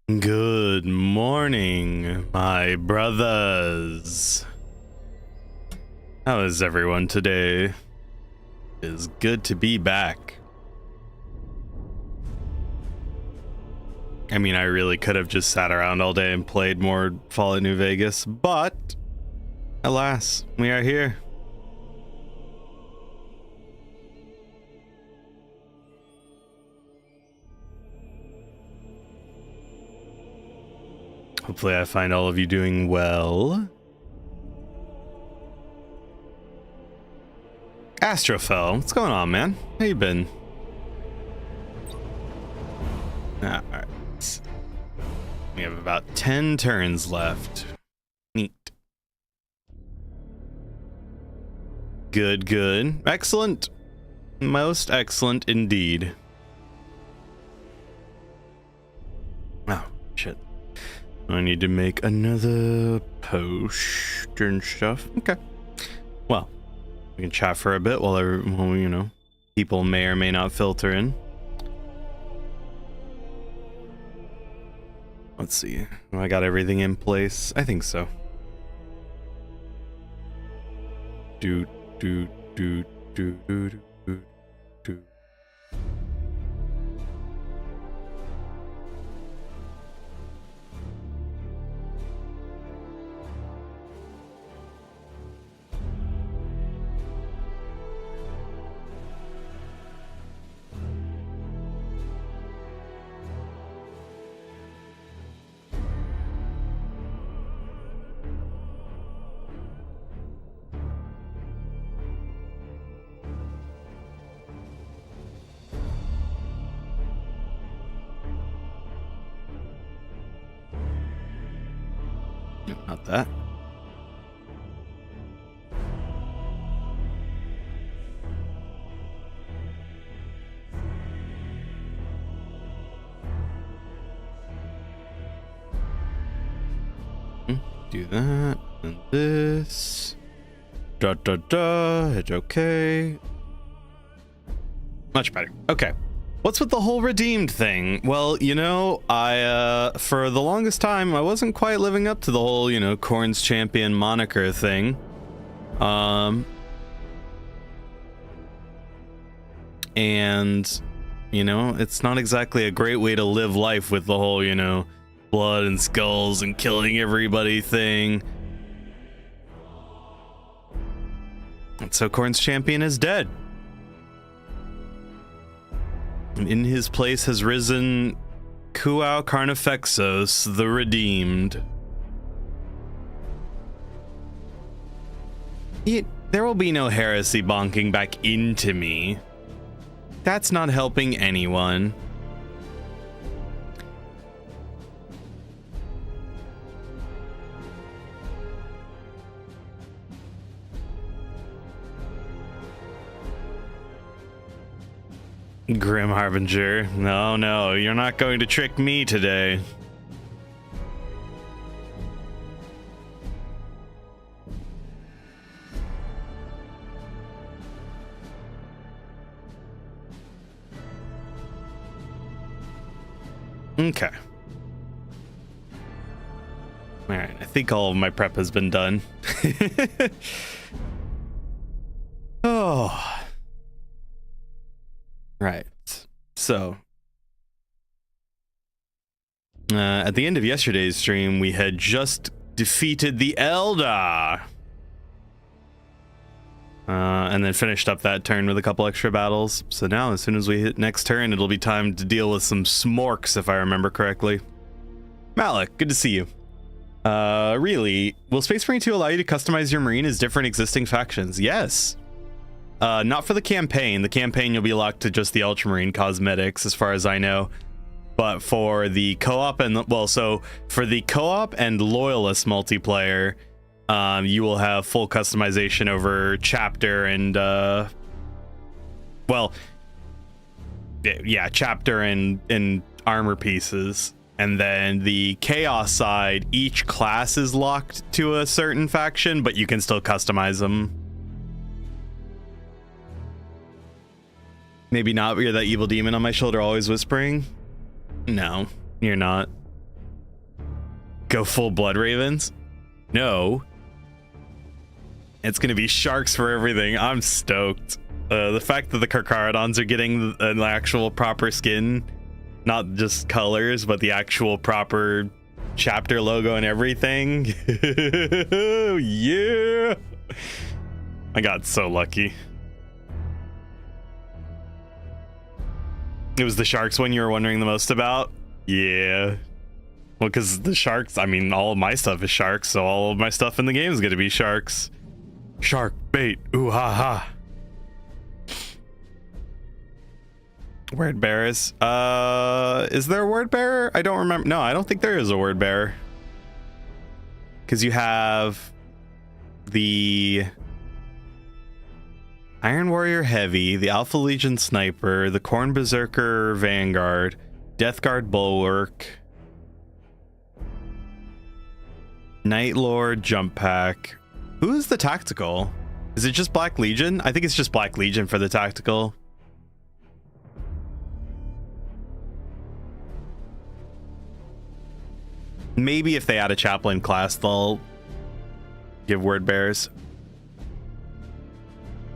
Good morning, my brothers. How is everyone today? It is good to be back. I mean, I really could have just sat around all day and played more Fallout New Vegas, but alas, we are here. Hopefully I find all of you doing well. Astrofel, what's going on, man? How you been? Alright. We have about 10 turns left. Neat. Good, good. Excellent. Most excellent indeed. Oh, shit. I need to make another post and stuff. Okay. Well, we can chat for a bit while you know, people may or may not filter in. Let's see. I got everything in place. I think so. Do. Not that. Do that and this. Hit okay. Much better. Okay. What's with the whole redeemed thing? Well, you know, I for the longest time I wasn't quite living up to the whole, you know, Khorne's champion moniker thing. And you know, it's not exactly a great way to live life with the whole, you know, blood and skulls and killing everybody thing. And so Khorne's champion is dead. In his place has risen Kuau Carnifexos, the Redeemed. There will be no heresy bonking back into me. That's not helping anyone. Grim Harbinger. No, you're not going to trick me today. Okay. Alright, I think all of my prep has been done. Oh. Right. So, at the end of yesterday's stream, we had just defeated the Eldar. And then finished up that turn with a couple extra battles. So now, as soon as we hit next turn, it'll be time to deal with some smorks, if I remember correctly. Malik, good to see you. Really, will Space Marine 2 allow you to customize your Marine as different existing factions? Yes. Not for the campaign. The campaign you'll be locked to just the Ultramarine cosmetics, as far as I know. But for the co-op and for the co-op and Loyalist multiplayer, you will have full customization over chapter and chapter and armor pieces. And then the Chaos side, each class is locked to a certain faction, but you can still customize them. Maybe not, but you're that evil demon on my shoulder always whispering? No, you're not. Go full Blood Ravens? No. It's gonna be sharks for everything. I'm stoked. The fact that the Carcharodons are getting an actual proper skin, not just colors, but the actual proper chapter logo and everything. Yeah. I got so lucky. It was the sharks one you were wondering the most about? Yeah. Well, because the sharks, I mean, all of my stuff is sharks, so all of my stuff in the game is going to be sharks. Shark bait. Ooh, ha, ha. Word bearers. Is there a word bearer? I don't remember. No, I don't think there is a word bearer. Because you have the Iron Warrior Heavy, the Alpha Legion Sniper, the Corn Berserker Vanguard, Death Guard Bulwark, Night Lord Jump Pack. Who is the tactical? Is it just Black Legion? I think it's just Black Legion for the tactical. Maybe if they add a chaplain class, they'll give word bearers.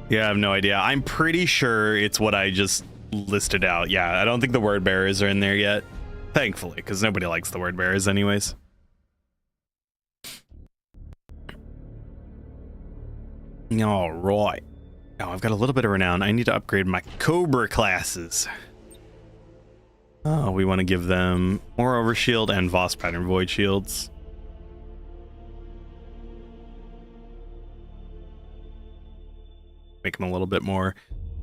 Yeah, I have no idea. I'm pretty sure it's what I just listed out. Yeah, I don't think the word bearers are in there yet. Thankfully, because nobody likes the word bearers anyways. All right. Oh, I've got a little bit of renown. I need to upgrade my Cobra classes. Oh, we want to give them more overshield and Voss pattern void shields. Make them a little bit more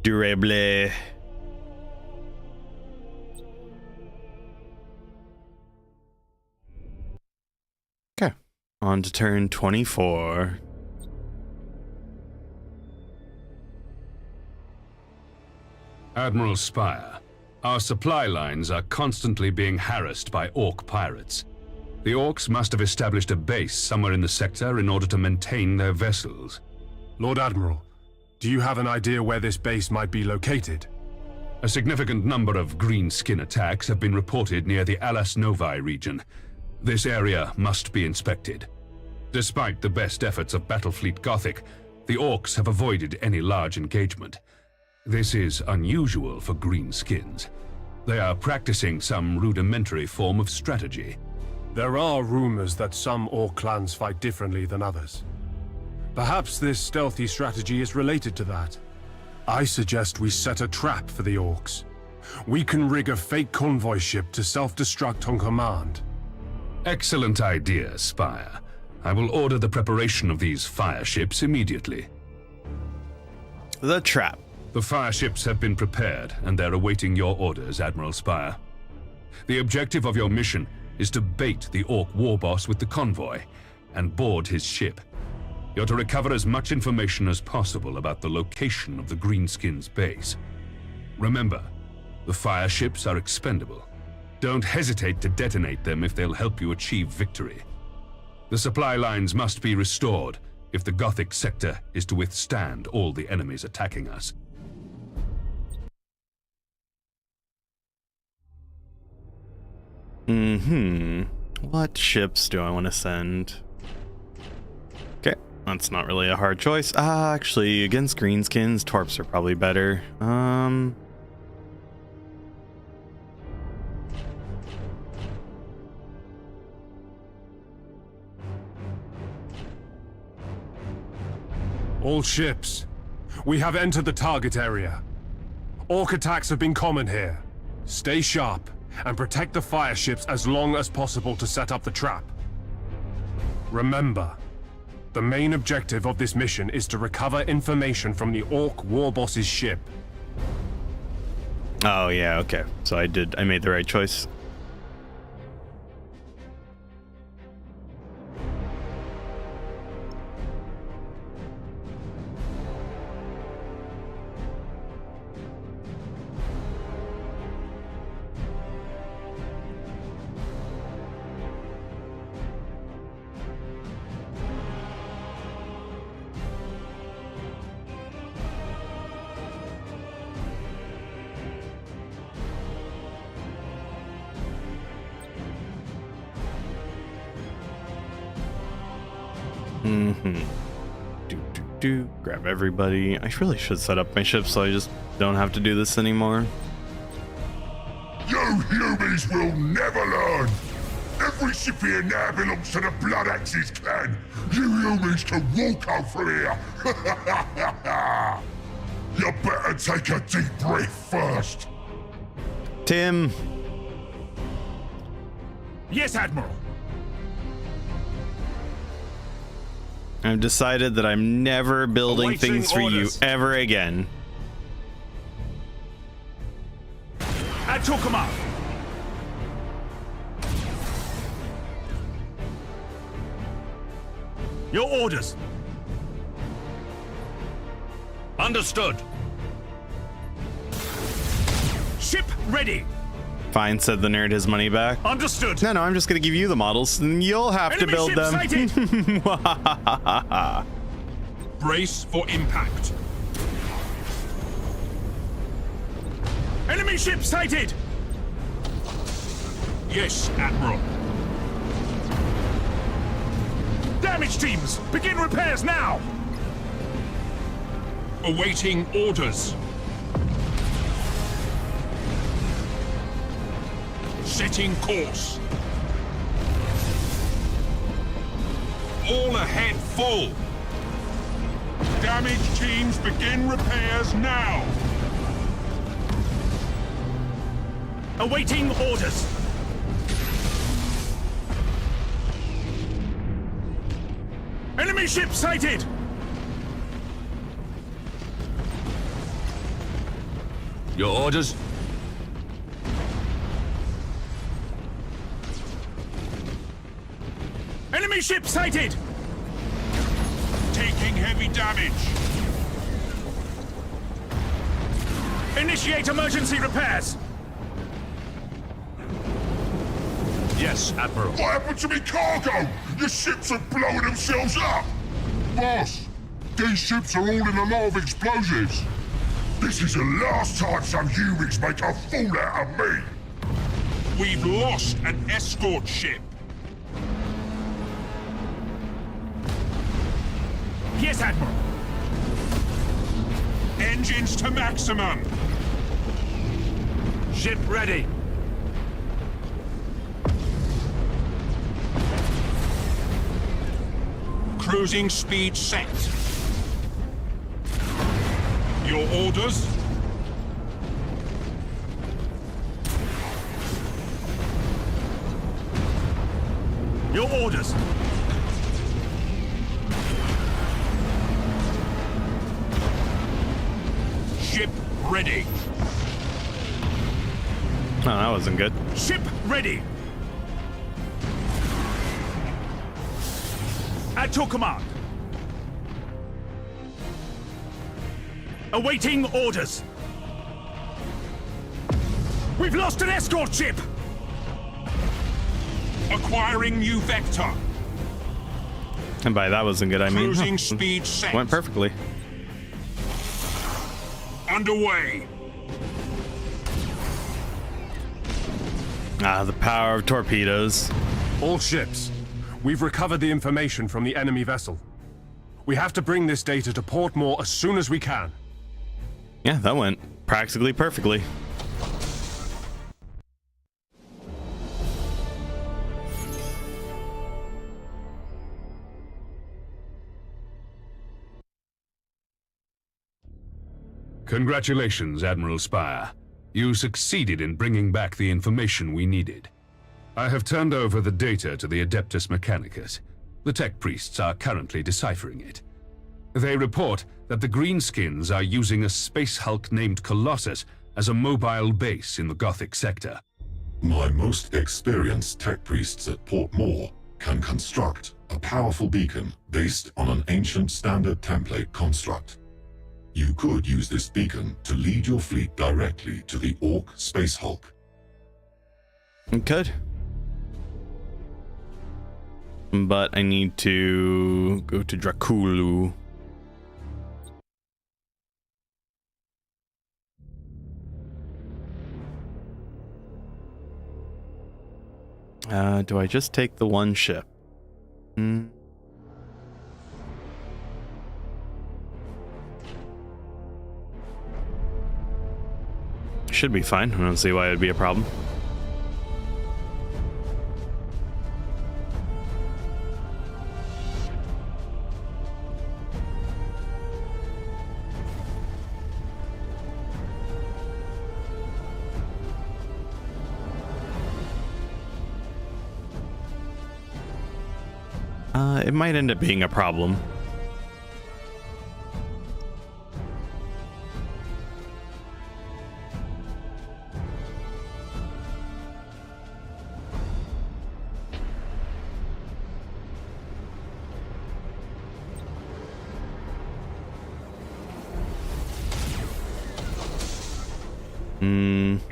durable. Okay, on to turn 24. Admiral Spire, our supply lines are constantly being harassed by Orc pirates. The Orcs must have established a base somewhere in the sector in order to maintain their vessels. Lord Admiral, do you have an idea where this base might be located? A significant number of green skin attacks have been reported near the Alas Novae region. This area must be inspected. Despite the best efforts of Battlefleet Gothic, the Orcs have avoided any large engagement. This is unusual for greenskins. They are practicing some rudimentary form of strategy. There are rumors that some Orc clans fight differently than others. Perhaps this stealthy strategy is related to that. I suggest we set a trap for the Orcs. We can rig a fake convoy ship to self-destruct on command. Excellent idea, Spire. I will order the preparation of these fire ships immediately. The trap. The fire ships have been prepared, and they're awaiting your orders, Admiral Spire. The objective of your mission is to bait the Orc war boss with the convoy and board his ship. You're to recover as much information as possible about the location of the Greenskins' base. Remember, the fire ships are expendable. Don't hesitate to detonate them if they'll help you achieve victory. The supply lines must be restored if the Gothic sector is to withstand all the enemies attacking us. What ships do I want to send? Okay, that's not really a hard choice. Actually, against greenskins, Torps are probably better. All ships, we have entered the target area. Orc attacks have been common here. Stay sharp and protect the fire ships as long as possible to set up the trap. Remember, the main objective of this mission is to recover information from the Orc war boss's ship. Oh yeah, okay. So I made the right choice. Grab everybody. I really should set up my ship so I just don't have to do this anymore. You humans will never learn! Every ship here now belongs to the Blood Axes clan! You humans can walk out from here! You better take a deep breath first! Tim! Yes, Admiral! I've decided that I'm never building Awaiting things for orders. you ever again. At your command! Your orders! Understood. Ship ready! Fine, said the nerd, his money back. Understood! No, I'm just gonna give you the models, and you'll have Enemy to build ship them. sighted! Brace for impact. Enemy ship sighted! Yes, Admiral. Damage teams, begin repairs now! Awaiting orders. Setting course. All ahead full. Damage teams begin repairs now! Awaiting orders! Enemy ship sighted! Your orders? Enemy ship sighted! Taking heavy damage! Initiate emergency repairs! Yes, Admiral. What happened to me cargo? Your ships are blowing themselves up! Boss, these ships are all in a lot of explosives. This is the last time some humans make a fool out of me! We've lost an escort ship. Yes, Admiral! Engines to maximum. Ship ready! Cruising speed set. Your orders? Your orders! Ship ready. Oh, that wasn't good. Ship ready! At your command! Awaiting orders! We've lost an escort ship! Acquiring new vector. And by that wasn't good, I mean, Cruising speed set. went perfectly. Underway. Ah, the power of torpedoes. All ships, we've recovered the information from the enemy vessel. We have to bring this data to Port Moore as soon as we can. Yeah, that went practically perfectly. Congratulations, Admiral Spire. You succeeded in bringing back the information we needed. I have turned over the data to the Adeptus Mechanicus. The tech priests are currently deciphering it. They report that the Greenskins are using a space hulk named Colossus as a mobile base in the Gothic sector. My most experienced tech priests at Port Moore can construct a powerful beacon based on an ancient standard template construct. You could use this beacon to lead your fleet directly to the Orc Space Hulk. Good. But I need to go to Draculu. Do I just take the one ship? should be fine. I don't see why it would be a problem. It might end up being a problem.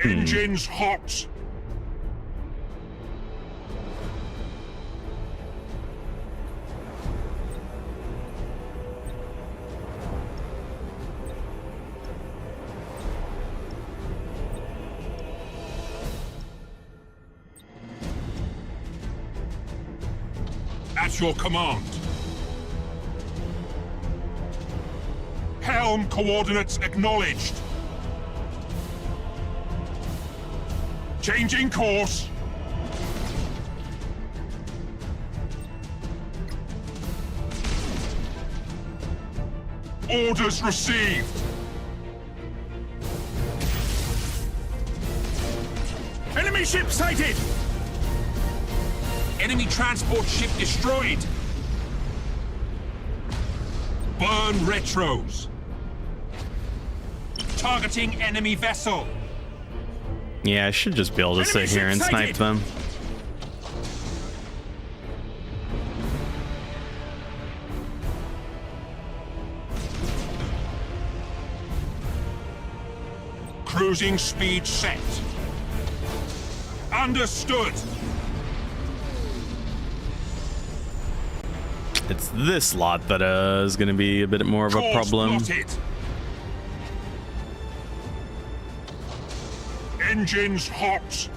Engines hot. At your command. Helm coordinates acknowledged. Changing course. Orders received. Enemy ship sighted! Enemy transport ship destroyed. Burn retros. Targeting enemy vessel. Yeah, I should just be able to sit here and snipe them. Cruising speed set. Understood. It's this lot that is going to be a bit more of a problem. Plotted. Engines hot.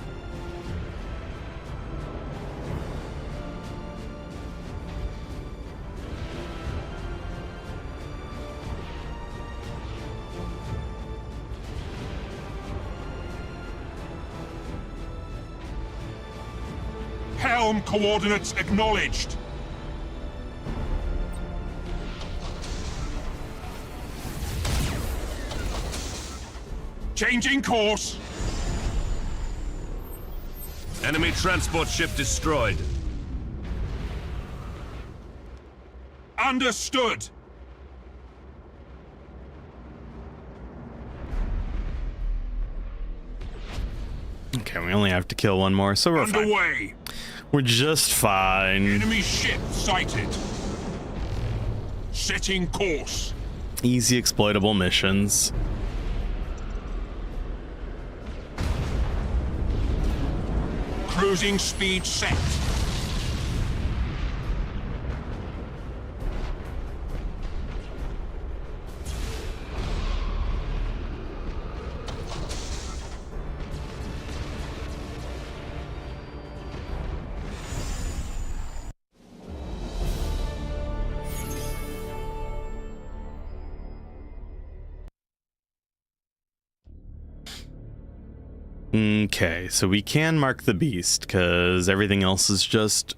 Helm coordinates acknowledged. Changing course. Enemy transport ship destroyed. Understood. Okay, we only have to kill one more, so we're fine. Underway. We're just fine. Enemy ship sighted. Setting course. Easy exploitable missions. Cruising speed set. Okay, so we can mark the beast because everything else is just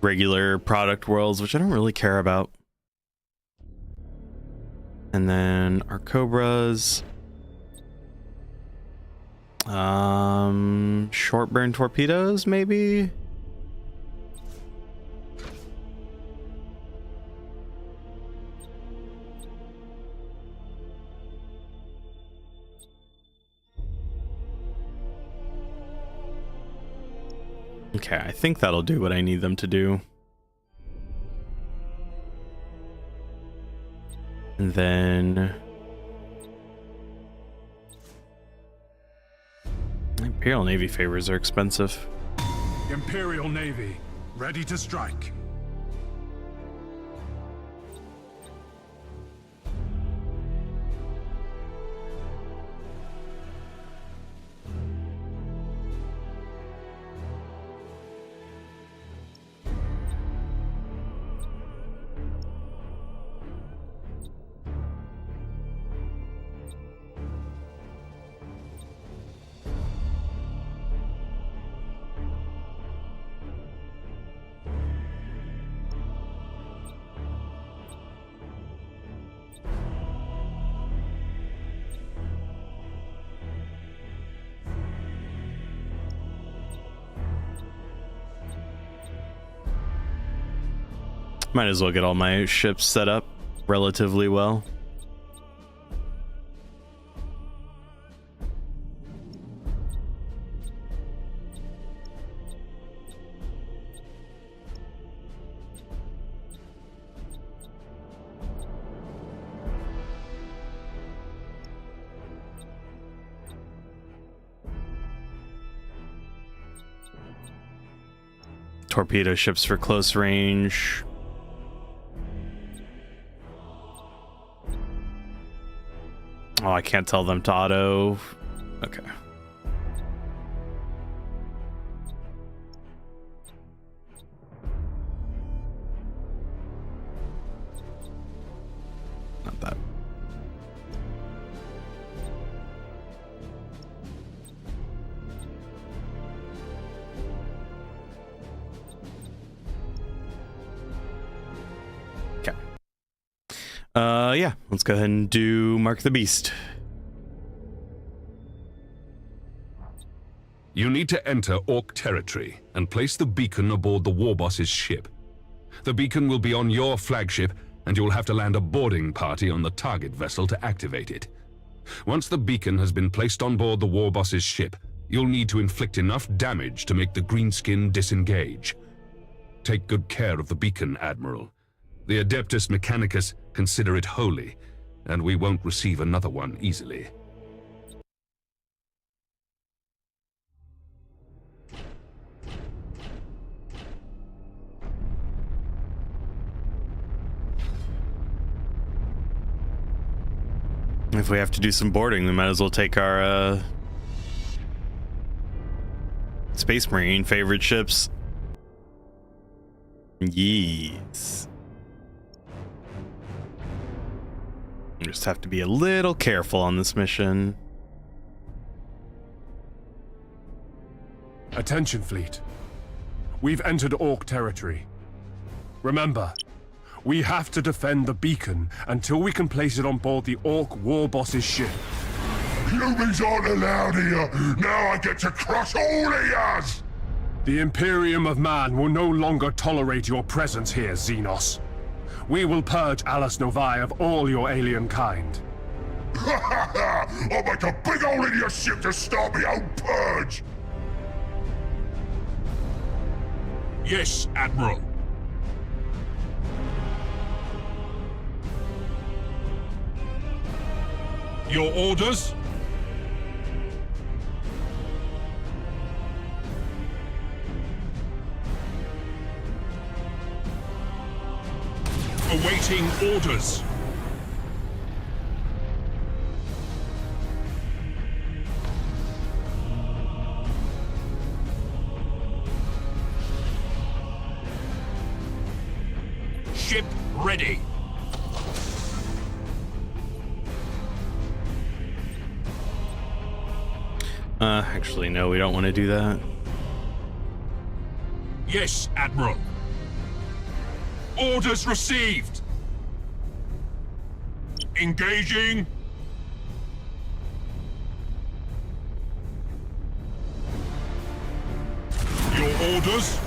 regular product worlds, which I don't really care about. And then our cobras, short burn torpedoes, maybe. Okay, I think that'll do what I need them to do. And then Imperial Navy favors are expensive. Imperial Navy, ready to strike. Might as well get all my ships set up relatively well. Torpedo ships for close range. Oh, I can't tell them to auto. Okay. Not that. Yeah, let's go ahead and do Mark the Beast. You need to enter Orc territory and place the beacon aboard the Warboss's ship. The beacon will be on your flagship, and you'll have to land a boarding party on the target vessel to activate it. Once the beacon has been placed on board the Warboss's ship, you'll need to inflict enough damage to make the greenskin disengage. Take good care of the beacon, Admiral. The Adeptus Mechanicus consider it holy, and we won't receive another one easily. If we have to do some boarding, we might as well take our Space Marine favorite ships. Yes. You just have to be a little careful on this mission. Attention, fleet. We've entered Orc territory. Remember, we have to defend the beacon until we can place it on board the Orc Warboss's ship. Humans aren't allowed here. Now I get to crush all of yous! The Imperium of Man will no longer tolerate your presence here, Xenos. We will purge Alice Novae of all your alien kind. Ha ha ha! I'll make a big hole in your ship to start my own purge! Yes, Admiral. Your orders? Awaiting orders. Ship ready. Actually, no, we don't want to do that. Yes, Admiral. Orders received. Engaging. Your orders?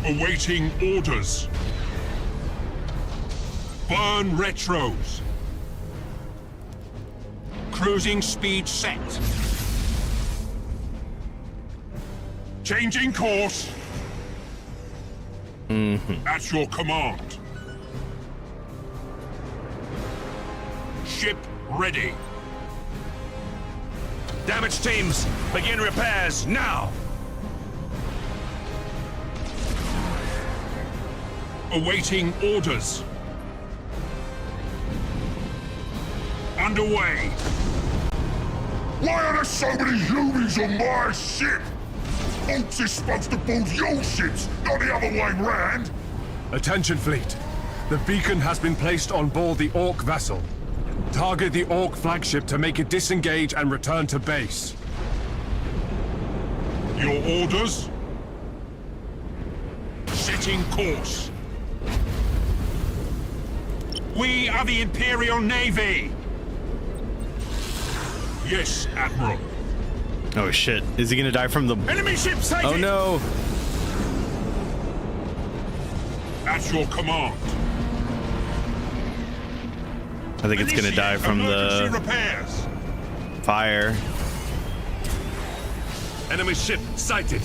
Awaiting orders. Burn retros. Cruising speed set. Changing course. At your command. Ship ready. Damage teams, begin repairs now. Awaiting orders. Underway. Why are there so many humans on my ship? Orcs is supposed to board your ships, not the other way round. Attention, fleet. The beacon has been placed on board the Orc vessel. Target the Orc flagship to make it disengage and return to base. Your orders? Setting course. We are the Imperial Navy. Yes, Admiral. Oh shit. Is he gonna die from the... Enemy ship sighted! Oh no! At your command. I think it's gonna die from Emergency the repairs. fire. Enemy ship sighted!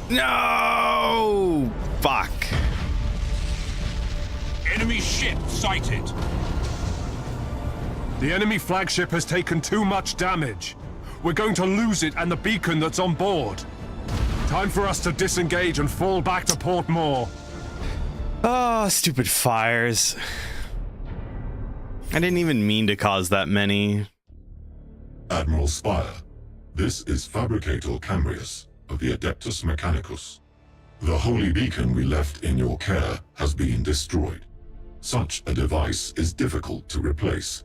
No! Fuck. Enemy ship sighted. The enemy flagship has taken too much damage. We're going to lose it and the beacon that's on board. Time for us to disengage and fall back to Port Moore. Oh, stupid fires. I didn't even mean to cause that many. Admiral Spire, this is Fabricator Cambrius of the Adeptus Mechanicus. The holy beacon we left in your care has been destroyed. Such a device is difficult to replace.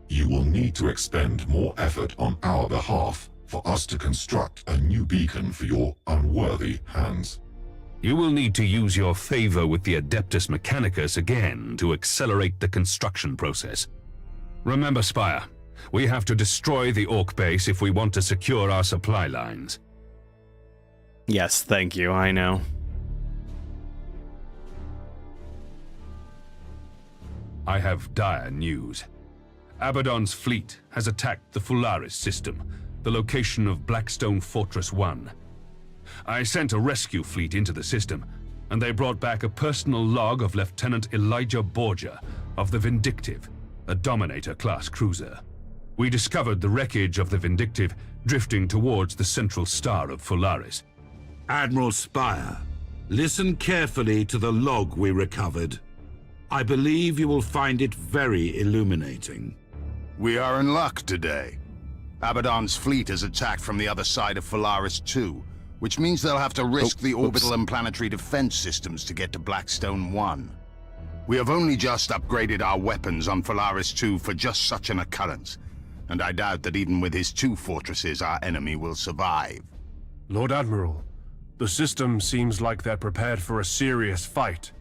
You will need to expend more effort on our behalf for us to construct a new beacon for your unworthy hands. You will need to use your favor with the Adeptus Mechanicus again to accelerate the construction process. Remember, Spire, we have to destroy the Orc base if we want to secure our supply lines. Yes, thank you, I know. I have dire news. Abaddon's fleet has attacked the Fularis system, the location of Blackstone Fortress 1. I sent a rescue fleet into the system, and they brought back a personal log of Lieutenant Elijah Borgia of the Vindictive, a Dominator-class cruiser. We discovered the wreckage of the Vindictive drifting towards the central star of Fularis. Admiral Spire, listen carefully to the log we recovered. I believe you will find it very illuminating. We are in luck today. Abaddon's fleet is attacked from the other side of Fularis 2, which means they'll have to risk the orbital and planetary defense systems to get to Blackstone 1. We have only just upgraded our weapons on Fularis 2 for just such an occurrence, and I doubt that even with his 2 fortresses our enemy will survive. Lord Admiral, the system seems like they're prepared for a serious fight.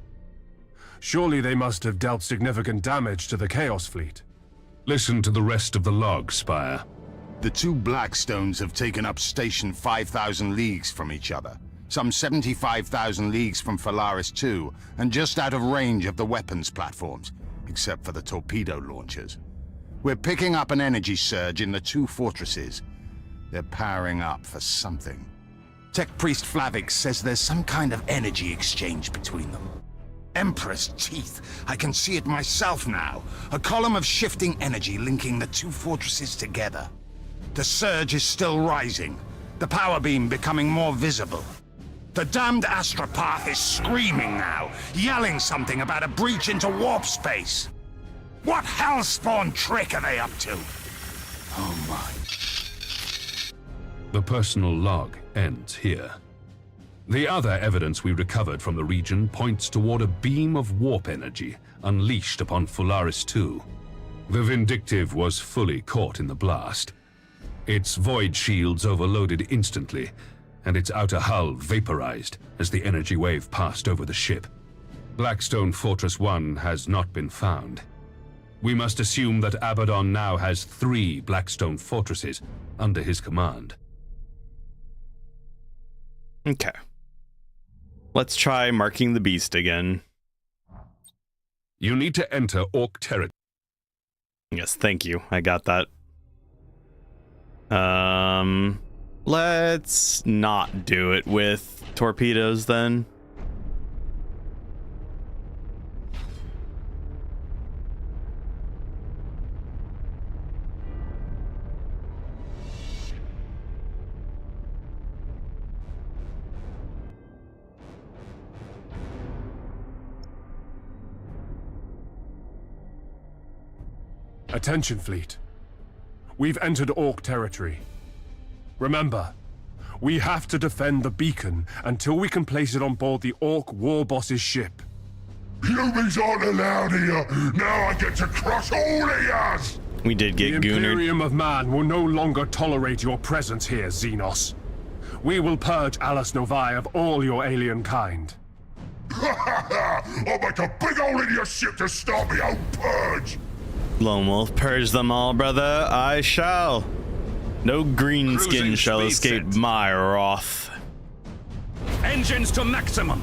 Surely they must have dealt significant damage to the Chaos Fleet. Listen to the rest of the log, Spire. The 2 Blackstones have taken up station 5,000 leagues from each other, some 75,000 leagues from Fularis 2, and just out of range of the weapons platforms, except for the torpedo launchers. We're picking up an energy surge in the 2 fortresses. They're powering up for something. Tech Priest Flavix says there's some kind of energy exchange between them. Emperor's teeth. I can see it myself now. A column of shifting energy linking the 2 fortresses together. The surge is still rising, the power beam becoming more visible. The damned Astra path is screaming now, yelling something about a breach into warp space. What hellspawn trick are they up to? Oh my. The personal log ends here. The other evidence we recovered from the region points toward a beam of warp energy unleashed upon Fularis 2. The Vindictive was fully caught in the blast. Its void shields overloaded instantly, and its outer hull vaporized as the energy wave passed over the ship. Blackstone Fortress 1 has not been found. We must assume that Abaddon now has 3 Blackstone fortresses under his command. Okay. Let's try marking the beast again. You need to enter Orc territory. Yes, thank you. I got that. Let's not do it with torpedoes then. Attention, fleet. We've entered Orc territory. Remember, we have to defend the beacon until we can place it on board the Orc war boss's ship. Humans aren't allowed here. Now I get to crush all of yous. We did get The goonered. Imperium of Man will no longer tolerate your presence here, Xenos. We will purge Alice Novae of all your alien kind. I'll make a big hole in your ship to start my own purge. Lone Wolf, purge them all, brother. I shall. No green skin Cruising shall speed escape set. my wrath. Engines to maximum.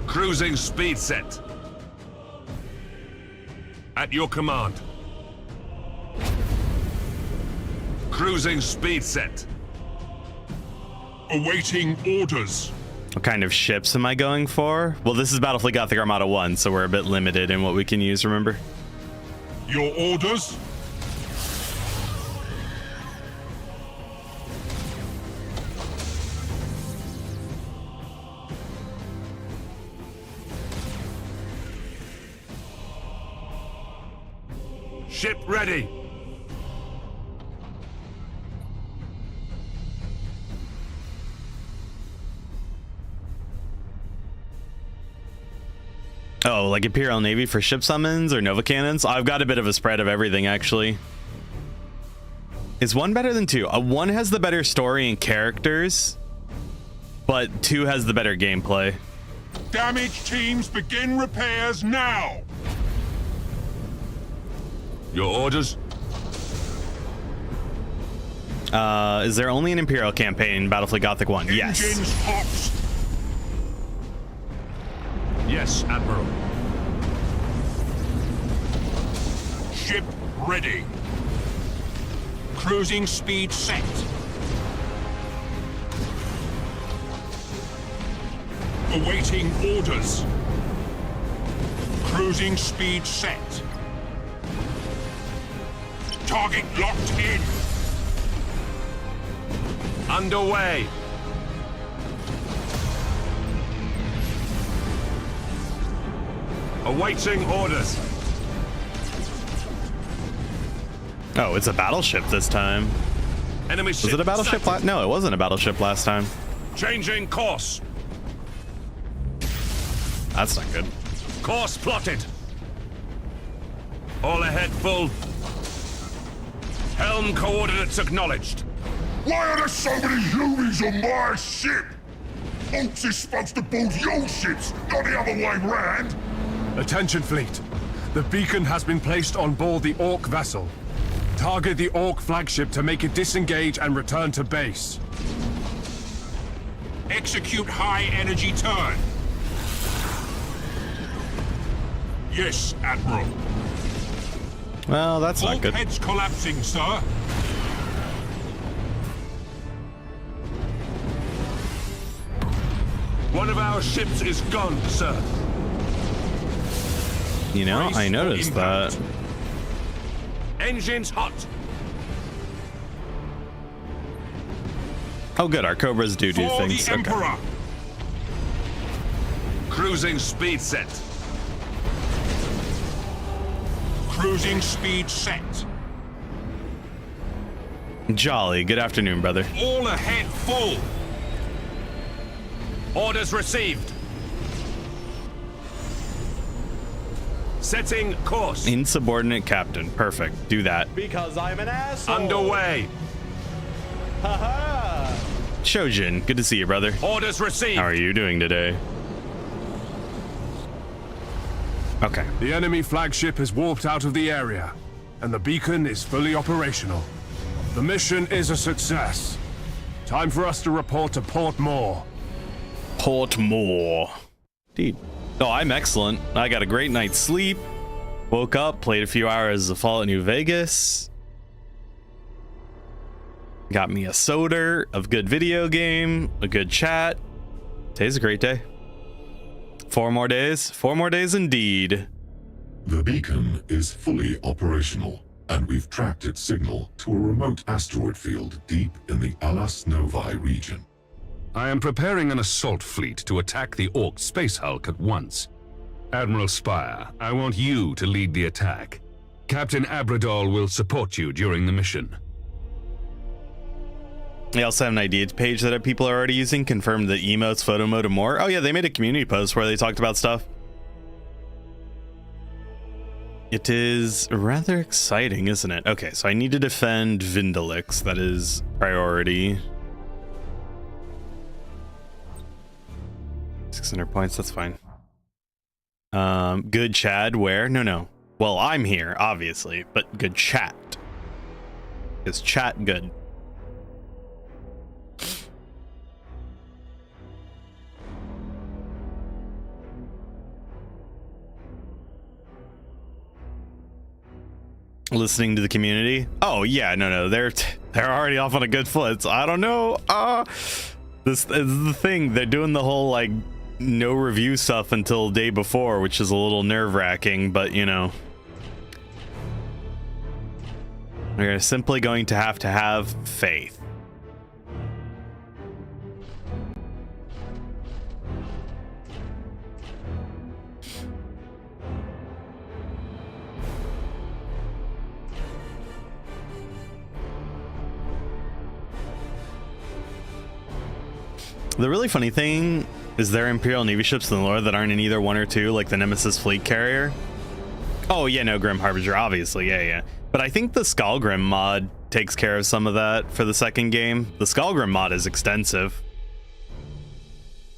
Cruising speed set. At your command. Cruising speed set. Awaiting orders. What kind of ships am I going for? Well, this is Battlefleet Gothic Armada 1, so we're a bit limited in what we can use, remember? Your orders? Ship ready. Oh, like Imperial Navy for ship summons or Nova Cannons? I've got a bit of a spread of everything, actually. Is 1 better than 2? 1 has the better story and characters, but 2 has the better gameplay. Damaged teams begin repairs now. Your orders? Is there only an Imperial campaign in Battlefleet Gothic 1? Yes. Engines hot. Yes, Admiral. Ship ready. Cruising speed set. Awaiting orders. Cruising speed set. Target locked in. Underway. Awaiting orders. Oh, it's a battleship this time. Enemy ship Was it a battleship? sighted. No, it wasn't a battleship last time. Changing course. That's not good. Course plotted. All ahead full. Helm coordinates acknowledged. Why are there so many humans on my ship? Oaks is supposed to board your ships, not the other way round. Attention, fleet. The beacon has been placed on board the Orc vessel. Target the Orc flagship to make it disengage and return to base. Execute high energy turn. Yes, Admiral. Well, that's not good. Bulkheads collapsing, sir. One of our ships is gone, sir. You know, Brace I for noticed that. impact. Engines hot. Oh, good. Our Cobras do For things. the Emperor. Cruising speed set. Cruising speed set. Jolly. Good afternoon, brother. All ahead full. Orders received. Setting course. Insubordinate captain. Perfect. Do that. Because I'm an asshole. Underway. Haha. Shojin, good to see you, brother. Orders received. How are you doing today? Okay. The enemy flagship has warped out of the area, and the beacon is fully operational. The mission is a success. Time for us to report to Port Moore. Port Moore. Indeed. Oh, I'm excellent. I got a great night's sleep. Woke up, played a few hours of Fallout New Vegas. Got me a soda, a good video game, a good chat. Today's a great day. 4 more days. 4 more days indeed. The beacon is fully operational, and we've tracked its signal to a remote asteroid field deep in the Alas Novae region. I am preparing an assault fleet to attack the Orc space hulk at once. Admiral Spire, I want you to lead the attack. Captain Abradol will support you during the mission. They also have an idea page that people are already using. Confirmed the emotes, photo mode, and more. Oh yeah, they made a community post where they talked about stuff. It is rather exciting, isn't it? Okay, so I need to defend Vindalix. That is priority. 600 points, that's fine. Good Chad, where? No. Well, I'm here, obviously, but good chat. Is chat good? Listening to the community. Oh yeah, no, they're already off on a good foot. So I don't know. This is the thing. They're doing the whole like no review stuff until day before, which is a little nerve-wracking, but you know, we're simply going to have faith. The really funny thing is there are Imperial Navy ships in the lore that aren't in either 1 or 2, like the Nemesis fleet carrier. Oh yeah, no, Grim Harbinger, obviously, yeah. But I think the Skullgrim mod takes care of some of that for the second game. The Skullgrim mod is extensive.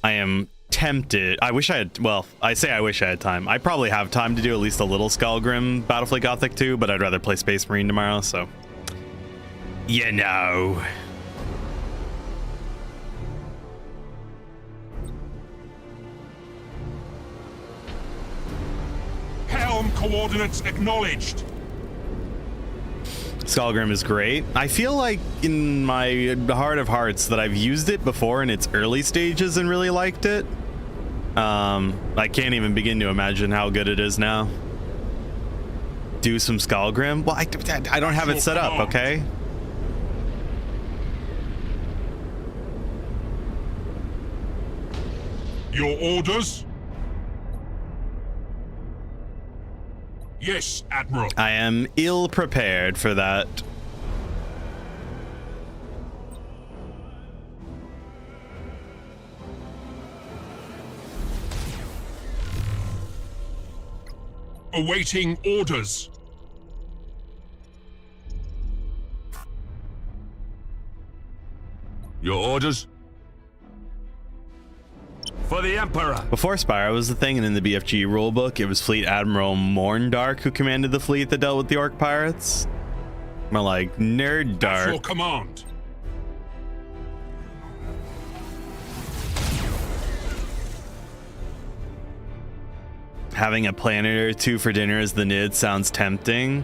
I am tempted. I wish I had, well, I say I wish I had time. I probably have time to do at least a little Skullgrim Battlefleet Gothic 2, but I'd rather play Space Marine tomorrow, so. You know. Helm coordinates acknowledged. Skullgrim is great. I feel like in my heart of hearts that I've used it before in its early stages and really liked it. I can't even begin to imagine how good it is now. Do some Skullgrim? Well, I don't have it set up, okay? Your orders? Yes, Admiral. I am ill prepared for that. Awaiting orders. Your orders? For the Emperor. Before Spire was the thing, and in the BFG rulebook, it was Fleet Admiral Morndark who commanded the fleet that dealt with the Orc pirates. More like Nerd That's your Dark. command. Having a planet or two for dinner as the Nid sounds tempting.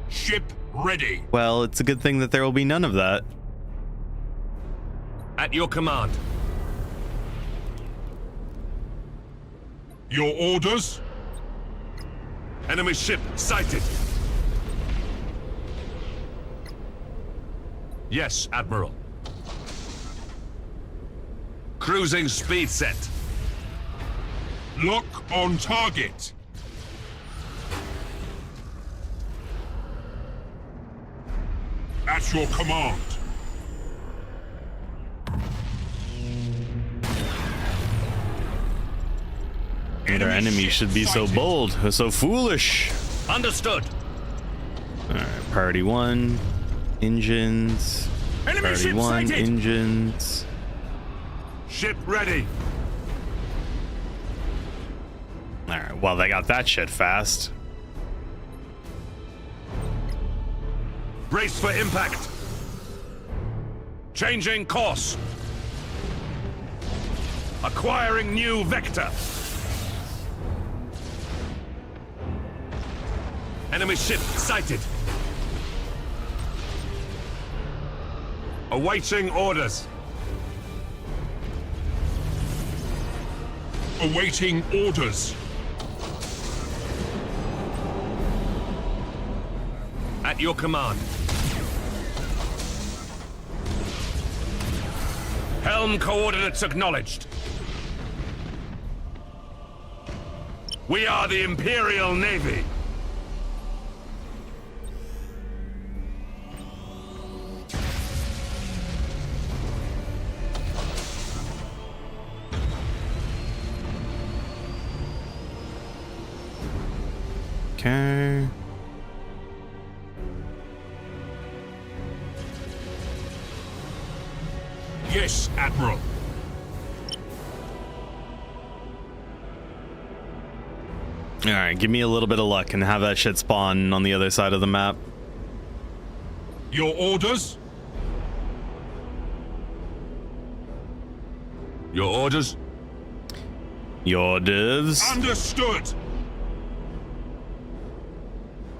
Ship ready. Well, it's a good thing that there will be none of that. At your command. Your orders? Enemy ship sighted. Yes, Admiral. Cruising speed set. Lock on target. At your command. And our enemies should be so bold, so foolish. Understood. Alright, priority 1, engines. Enemy Priority ship 1, sighted. engines. Ship ready. Alright, well, they got that shit fast. Brace for impact. Changing course. Acquiring new vector. Enemy ship sighted. Awaiting orders. Awaiting orders. At your command. Helm coordinates acknowledged. We are the Imperial Navy. Okay. Yes, Admiral. All right, give me a little bit of luck and have that shit spawn on the other side of the map. Your orders? Your orders? Your divs. Understood.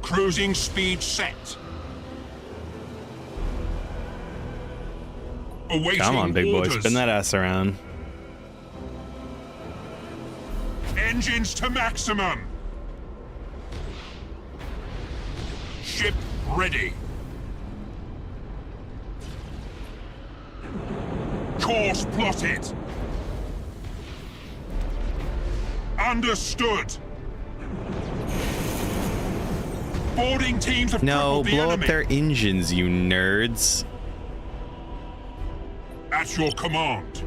Cruising speed set. Awaiting Come on, big boy, orders. spin that ass around. Engines to maximum. Ship ready. Course plotted. Understood. Boarding teams have No, crippled the blow up enemy. their engines, you nerds. At your command.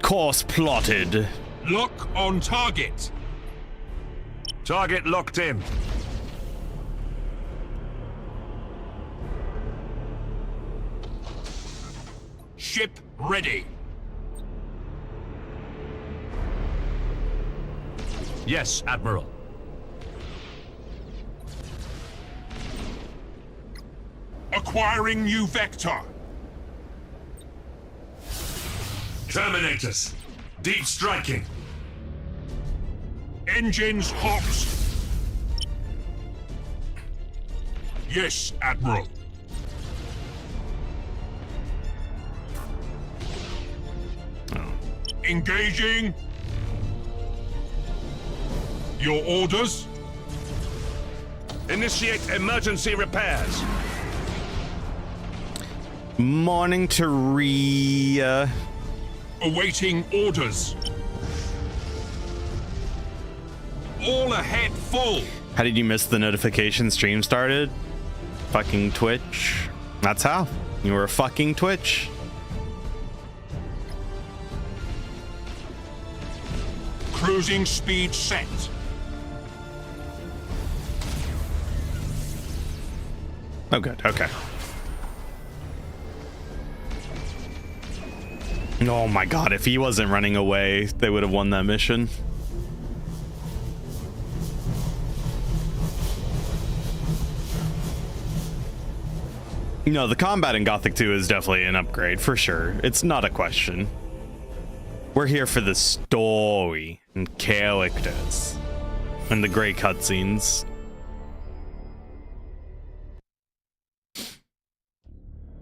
Course plotted. Lock on target. Target locked in. Ship ready. Yes, Admiral. Acquiring new vector. Terminators. Deep striking. Engines hot. Yes, Admiral. Engaging. Your orders? Initiate emergency repairs. Morning, Taria. Awaiting orders. All ahead full. How did you miss the notification stream started? Fucking Twitch. That's how. You were a fucking Twitch. Cruising speed set. Oh, good. Okay. Oh my god, if he wasn't running away, they would have won that mission. You know, the combat in Gothic 2 is definitely an upgrade, for sure. It's not a question. We're here for the story and characters and the great cutscenes.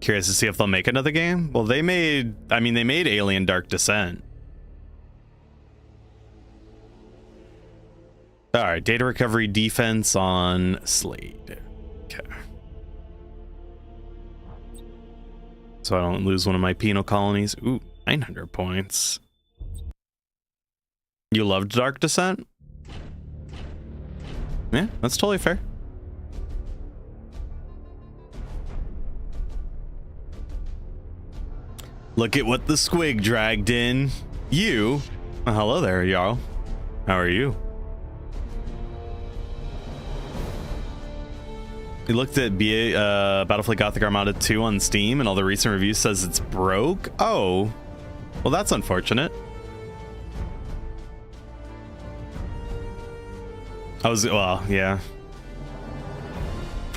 Curious to see if they'll make another game. Well, they made Alien Dark Descent. All right, data recovery defense on Slade. Okay. So I don't lose one of my penal colonies. Ooh, 900 points. You loved Dark Descent? Yeah, that's totally fair. Look at what the squig dragged in. You? Hello there, y'all. How are you? We looked at Battlefleet Gothic Armada 2 on Steam, and all the recent reviews says it's broke. Oh, well, that's unfortunate. Well, yeah.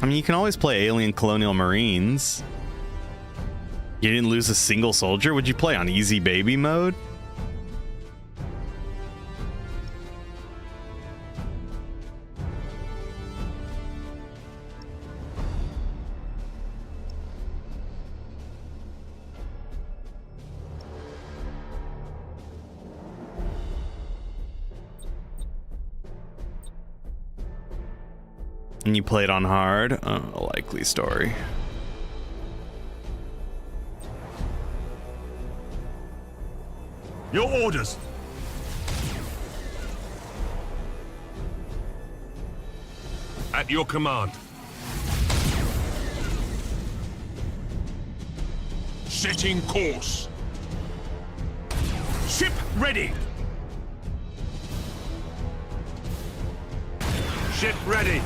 I mean, you can always play Alien Colonial Marines. You didn't lose a single soldier? Would you play on easy baby mode? And you played on hard? A likely story. Your orders. At your command. Setting course. Ship ready. Ship ready.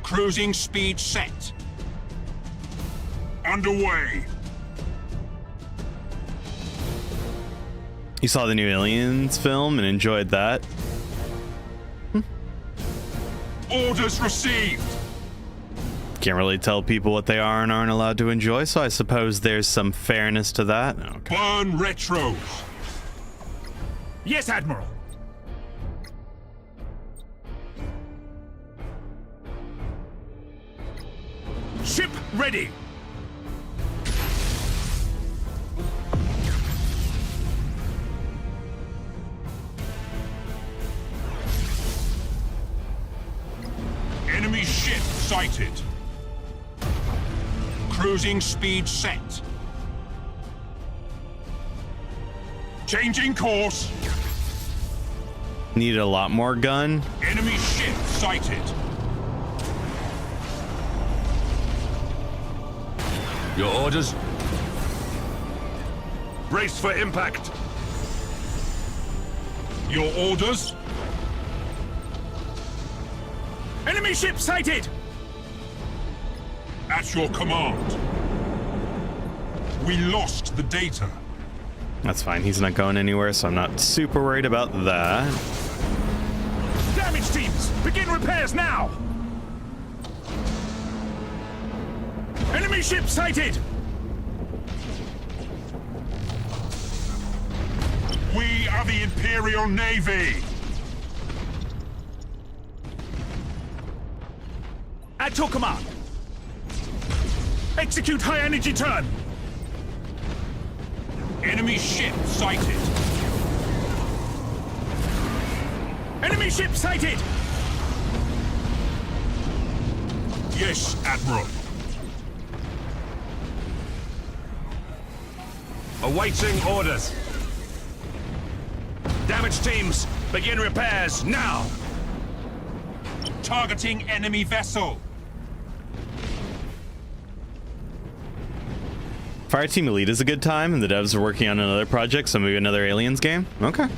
Cruising speed set. Underway. You saw the new Aliens film and enjoyed that. Orders received. Can't really tell people what they are and aren't allowed to enjoy, so I suppose there's some fairness to that. Okay. Burn retros. Yes, Admiral. Ship ready. Enemy ship sighted. Cruising speed set. Changing course. Need a lot more gun. Enemy ship sighted. Your orders? Brace for impact. Your orders? Enemy ship sighted. At your command. We lost the data. That's fine. He's not going anywhere, so I'm not super worried about that. Damage teams, begin repairs now. Enemy ship sighted. We are the Imperial Navy. At your command. Execute high energy turn. Enemy ship sighted. Enemy ship sighted. Yes, Admiral. Awaiting orders. Damage teams, begin repairs now. Targeting enemy vessel. Fireteam Elite is a good time, and the devs are working on another project, so maybe another Aliens game. Okay.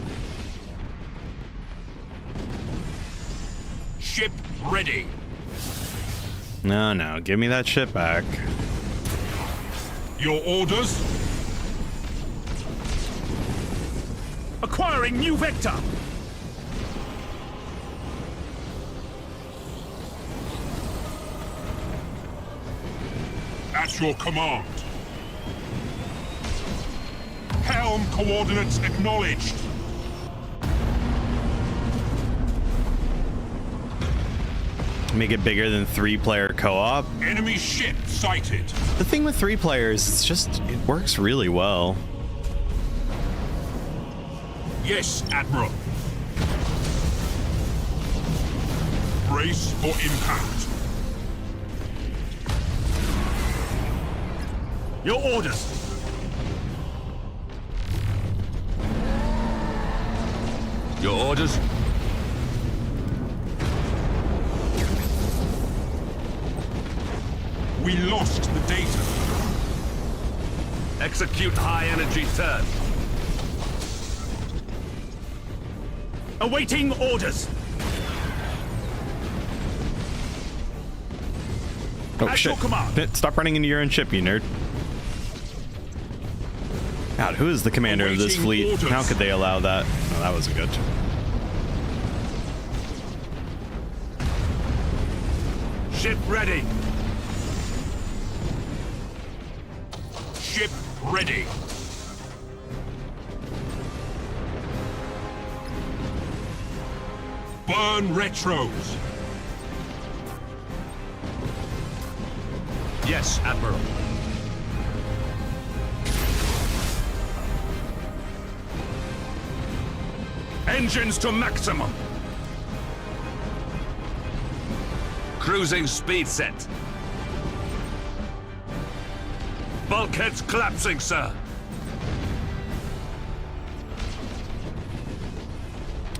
Ship ready. No, give me that ship back. Your orders? Acquiring new vector. At your command. Helm coordinates acknowledged. Make it bigger than 3-player co-op. Enemy ship sighted. The thing with 3 players, it's just, it works really well. Yes, Admiral. Brace for impact. Your orders. Your orders? We lost the data. Execute high energy turn. Awaiting orders. Oh, At shit. your command. Stop running into your own ship, you nerd. God, who is the commander of this Awaiting fleet? orders. How could they allow that? Oh, that wasn't good. Ship ready. Ship ready. Burn retros. Yes, Admiral. Engines to maximum. Cruising speed set. Bulkheads collapsing, sir.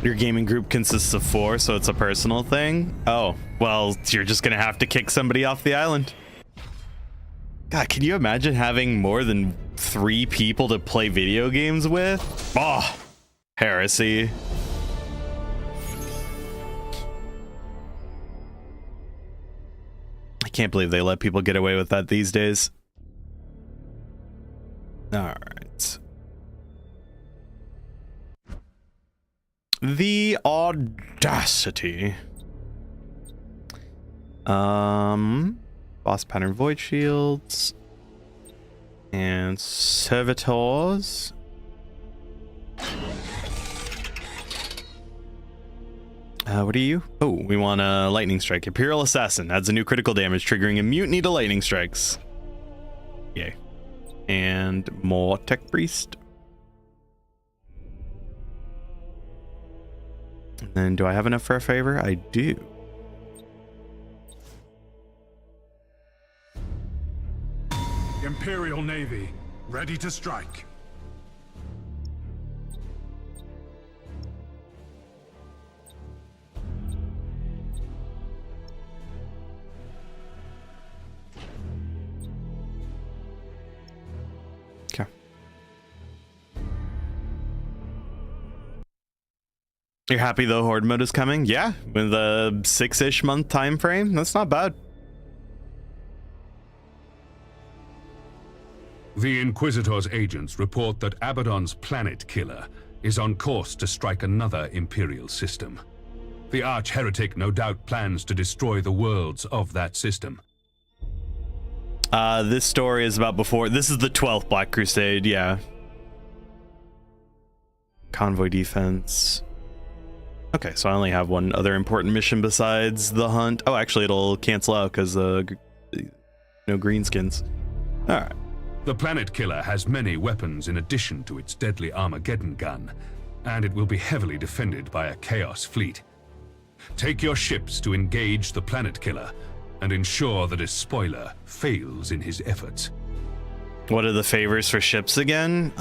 Your gaming group consists of 4, so it's a personal thing? Oh, well, you're just gonna have to kick somebody off the island. God, can you imagine having more than 3 people to play video games with? Oh, heresy. I can't believe they let people get away with that these days. All right. The audacity. Boss pattern void shields. And servitors. What are you? Oh, we want a lightning strike. Imperial Assassin adds a new critical damage, triggering a mutiny to lightning strikes. Yay. And more Tech Priest. And then do I have enough for a favor? I do. Imperial Navy, ready to strike. Okay. You're happy though Horde mode is coming? Yeah, with a 6-ish month time frame. That's not bad. The Inquisitor's agents report that Abaddon's planet killer is on course to strike another Imperial system. The arch-heretic no doubt plans to destroy the worlds of that system. This story is about before. This is the 12th Black Crusade, yeah. Convoy defense. Okay, so I only have one other important mission besides the hunt. Oh, actually, it'll cancel out because no greenskins. All right. The planet killer has many weapons in addition to its deadly Armageddon gun, and it will be heavily defended by a Chaos fleet. Take your ships to engage the planet killer and ensure that his spoiler fails in his efforts. What are the favors for ships again?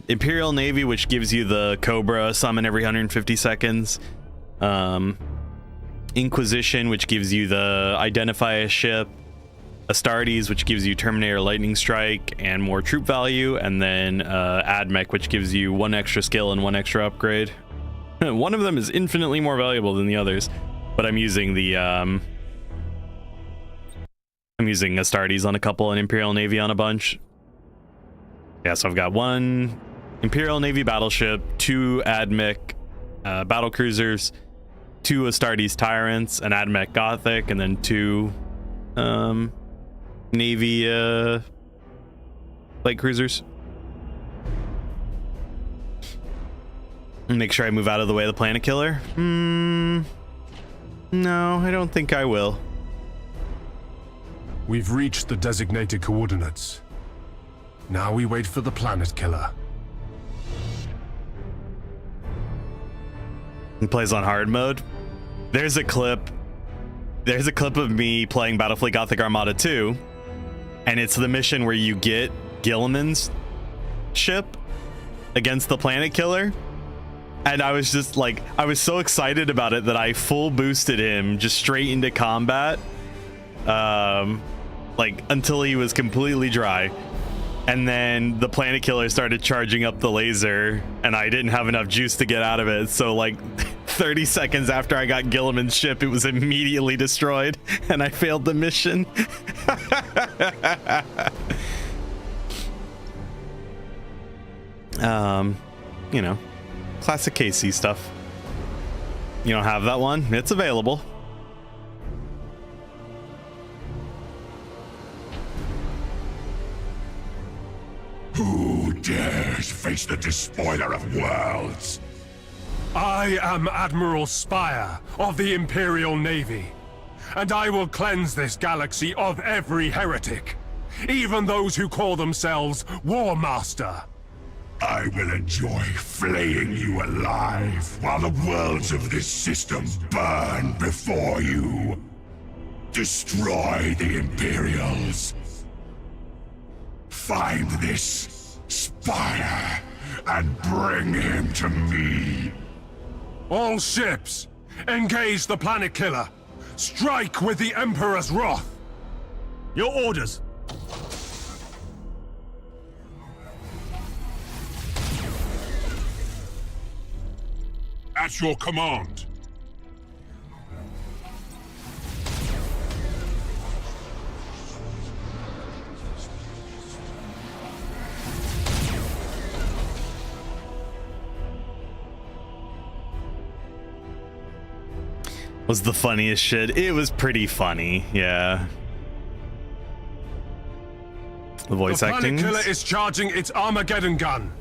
Imperial Navy, which gives you the Cobra summon every 150 seconds. Inquisition, which gives you the identify a ship. Astartes, which gives you Terminator Lightning Strike and more troop value, and then Admech, which gives you 1 extra skill and 1 extra upgrade. One of them is infinitely more valuable than the others, but I'm using the I'm using Astartes on a couple and Imperial Navy on a bunch. Yeah, so I've got 1 Imperial Navy battleship, 2 Admech battle cruisers, 2 Astartes Tyrants, an Admech Gothic, and then 2 Navy light cruisers. Make sure I move out of the way of the planet killer. No, I don't think I will. We've reached the designated coordinates. Now we wait for the planet killer. He plays on hard mode. There's a clip of me playing Battlefleet Gothic Armada 2, and it's the mission where you get Gilliman's ship against the planet killer. And I was just like, I was so excited about it that I full boosted him just straight into combat, like until he was completely dry. And then the planet killer started charging up the laser, and I didn't have enough juice to get out of it. So like 30 seconds after I got Gilliman's ship, it was immediately destroyed, and I failed the mission. You know, classic KC stuff. You don't have that one? It's available. Who dares face the despoiler of worlds? I am Admiral Spire of the Imperial Navy, and I will cleanse this galaxy of every heretic, even those who call themselves War Master. I will enjoy flaying you alive while the worlds of this system burn before you. Destroy the Imperials. Find this Spire and bring him to me. All ships, engage the planet killer. Strike with the Emperor's wrath. Your orders. At your command. was the funniest shit. It was pretty funny, yeah. The voice The acting. planet killer is charging its Armageddon gun.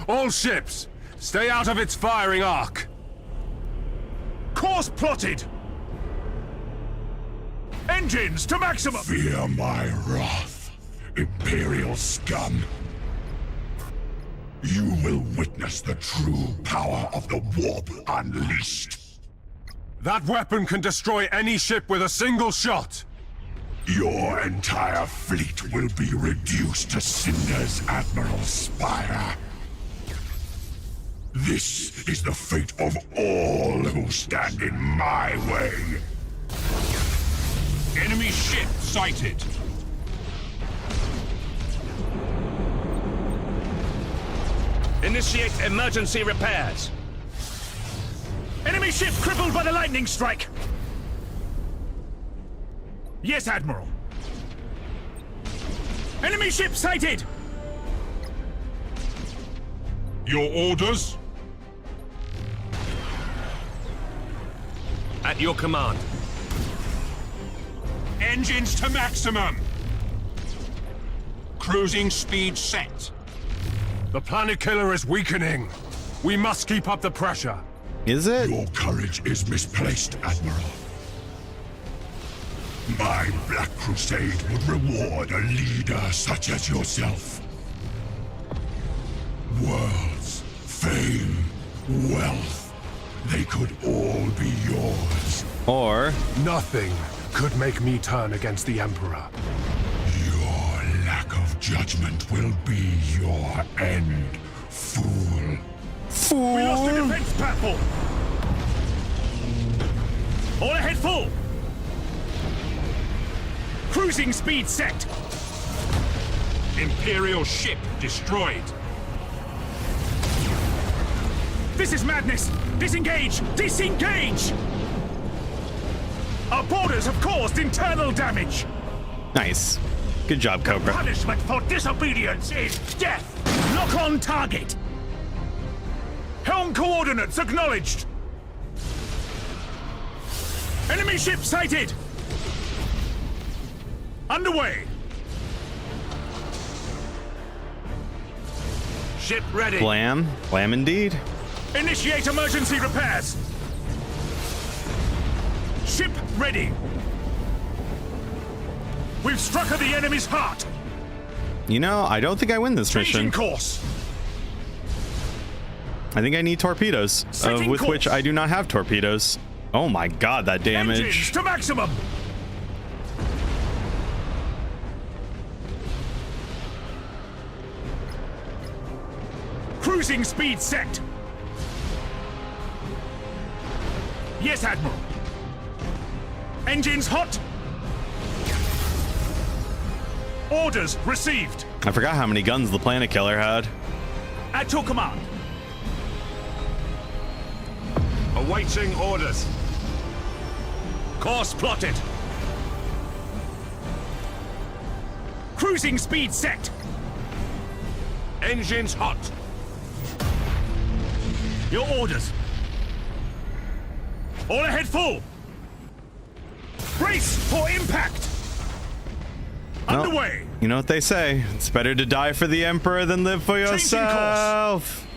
All ships, stay out of its firing arc. Course plotted! Engines to maximum! Fear my wrath, Imperial scum. You will witness the true power of the warp unleashed. That weapon can destroy any ship with a single shot. Your entire fleet will be reduced to cinders, Admiral Spire. This is the fate of all who stand in my way. Enemy ship sighted. Initiate emergency repairs. Enemy ship crippled by the lightning strike. Yes, Admiral. Enemy ship sighted. Your orders? At your command. Engines to maximum. Cruising speed set. The planet killer is weakening. We must keep up the pressure. Is it? Your courage is misplaced, Admiral. My Black Crusade would reward a leader such as yourself. Worlds, fame, wealth, they could all be yours. Or Nothing could make me turn against the Emperor. Your lack of judgment will be your end, fool. We lost the defense platform. All ahead full. Cruising speed set. Imperial ship destroyed. This is madness. Disengage! Disengage! Our borders have caused internal damage. nice. Good job, Cobra. Punishment for disobedience is death. Lock on target. Helm coordinates acknowledged. Enemy ship sighted. Underway. Ship ready. Blam. Blam indeed. Initiate emergency repairs. Ship ready. We've struck at the enemy's heart. You know, I don't think I win this Changing mission. course. I think I need torpedoes, Setting with course. which I do not have torpedoes. Oh my god, that Engines damage. to maximum. Cruising speed set. Yes, Admiral. Engines hot. Orders received. I forgot how many guns the Planet Killer had. At your command. Awaiting orders. Course plotted. Cruising speed set. Engines hot. Your orders. All ahead full. Brace for impact. Well, Underway. you know what they say. It's better to die for the Emperor than live for Changing course. yourself.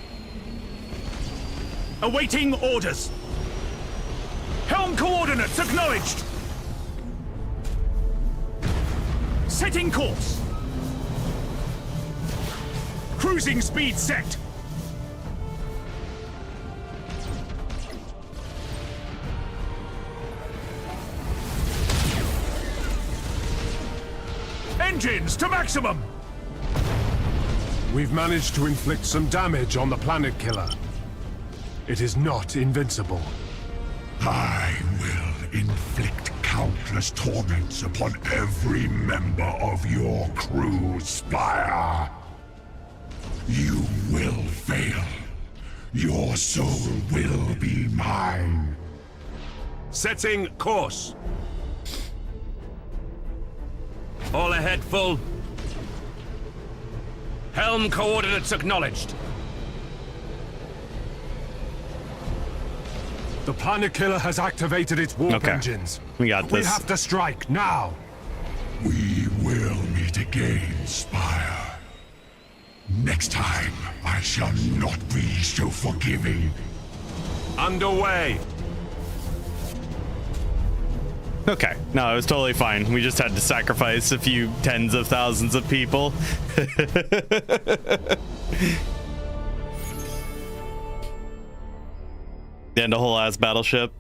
Awaiting orders. Helm coordinates acknowledged. Setting course. Cruising speed set. Engines to maximum. We've managed to inflict some damage on the planet killer. It is not invincible. I will inflict countless torments upon every member of your crew, Spire. You will fail. Your soul will be mine. Setting course. All ahead full. Helm coordinates acknowledged. The Planet Killer has activated its warp engines. We got We this. have to strike now. We will meet again, Spire. Next time, I shall not be so forgiving. Underway. Okay, no, it was totally fine. We just had to sacrifice a few tens of thousands of people. And a whole ass battleship.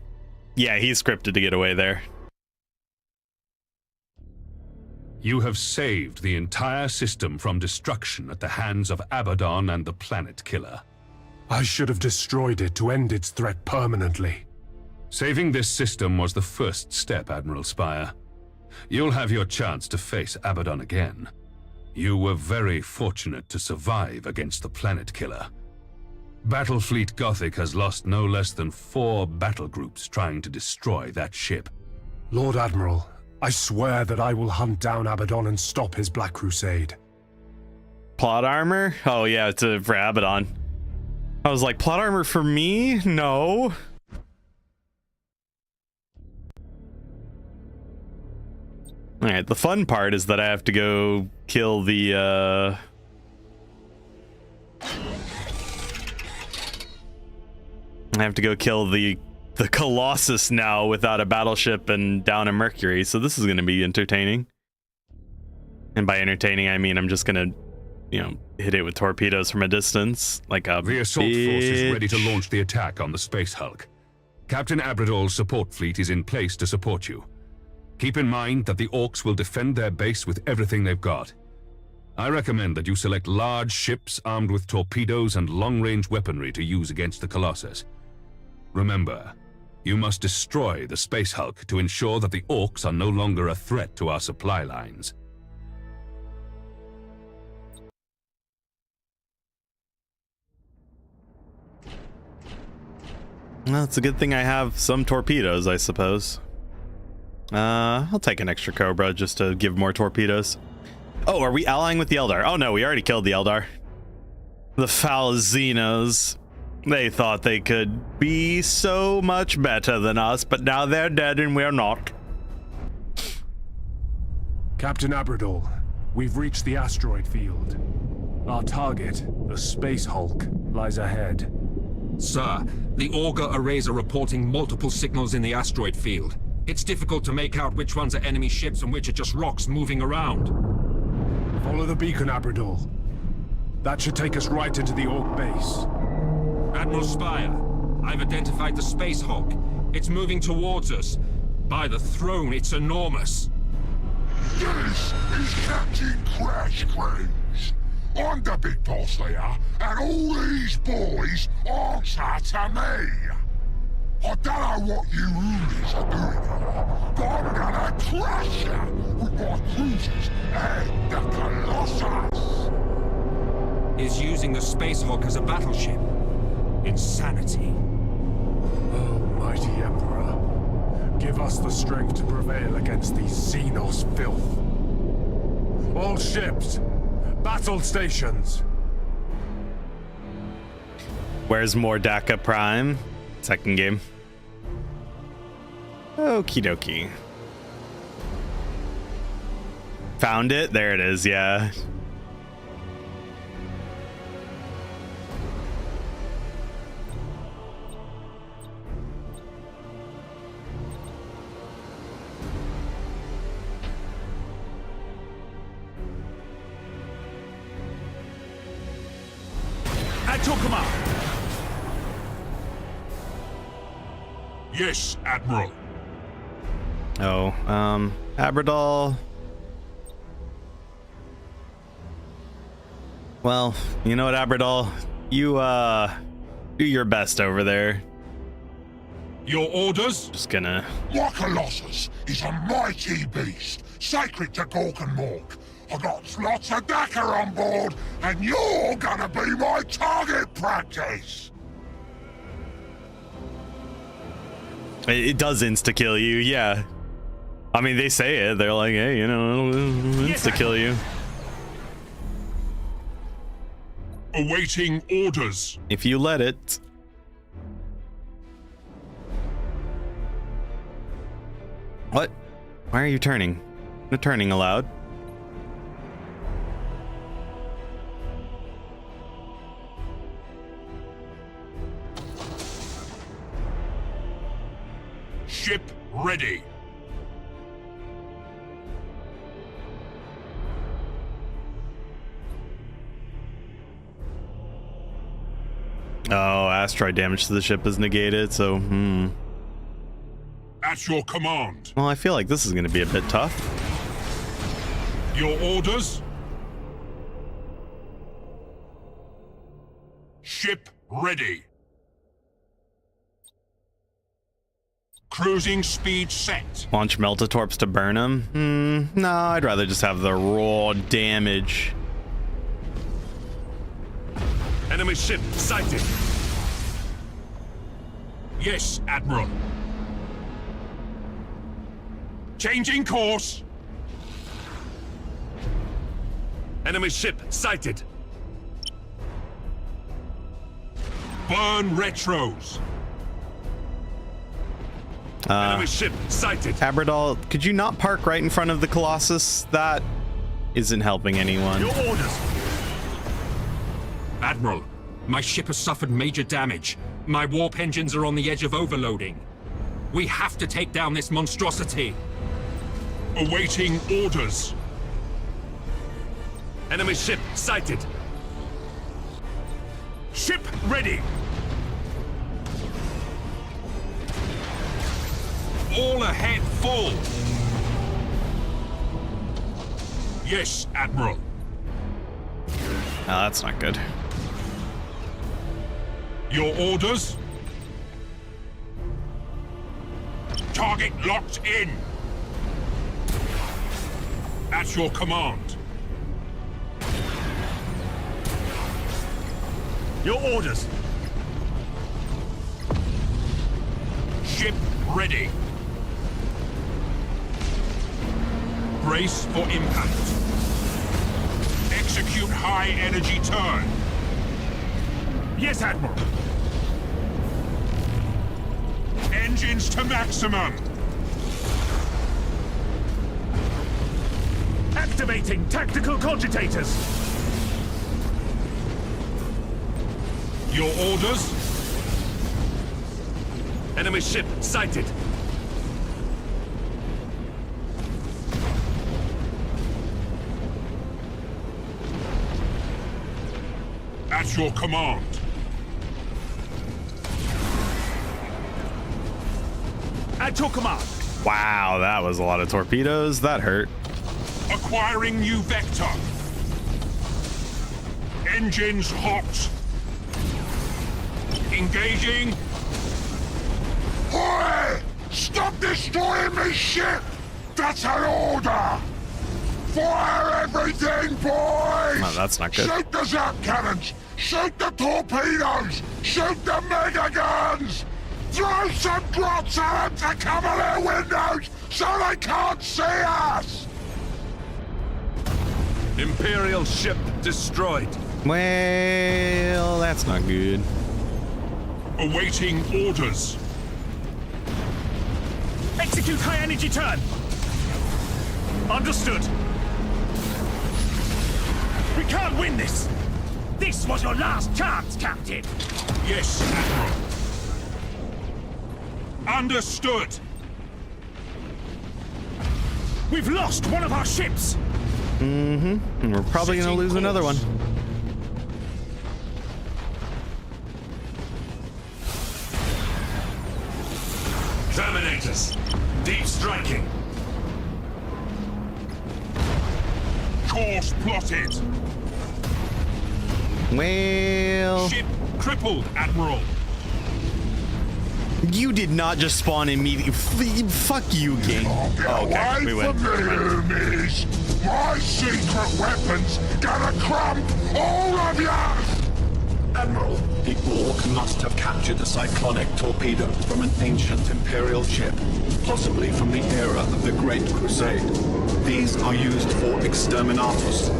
Yeah, he's scripted to get away there. You have saved the entire system from destruction at the hands of Abaddon and the Planet Killer. I should have destroyed it to end its threat permanently. Saving this system was the first step, Admiral Spire. You'll have your chance to face Abaddon again. You were very fortunate to survive against the Planet Killer. Battlefleet Gothic has lost no less than 4 battle groups trying to destroy that ship. Lord Admiral, I swear that I will hunt down Abaddon and stop his Black Crusade. Plot armor? Oh yeah, for Abaddon. I was like, plot armor for me? No. Alright, the fun part is that I have to go kill the, I have to go kill the Colossus now without a battleship and down a Mercury, so this is going to be entertaining. And by entertaining, I mean I'm just going to, you know, hit it with torpedoes from a distance, like a The assault force is ready to launch the attack on the Space Hulk. Captain Abradol's support fleet is in place to support you. Keep in mind that the Orcs will defend their base with everything they've got. I recommend that you select large ships armed with torpedoes and long-range weaponry to use against the Colossus. Remember, you must destroy the Space Hulk to ensure that the Orcs are no longer a threat to our supply lines. Well, it's a good thing I have some torpedoes, I suppose. I'll take an extra Cobra just to give more torpedoes. Oh, are we allying with the Eldar? Oh no, we already killed the Eldar. The foul xenos. They thought they could be so much better than us, but now they're dead and we're not. Captain Abradol, we've reached the asteroid field. Our target, the Space Hulk, lies ahead. Sir, the auger arrays are reporting multiple signals in the asteroid field. It's difficult to make out which ones are enemy ships and which are just rocks moving around. Follow the beacon, Abradol. That should take us right into the Orc base. Admiral Spire, I've identified the Space Hulk. It's moving towards us. By the throne, it's enormous. This is Captain Crash Cruise. I'm the big boss here, and all these boys answer to me. I don't know what you hoolies are doing here, but I'm gonna crush you with my cruisers and the Colossus. Is using the Space Hulk as a battleship. Insanity. Almighty Emperor, give us the strength to prevail against these xenos filth. All ships, battle stations. Where's Mordaka Prime? Second game. Okie dokie. Found it? There it is, yeah. I took him out. Yes, Admiral. Oh, Abradol. Well, you know what, Abradol? You, do your best over there. Your orders? Just gonna... My Colossus is a mighty beast, sacred to Gork and Mork. I got lots of Dakar on board, and you're gonna be my target practice. It does insta-kill you, yeah. I mean, they say it. They're like, hey, you know, it'll insta-kill you. Awaiting orders. If you let it. What? Why are you turning? No turning allowed. Ship ready. Oh, asteroid damage to the ship is negated, so, At your command. Well, I feel like this is going to be a bit tough. Your orders? Ship ready. Cruising speed set. Launch Meltatorps to burn him? No, I'd rather just have the raw damage. Enemy ship sighted. Yes, Admiral. Changing course. Enemy ship sighted. Burn retros. Enemy ship sighted. Abradal, could you not park right in front of the Colossus? That isn't helping anyone. Your orders. Admiral, my ship has suffered major damage. My warp engines are on the edge of overloading. We have to take down this monstrosity. Awaiting orders. Enemy ship sighted. Ship ready. All ahead full. Yes, Admiral. Oh, that's not good. Your orders? Target locked in. At your command. Your orders. Ship ready. Brace for impact. Execute high energy turn. Yes, Admiral. Engines to maximum. Activating tactical cogitators. Your orders? Enemy ship sighted. At your command. At your command. Wow, that was a lot of torpedoes. That hurt. Acquiring new vector. Engines hot. Engaging. Oi! Stop destroying my ship! That's an order! Fire everything, boys! Oh, that's not good. Shoot the zap cannons! Shoot the torpedoes! Shoot the mega guns! Throw some grots at them to cover their windows so they can't see us! Imperial ship destroyed. Well, that's not good. Awaiting orders. Execute high energy turn. Understood. We can't win this. This was your last chance, Captain. Yes, Admiral. Understood. We've lost one of our ships. And we're probably going to lose another one. Terminators. Deep striking. Course plotted. Well, Ship crippled, Admiral. you did not just spawn immediately. Fuck you, game. Get away we win. from me, Loomies! My secret weapons gonna crump all of ya! Admiral, the Orc must have captured a cyclonic torpedo from an ancient Imperial ship, possibly from the era of the Great Crusade. These are used for exterminatus.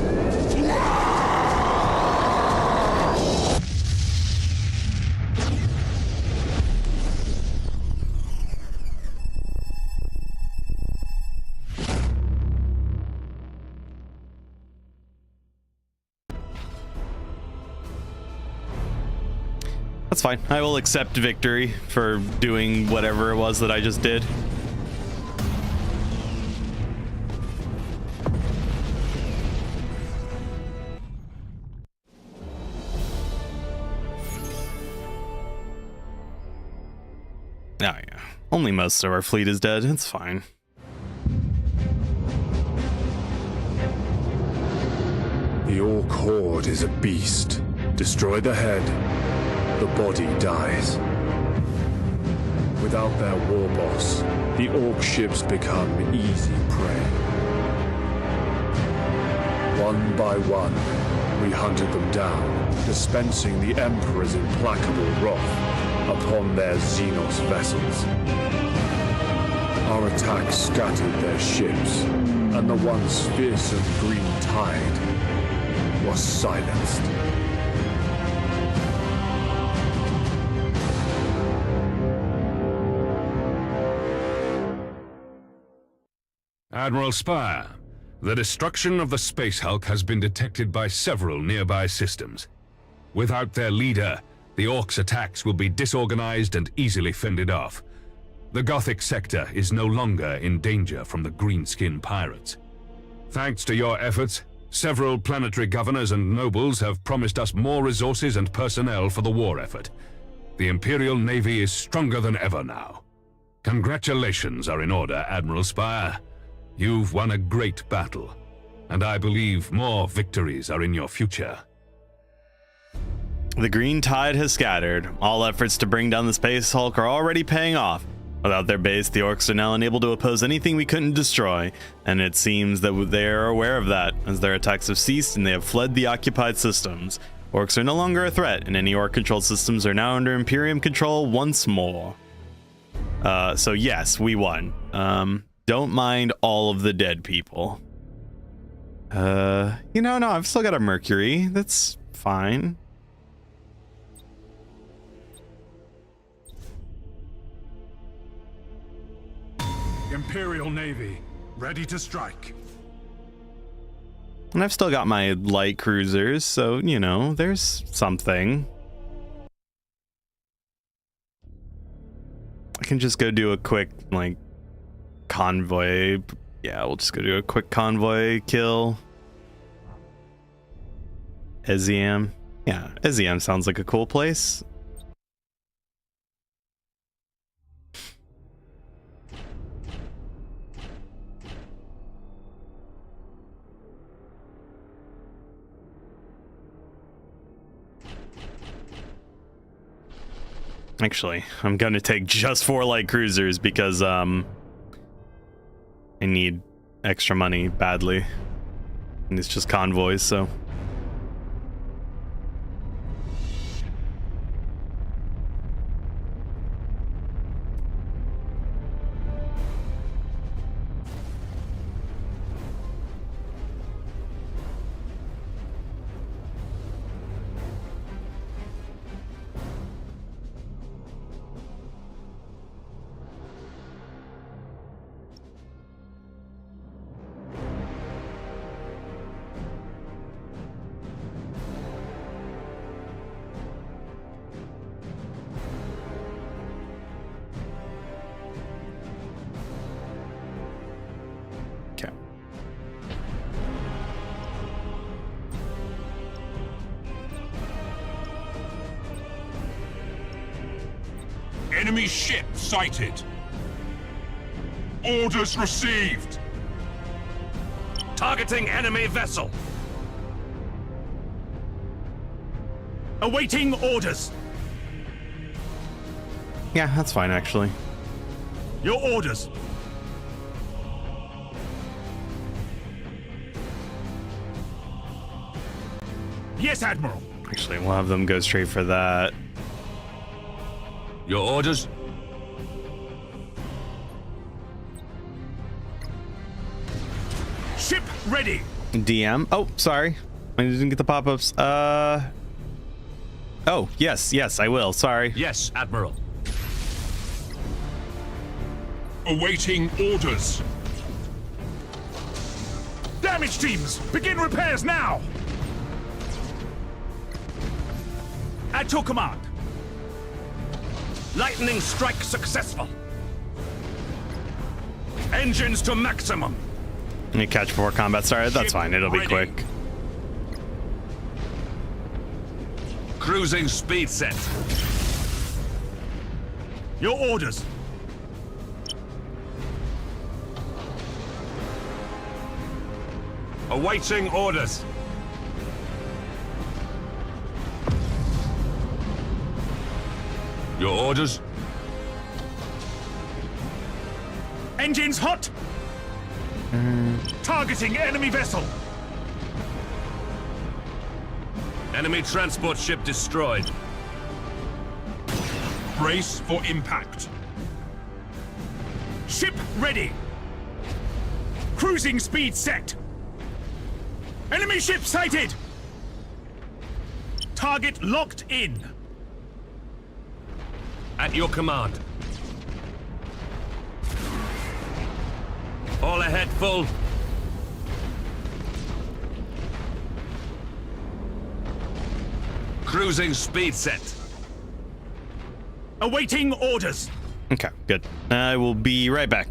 fine. I will accept victory for doing whatever it was that I just did. Oh yeah, only most of our fleet is dead. It's fine. The Orc horde is a beast. Destroy the head, the body dies. Without their war boss, the Orc ships become easy prey. One by one, we hunted them down, dispensing the Emperor's implacable wrath upon their xenos vessels. Our attack scattered their ships, and the once fearsome green tide was silenced. Admiral Spire, the destruction of the Space Hulk has been detected by several nearby systems. Without their leader, the Orcs' attacks will be disorganized and easily fended off. The Gothic sector is no longer in danger from the greenskin pirates. Thanks to your efforts, several planetary governors and nobles have promised us more resources and personnel for the war effort. The Imperial Navy is stronger than ever now. Congratulations are in order, Admiral Spire. You've won a great battle, and I believe more victories are in your future. The green tide has scattered. All efforts to bring down the Space Hulk are already paying off. Without their base, the Orcs are now unable to oppose anything we couldn't destroy, and it seems that they are aware of that, as their attacks have ceased and they have fled the occupied systems. Orcs are no longer a threat, and any Orc-controlled systems are now under Imperium control once more. So yes, we won. Don't mind all of the dead people. You know, no, I've still got a Mercury. That's fine. Imperial Navy, ready to strike. And I've still got my light cruisers, so, you know, there's something. I can just go do a quick, like, convoy. Yeah, we'll just go do a quick convoy kill. Eziam. Yeah, Eziam sounds like a cool place. Actually, I'm gonna take just 4 light cruisers because I need extra money badly, and it's just convoys, so. Enemy ship sighted. Orders received. Targeting enemy vessel. Awaiting orders. Yeah, that's fine, actually. Your orders. Yes, Admiral. Actually, we'll have them go straight for that. Your orders? Ship ready. DM. Oh, sorry. I didn't get the pop-ups. Oh, yes, I will. Sorry. Yes, Admiral. Awaiting orders. Damage teams, begin repairs now. At your command. Lightning strike successful. Engines to maximum. Let me catch before combat started. That's fine. It'll be Ready. quick. Cruising speed set. Your orders. Awaiting orders. Your orders. Engines hot. Targeting enemy vessel. Enemy transport ship destroyed. Brace for impact. Ship ready. Cruising speed set. Enemy ship sighted. Target locked in. At your command. All ahead full. Cruising speed set. Awaiting orders. Okay, good. I will be right back.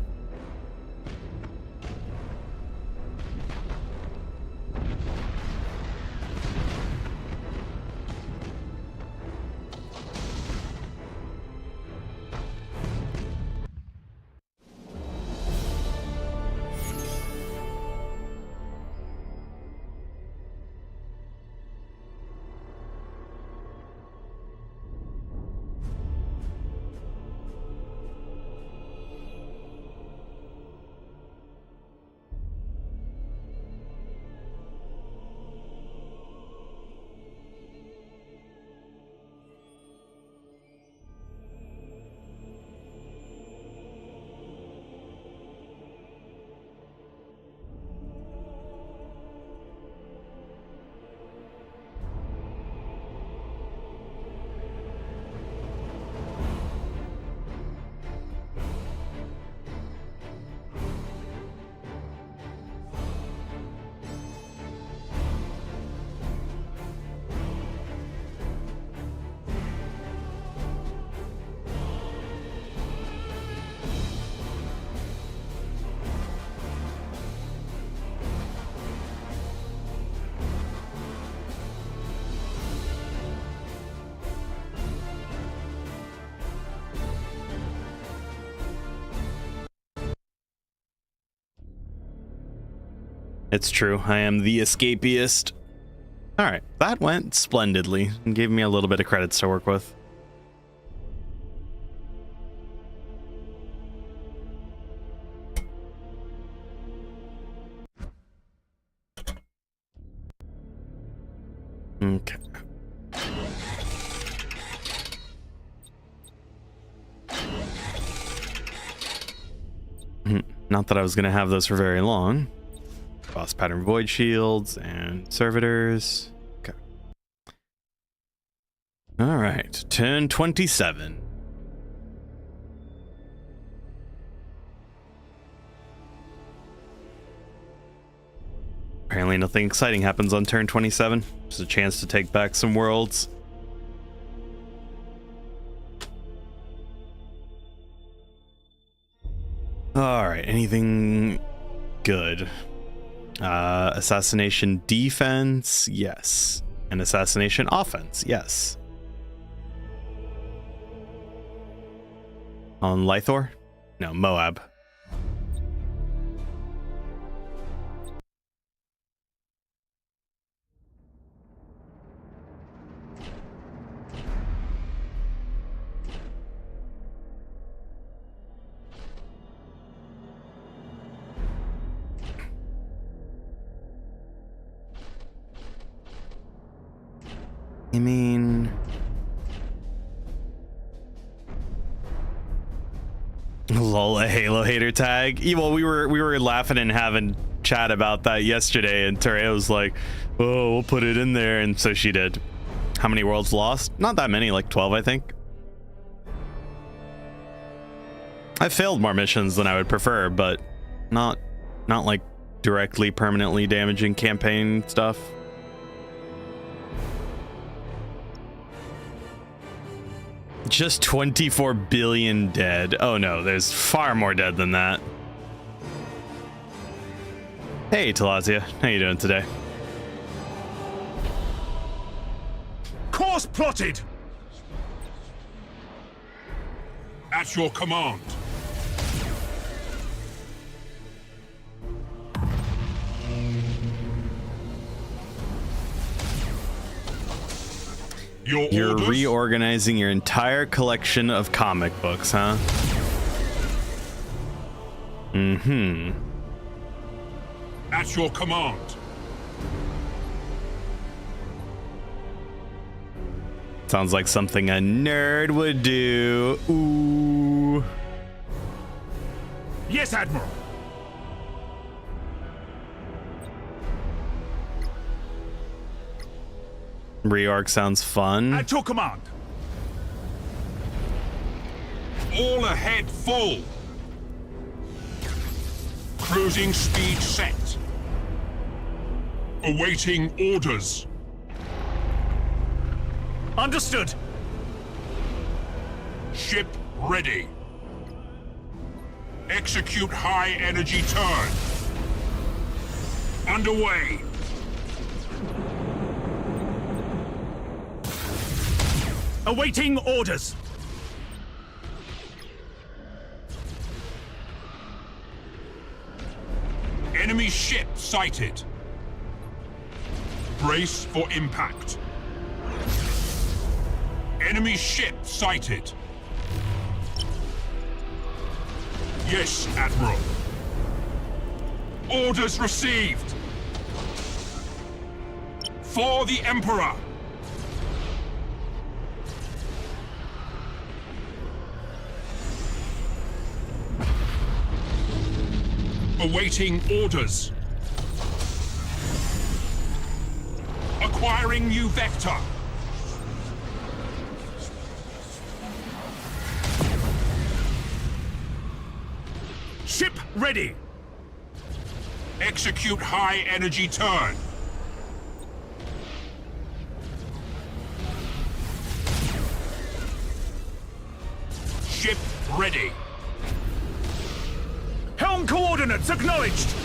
It's true. I am the escapeist. All right, that went splendidly and gave me a little bit of credits to work with. Okay. Not that I was going to have those for very long. Boss pattern void shields and servitors. Okay. All right, turn 27. Apparently nothing exciting happens on turn 27. Just a chance to take back some worlds. All right, anything good? Assassination defense, yes. And assassination offense, yes. On Lythor? No, Moab. I mean, lol, a Halo hater tag. Yeah, well, we were laughing and having chat about that yesterday, and Terrea was like, "Oh, we'll put it in there," and so she did. How many worlds lost? Not that many, like 12, I think. I failed more missions than I would prefer, but not like directly permanently damaging campaign stuff. just 24 billion dead. Oh no, there's far more dead than that. Hey, Talazia, how you doing today? Course plotted! At your command. You're orders? reorganizing your entire collection of comic books, huh? Mm-hmm. At your command. Sounds like something a nerd would do. Ooh. Yes, Admiral. Reorg sounds fun. At your command. All ahead full. Cruising speed set. Awaiting orders. Understood. Ship ready. Execute high energy turn. Underway. Awaiting orders. Enemy ship sighted. Brace for impact. Enemy ship sighted. Yes, Admiral. Orders received. For the Emperor. Awaiting orders. Acquiring new vector. Ship ready. Execute high energy turn. Ship ready. Helm coordinates acknowledged.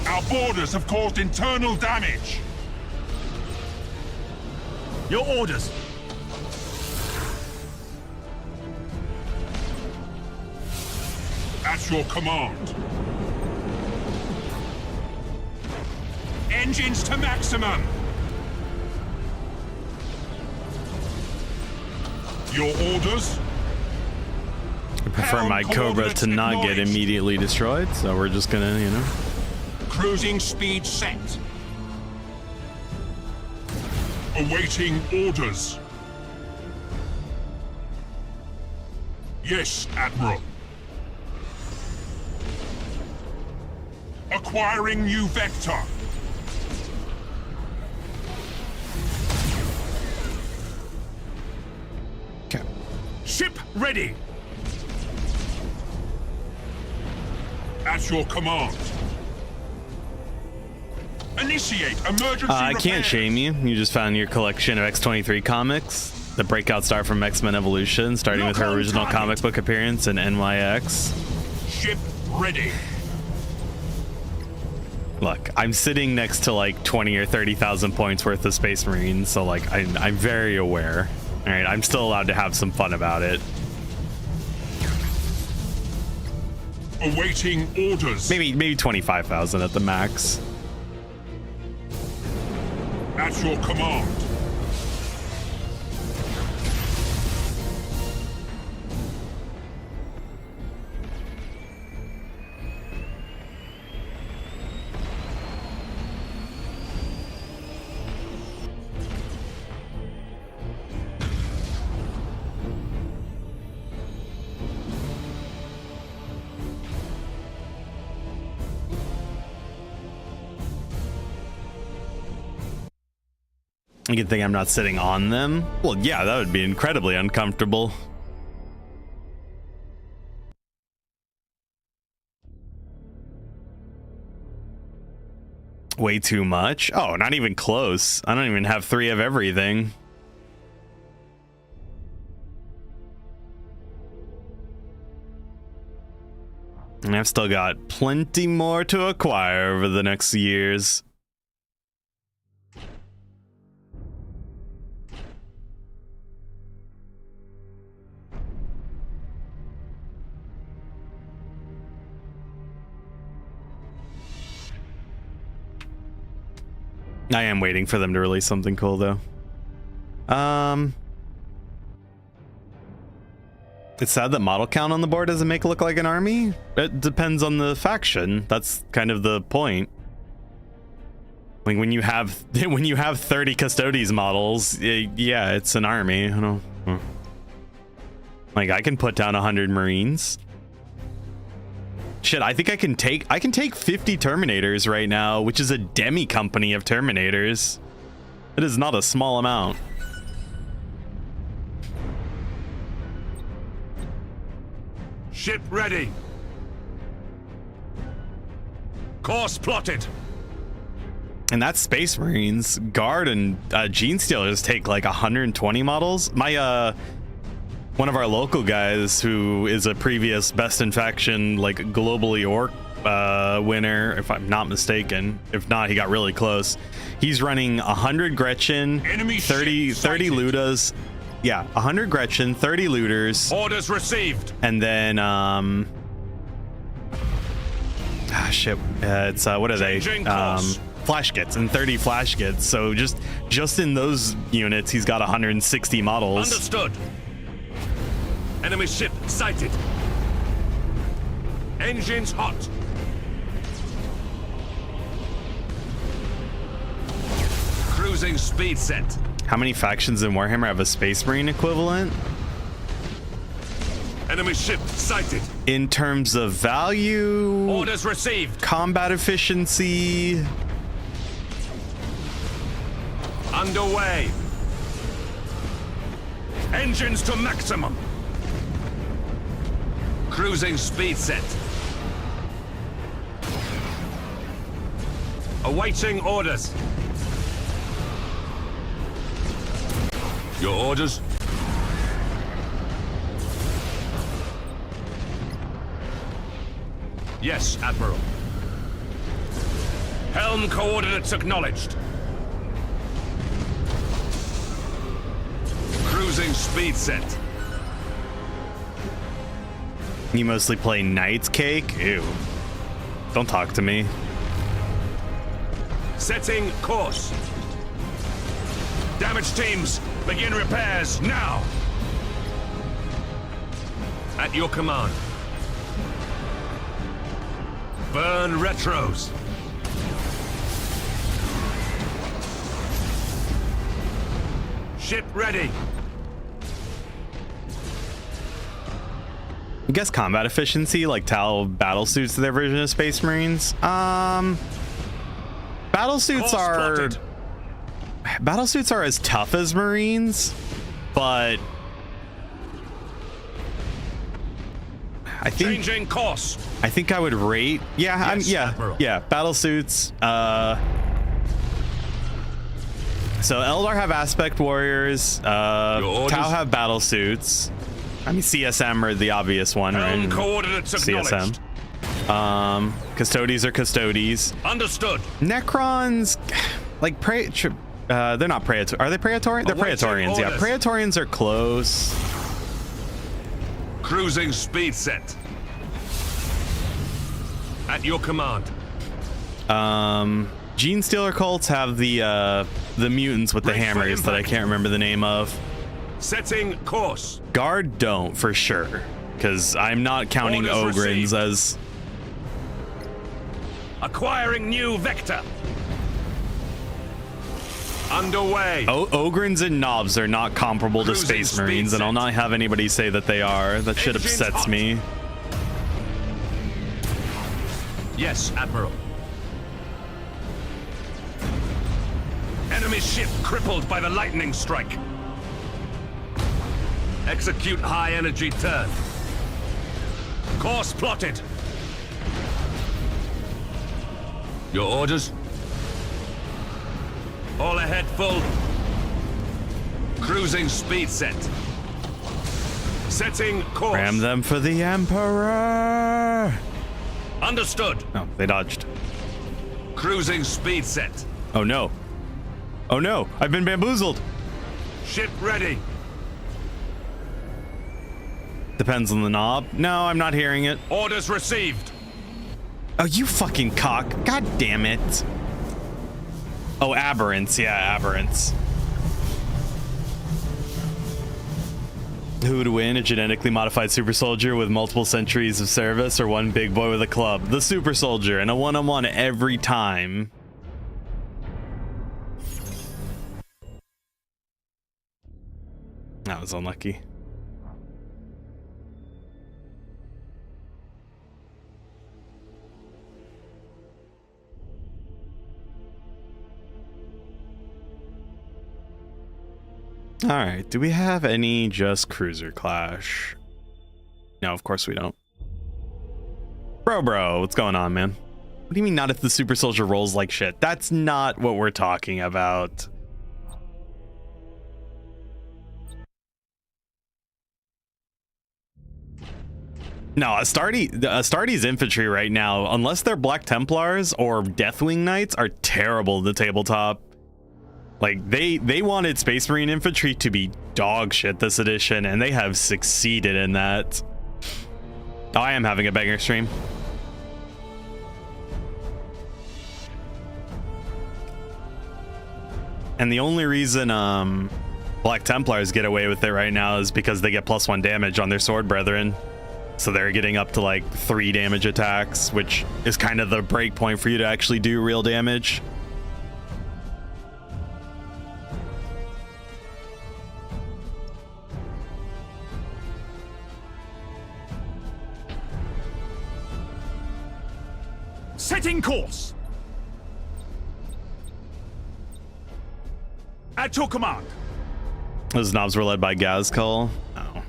Our boarders have caused internal damage. Your orders. At your command. Engines to maximum. Your orders? I prefer my Cobra to not get immediately destroyed, so we're just gonna, you know. Cruising speed set. Awaiting orders. Yes, Admiral. Acquiring new vector. Okay. Ship ready. At your command. Initiate emergency I can't repairs. shame you. You just found your collection of X-23 comics. The breakout star from X-Men Evolution, starting with her original comic book appearance in NYX. Ship ready. Look, I'm sitting next to like 20 or 30,000 points worth of Space Marines, so like I'm very aware. All right, I'm still allowed to have some fun about it. Awaiting orders. Maybe 25,000 at the max. At your command. You can think I'm not sitting on them? Well, yeah, that would be incredibly uncomfortable. Way too much? Oh, not even close. I don't even have 3 of everything. And I've still got plenty more to acquire over the next years. I am waiting for them to release something cool though. It's sad that model count on the board doesn't make it look like an army. It depends on the faction. That's kind of the point. Like when you have 30 Custodes models, yeah, it's an army. I don't know. Like I can put down 100 Marines. Shit, I think I can take 50 Terminators right now, which is a demi company of Terminators. It is not a small amount. Ship ready. Course plotted. And that's Space Marines. Guard and Gene Stealers take like 120 models. My one of our local guys who is a previous Best in Faction like globally orc winner, if I'm not mistaken. If not, he got really close. He's running 100 Gretchen, 30 Ludas. Yeah, 100 Gretchen, 30 looters. Orders received. And then shit, it's what are they? Flash kits and 30 flash kits. So just in those units, he's got 160 models. Understood. Enemy ship sighted. Engines hot. Cruising speed set. How many factions in Warhammer have a Space Marine equivalent? Enemy ship sighted. In terms of value, orders received. Combat efficiency. Underway. Engines to maximum. Cruising speed set. Awaiting orders. Your orders? Yes, Admiral. Helm coordinates acknowledged. Cruising speed set. You mostly play Knight's Cake? Ew. Don't talk to me. Setting course. Damage teams, begin repairs now. At your command. Burn retros. Ship ready. I guess combat efficiency, like Tal battlesuits to their version of Space Marines. Battlesuits are as tough as Marines, but I think changing course. I think I would rate. Yeah, yes, yeah. Battlesuits. So Eldar have aspect warriors. Tau have battlesuits. I mean, CSM are the obvious one, right? Coordinates CSM. Custodes are Custodes. Understood. Necrons, like they're not Praetorians. Are they Praetorians? They're Praetorians. Yeah, Praetorians are close. Cruising speed set. At your command. Gene Stealer cults have the mutants with the hammers that I can't remember the name of. Setting course. Guard don't for sure, because I'm not counting Ogrins as. Acquiring new vector. Underway. Ogrins and Knobs are not comparable to Space Marines, and I'll not have anybody say that they are. That shit upsets me. Yes, Admiral. Enemy ship crippled by the lightning strike. Execute high energy turn. Course plotted. Your orders? All ahead full. Cruising speed set. Setting course. Ram them for the Emperor. Understood. No, they dodged. Cruising speed set. Oh no. Oh no, I've been bamboozled. Ship ready. Depends on the knob. No, I'm not hearing it. Orders received. Oh, you fucking cock. God damn it. Oh, aberrants. Yeah, aberrants. Who would win, a genetically modified super soldier with multiple centuries of service or one big boy with a club? The super soldier, and a one-on-one every time. That was unlucky. All right, do we have any just cruiser clash? No, of course we don't. Bro, what's going on, man? What do you mean not if the super soldier rolls like shit? That's not what we're talking about. No, Astartes infantry right now, unless they're Black Templars or Deathwing Knights, are terrible in the tabletop. Like, they wanted Space Marine infantry to be dog shit this edition, and they have succeeded in that. Oh, I am having a banger stream. And the only reason Black Templars get away with it right now is because they get +1 damage on their sword brethren. So they're getting up to like 3 damage attacks, which is kind of the break point for you to actually do real damage. Setting course. At your command. Those knobs were led by Gazkul. Oh.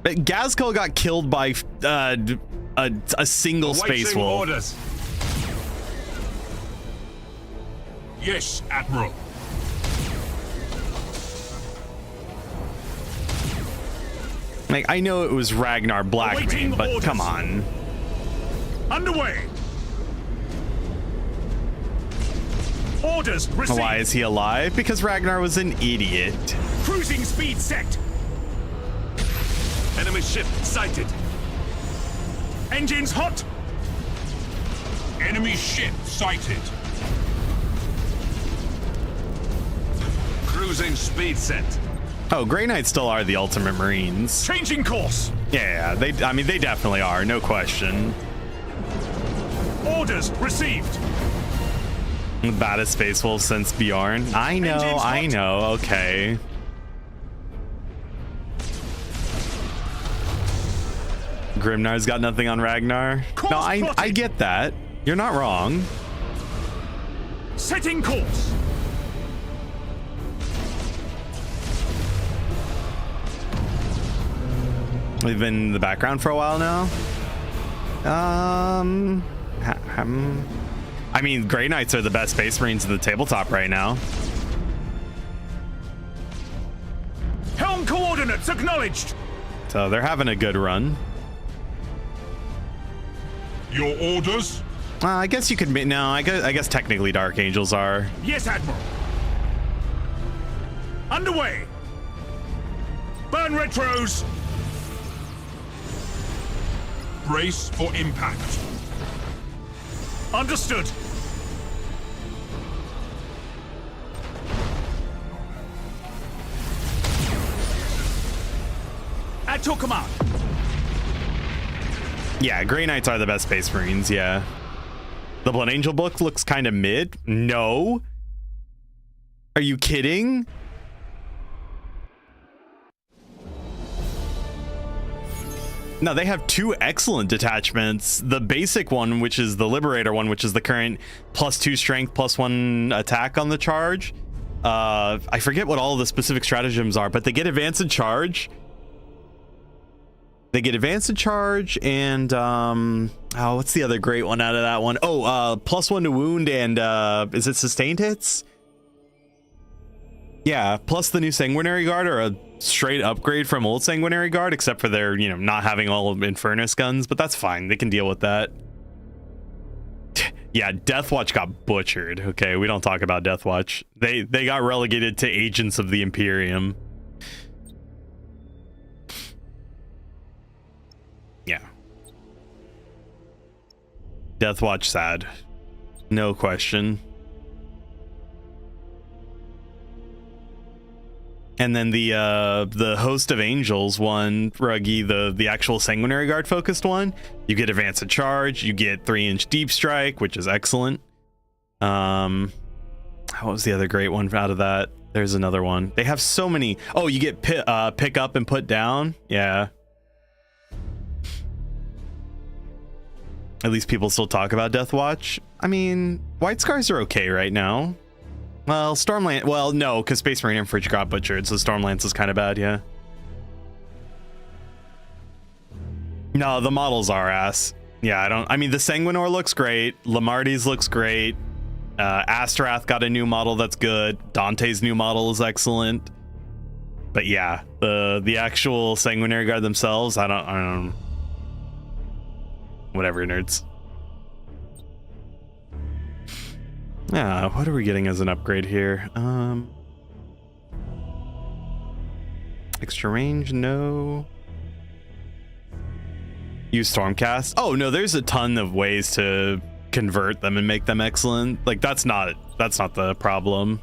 But Gazkul got killed by a single Space Wolf. Orders. Yes, Admiral. Like, I know it was Ragnar Blackmane, but come on. Underway. Orders received. Why is he alive? Because Ragnar was an idiot. Cruising speed set. Enemy ship sighted. Engines hot. Enemy ship sighted. Cruising speed set. Oh, Grey Knights still are the ultimate Marines. Changing course. Yeah, I mean, they definitely are, no question. Orders received. The baddest Space Wolf since Bjorn. I know, okay. Grimnar's got nothing on Ragnar. No, I get that. You're not wrong. Setting course. We've been in the background for a while now. I mean, Grey Knights are the best Space Marines in the tabletop right now. Helm coordinates acknowledged. So they're having a good run. Your orders? I guess you could. No, I guess technically Dark Angels are. Yes, Admiral. Underway. Burn retros. Brace for impact. Understood. At your command. Yeah, Grey Knights are the best Space Marines, yeah. The Blood Angel book looks kind of mid. No. Are you kidding? No, they have 2 excellent detachments. The basic one, which is the Liberator one, which is the current +2 strength, +1 attack on the charge. I forget what all the specific stratagems are, but they get advance and charge. They get advance and charge, and oh, what's the other great one out of that one? Oh, +1 to wound, and is it sustained hits? Yeah, plus the new Sanguinary Guard are a straight upgrade from old Sanguinary Guard, except for their, you know, not having all of Infernus guns, but that's fine. They can deal with that. Yeah, Deathwatch got butchered. Okay, we don't talk about Deathwatch. They got relegated to Agents of the Imperium. Yeah. Deathwatch sad. No question. And then the Host of Angels one, Ruggy, the actual Sanguinary Guard focused one, you get Advance and Charge, you get 3-inch Deep Strike, which is excellent. What was the other great one out of that? There's another one. They have so many. Oh, you get pick up and put down. Yeah. At least people still talk about Deathwatch. I mean, White Scars are okay right now. Well, Stormlance, well, no, because Space Marine and Fridge got butchered, so Stormlance is kind of bad, yeah. No, the models are ass. Yeah, I mean, the Sanguinor looks great. Lamarty's looks great. Astrath got a new model that's good. Dante's new model is excellent. But yeah, the actual Sanguinary Guard themselves, I don't. Whatever, nerds. Yeah, what are we getting as an upgrade here? Extra range, no. Use Stormcast. Oh no, there's a ton of ways to convert them and make them excellent. Like that's not the problem.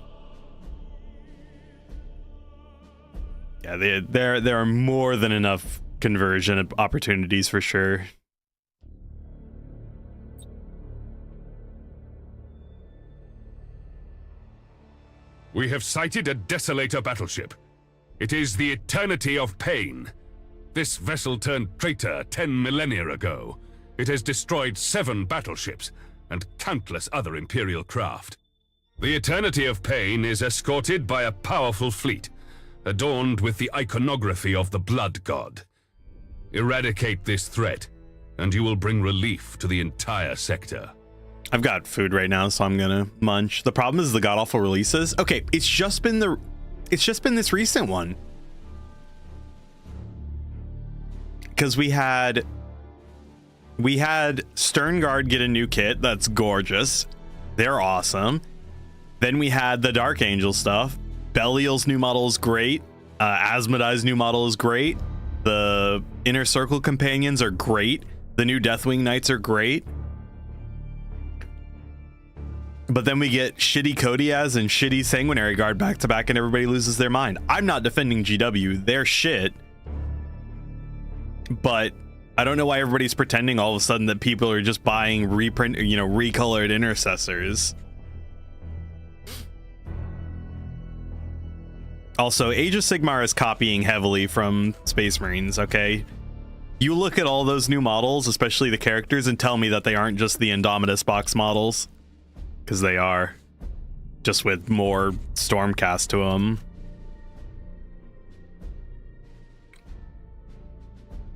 Yeah, there are more than enough conversion opportunities for sure. We have sighted a Desolator battleship. It is the Eternity of Pain. This vessel turned traitor 10 millennia ago. It has destroyed 7 battleships and countless other Imperial craft. The Eternity of Pain is escorted by a powerful fleet, adorned with the iconography of the Blood God. Eradicate this threat, and you will bring relief to the entire sector. I've got food right now, so I'm gonna munch. The problem is the god-awful releases. Okay, it's just been this recent one. Because we had Sternguard get a new kit that's gorgeous. They're awesome. Then we had the Dark Angel stuff. Belial's new model is great. Asmodee's new model is great. The Inner Circle companions are great. The new Deathwing Knights are great. But then we get shitty Kodiaz and shitty Sanguinary Guard back to back and everybody loses their mind. I'm not defending GW, they're shit. But I don't know why everybody's pretending all of a sudden that people are just buying recolored intercessors. Also, Age of Sigmar is copying heavily from Space Marines, okay? You look at all those new models, especially the characters, and tell me that they aren't just the Indominus box models. Because they are. Just with more Stormcast to them.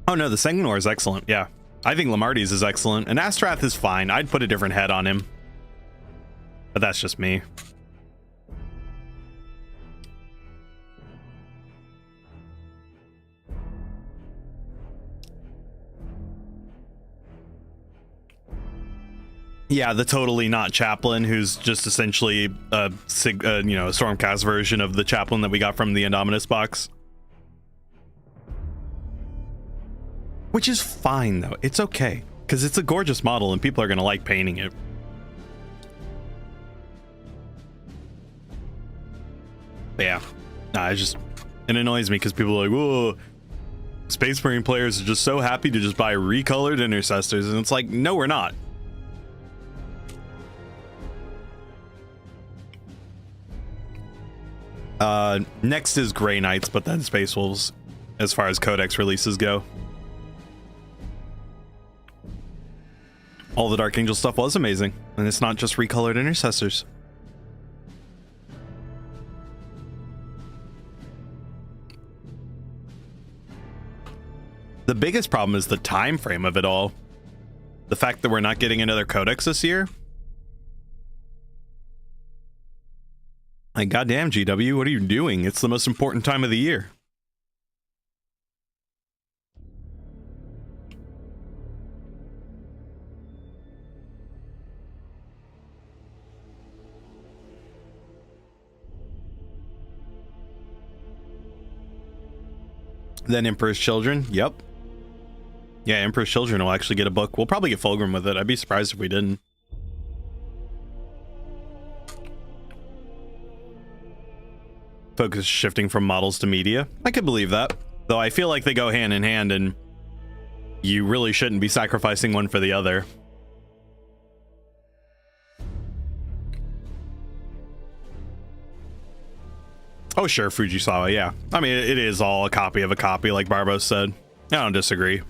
Oh no, the Sanguinor is excellent, yeah. I think Lamarty's is excellent, and Astrath is fine. I'd put a different head on him. But that's just me. Yeah, the totally not Chaplain, who's just essentially a Stormcast version of the Chaplain that we got from the Indominus box. Which is fine, though. It's okay, because it's a gorgeous model and people are going to like painting it. But yeah, it annoys me because people are like, whoa, Space Marine players are just so happy to just buy recolored intercessors, and it's like, no, we're not. Next is Grey Knights, but then Space Wolves as far as Codex releases go. All the Dark Angel stuff was amazing, and it's not just recolored intercessors. The biggest problem is the time frame of it all. The fact that we're not getting another Codex this year. Like, goddamn, GW, what are you doing? It's the most important time of the year. Then Emperor's Children. Yep. Yeah, Emperor's Children will actually get a book. We'll probably get Fulgrim with it. I'd be surprised if we didn't. Focus shifting from models to media. I could believe that. Though I feel like they go hand in hand and you really shouldn't be sacrificing one for the other. Oh, sure, Fujisawa, yeah. I mean, it is all a copy of a copy, like Barbos said. I don't disagree.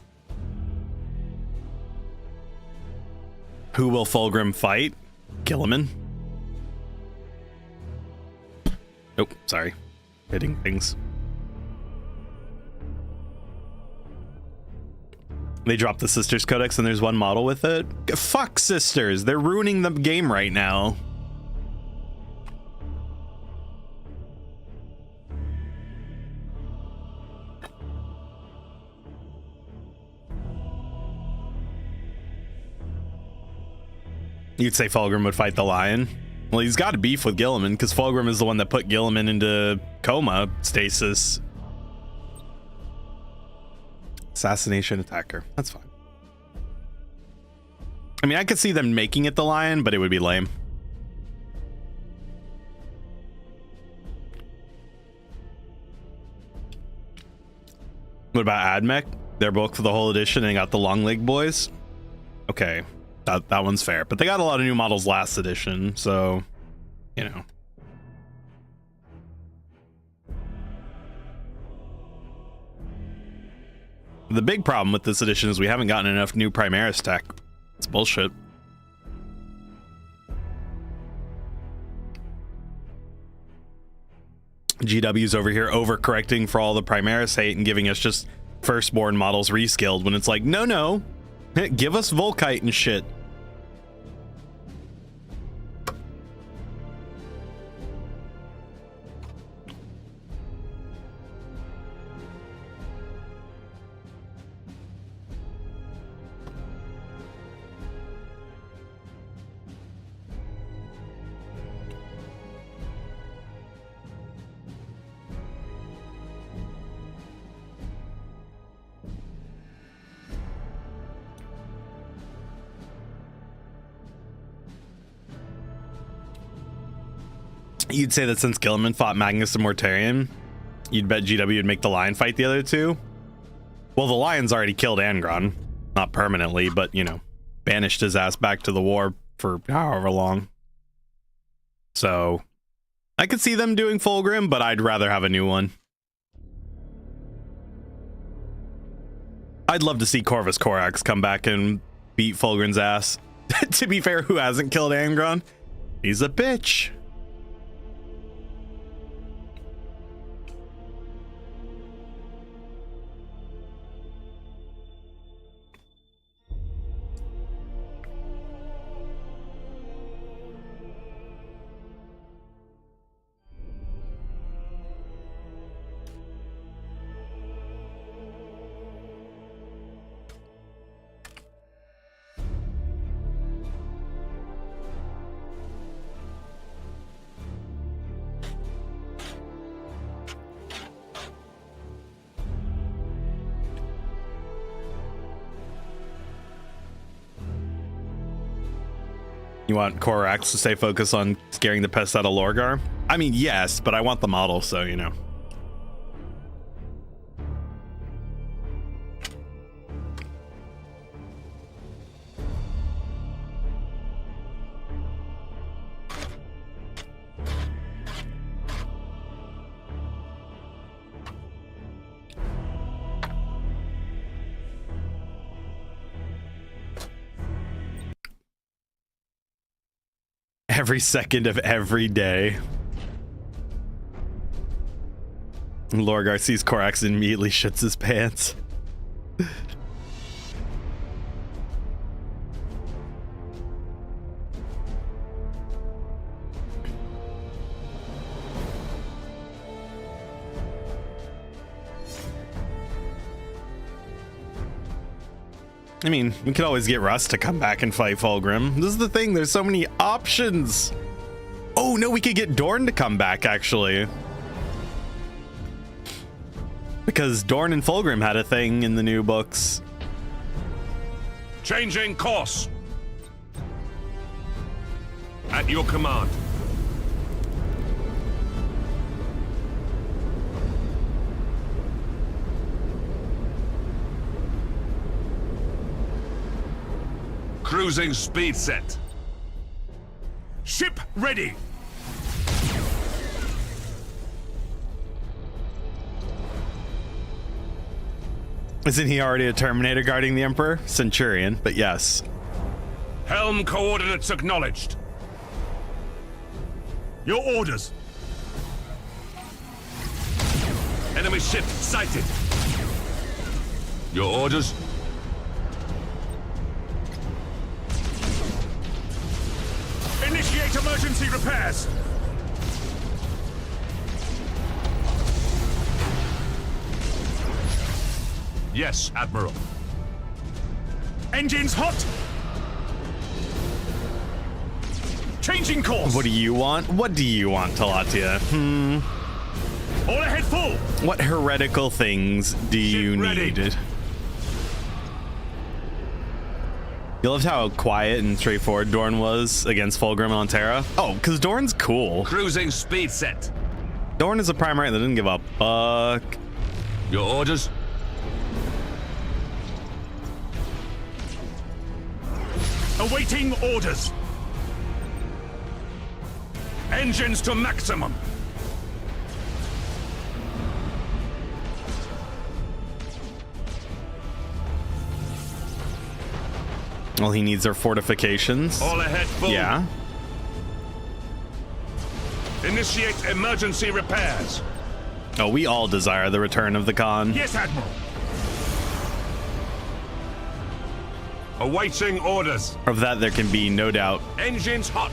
Who will Fulgrim fight? Gilliman? Oh, sorry. Hitting things. They dropped the Sisters Codex and there's one model with it? Fuck Sisters! They're ruining the game right now. You'd say Fulgrim would fight the Lion? Well, he's got a beef with Gilliman because Fulgrim is the one that put Gilliman into coma stasis. Assassination attacker. That's fine. I mean, I could see them making it the Lion, but it would be lame. What about Admech? They're booked for the whole edition and got the long leg boys. Okay. That one's fair, but they got a lot of new models last edition, so, you know. The big problem with this edition is we haven't gotten enough new Primaris tech. It's bullshit. GW's over here overcorrecting for all the Primaris hate and giving us just firstborn models reskilled when it's like, no, give us Volkite and shit. You'd say that since Gilliman fought Magnus and Mortarion, you'd bet GW would make the Lion fight the other two? Well, the Lion's already killed Angron. Not permanently, but, you know, banished his ass back to the war for however long. So, I could see them doing Fulgrim, but I'd rather have a new one. I'd love to see Corvus Corax come back and beat Fulgrim's ass. To be fair, who hasn't killed Angron? He's a bitch. You want Corax to stay focused on scaring the pest out of Lorgar? I mean, yes, but I want the model, so, you know. Every second of every day. Lorgar sees Corax and immediately shits his pants. I mean, we could always get Russ to come back and fight Fulgrim. This is the thing, there's so many options. Oh no, we could get Dorn to come back, actually. Because Dorn and Fulgrim had a thing in the new books. Changing course. At your command. Cruising speed set. Ship ready. Isn't he already a Terminator guarding the Emperor? Centurion, but yes. Helm coordinates acknowledged. Your orders. Enemy ship sighted. Your orders? Initiate emergency repairs. Yes, Admiral. Engines hot. Changing course. What do you want? What do you want, Talatia? All ahead full. What heretical things do you ready. need? You loved how quiet and straightforward Dorn was against Fulgrim on Terra? Oh, because Dorn's cool. Cruising speed set. Dorn is a primary that didn't give a fuck. Your orders? Awaiting orders. Engines to maximum. Well, he needs our fortifications. All ahead full. Yeah. Initiate emergency repairs. Oh, we all desire the return of the Khan. Yes, Admiral. Awaiting orders. Of that there can be no doubt. Engines hot.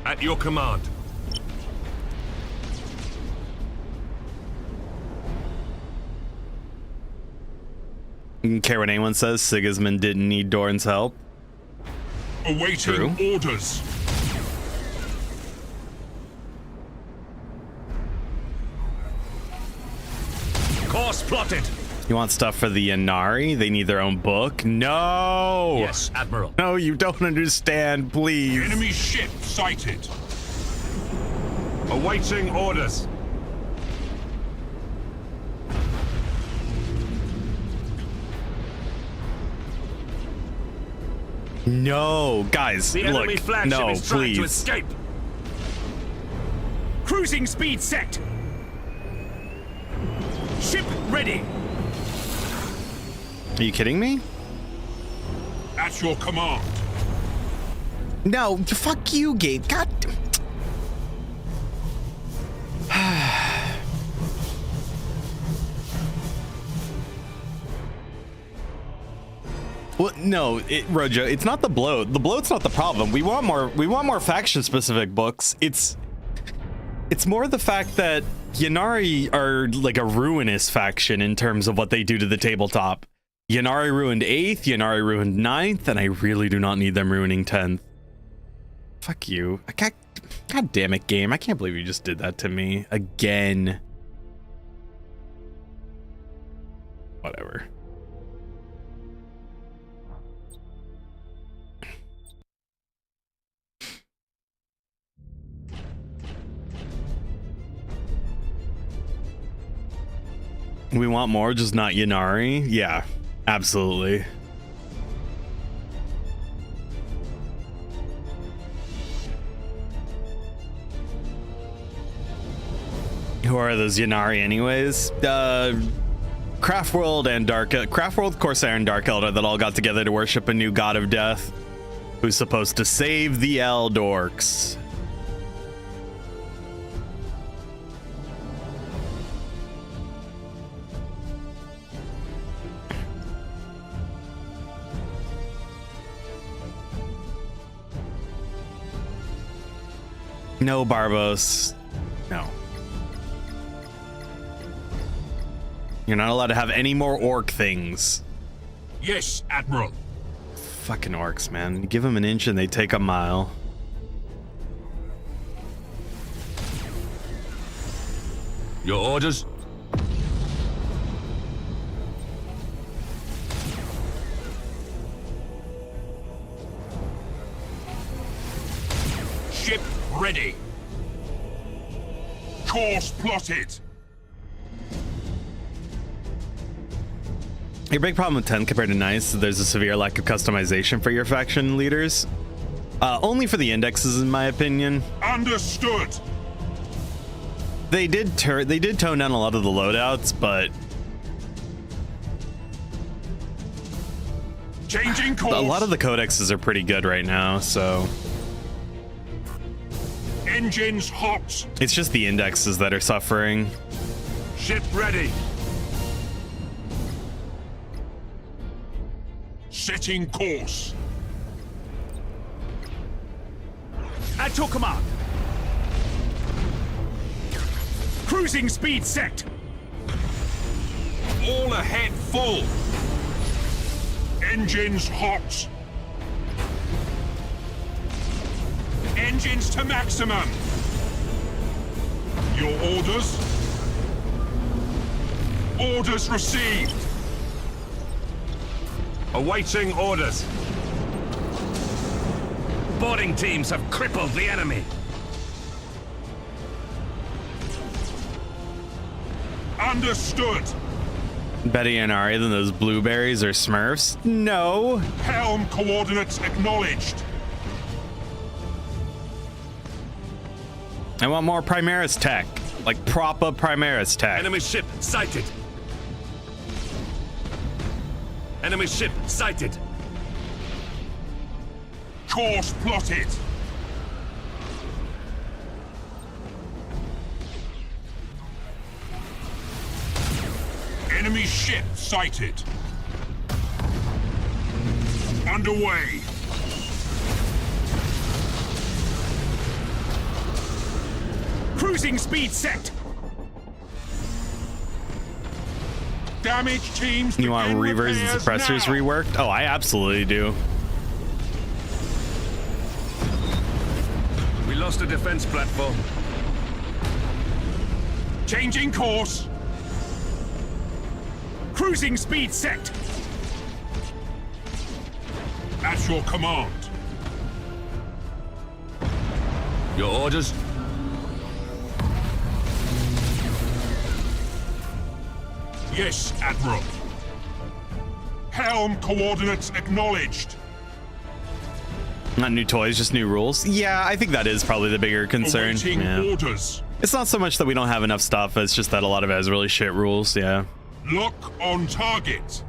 At your command. You don't care what anyone says, Sigismund didn't need Dorn's help. Awaiting orders. Course plotted. You want stuff for the Yanari? They need their own book? No! Yes, Admiral. No, you don't understand, please. Enemy ship sighted. Awaiting orders. No, guys, The enemy look, flagship no, is trying to please. escape. Cruising speed set. Ship ready. Are you kidding me? At your command. No, fuck you, Gabe. God. Well, no, Rojo, it's not the bloat. The bloat's not the problem. We want more faction-specific books. It's more the fact that Yanari are like a ruinous faction in terms of what they do to the tabletop. Yanari ruined 8th, Yanari ruined 9th, and I really do not need them ruining 10th. Fuck you. God damn it, game. I can't believe you just did that to me again. Whatever. We want more, just not Yanari? Yeah, absolutely. Who are those Yanari anyways? Craftworld and Craftworld, Corsair, and Dark Elder that all got together to worship a new god of death who's supposed to save the Eldorcs. No, Barbos. No. You're not allowed to have any more orc things. Yes, Admiral. Fucking orcs, man. You give them an inch and they take a mile. Your orders? Ship ready. Course plotted. Your big problem with 10 compared to 9 is there's a severe lack of customization for your faction leaders. Only for the indexes, in my opinion. Understood. They did tone down a lot of the loadouts, but changing course. a lot of the codexes are pretty good right now, so engines hot. it's just the indexes that are suffering. Ship ready. Setting course. At your command. Cruising speed set. All ahead full. Engines hot. Engines to maximum. Your orders? Orders received. Awaiting orders. Boarding teams have crippled the enemy. Understood. Better Yanari than those blueberries or Smurfs? No. Helm coordinates acknowledged. I want more Primaris tech. Like proper Primaris tech. Enemy ship sighted. Enemy ship sighted. Course plotted. Enemy ship sighted. Underway. Cruising speed set. Damage teams. You want begin reavers and repairs suppressors now. reworked? Oh, I absolutely do. We lost a defense platform. Changing course. Cruising speed set. At your command. Your orders? Yes, Admiral. Helm coordinates acknowledged. Not new toys, just new rules. Yeah, I think that is probably the bigger concern. Awaiting Yeah. orders. It's not so much that we don't have enough stuff, it's just that a lot of it has really shit rules, yeah. Lock on target.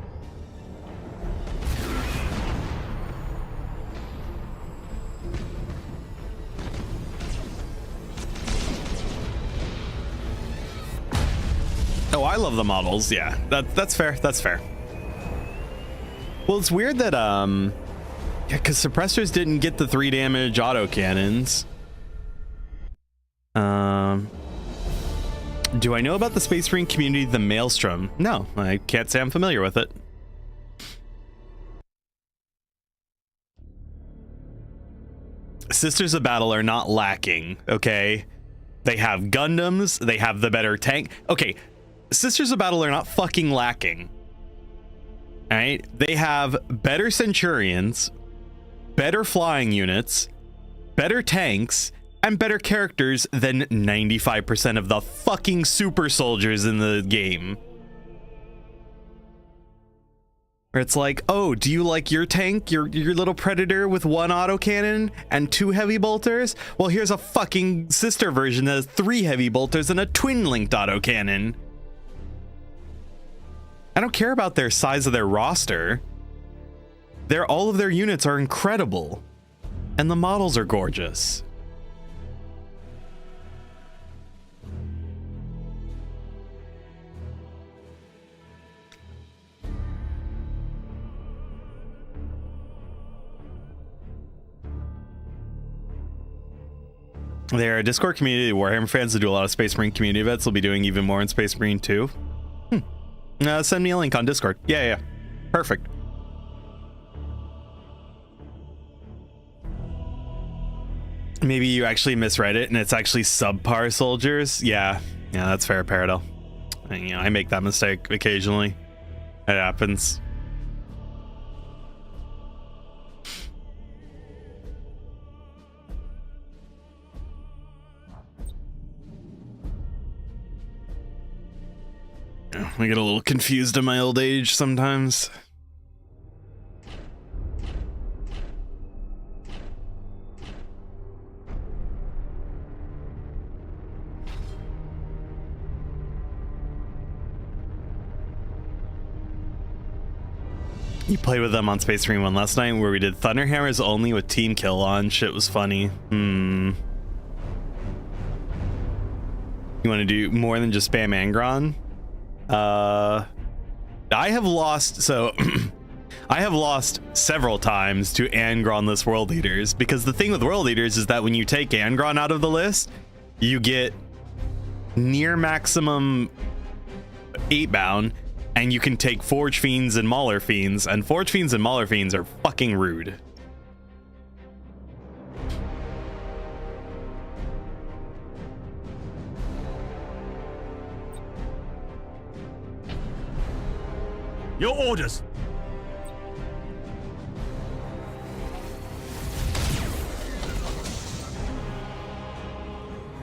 Oh, I love the models, yeah. That's fair, that's fair. Well, it's weird that, yeah, because suppressors didn't get the 3 damage autocannons. Do I know about the Space Marine community, the Maelstrom? No, I can't say I'm familiar with it. Sisters of Battle are not lacking, okay? They have Gundams, they have the better tank. Okay, Sisters of Battle are not fucking lacking. All right? They have better Centurions, better flying units, better tanks, and better characters than 95% of the fucking super soldiers in the game. Where it's like, oh, do you like your tank, your little Predator with 1 autocannon and 2 heavy bolters? Well, here's a fucking sister version that has 3 heavy bolters and a twin-linked autocannon. I don't care about their size of their roster. All of their units are incredible. And the models are gorgeous. They're a Discord community of Warhammer fans that do a lot of Space Marine community events. They'll be doing even more in Space Marine 2. Send me a link on Discord. Yeah. Perfect. Maybe you actually misread it and it's actually subpar soldiers. Yeah, that's fair, Paradel. And, I make that mistake occasionally. It happens. I get a little confused in my old age sometimes. You played with them on Space Marine 1 last night where we did Thunderhammers only with team kill on. Shit was funny. You want to do more than just spam Angron? I have lost, so I have lost several times to Angron-less world leaders, because the thing with world leaders is that when you take Angron out of the list, you get near maximum 8-bound, and you can take Forge Fiends and Mauler Fiends, and Forge Fiends and Mauler Fiends are fucking rude. Your orders.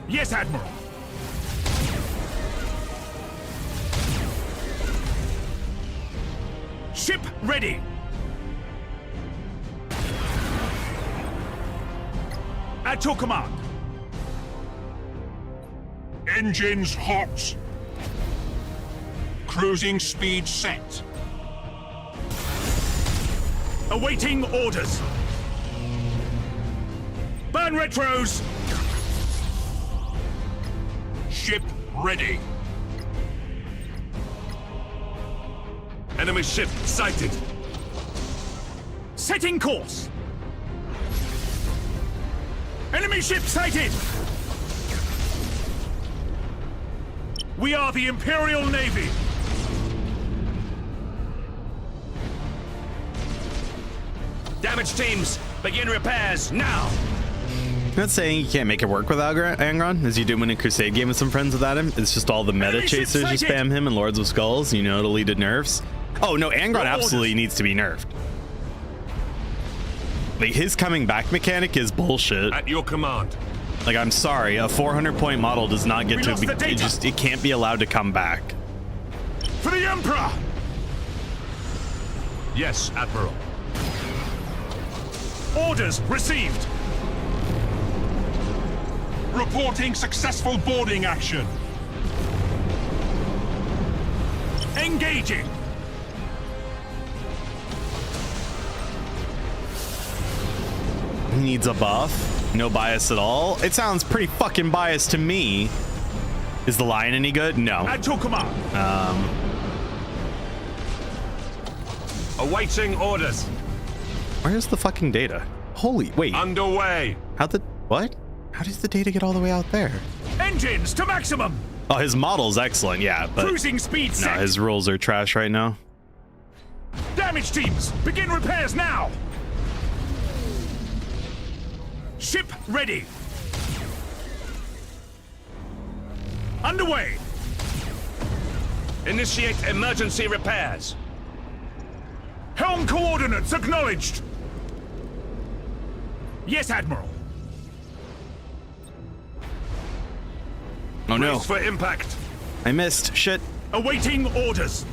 Yes, Admiral. Ship ready. At your command. Engines hot. Cruising speed set. Awaiting orders. Burn retros. Ship ready. Enemy ship sighted. Setting course. Enemy ship sighted. We are the Imperial Navy. Damage teams, begin repairs now. I'm not saying you can't make it work without Angron, as you did win a Crusade game with some friends without him. It's just all the meta chasers you spam him and Lords of Skulls, to lead to nerfs. Oh no, Angron absolutely needs to be nerfed. Like, his coming back mechanic is bullshit. At your command. Like, I'm sorry, a 400-point model does not get to be, it can't be allowed to come back. For the Emperor! Yes, Admiral. Orders received. Reporting successful boarding action. Engaging. He needs a buff. No bias at all. It sounds pretty fucking biased to me. Is the lion any good? No. At your command. Awaiting orders. Where's the fucking data? Holy, wait. Underway. What? How does the data get all the way out there? Engines to maximum. Oh, his model's excellent, yeah, but cruising speed set. No, his rules are trash right now. Damage teams, begin repairs now. Ship ready. Underway. Initiate emergency repairs. Helm coordinates acknowledged. Yes, Admiral. Oh no. Brace for impact. I missed. Shit. Awaiting orders.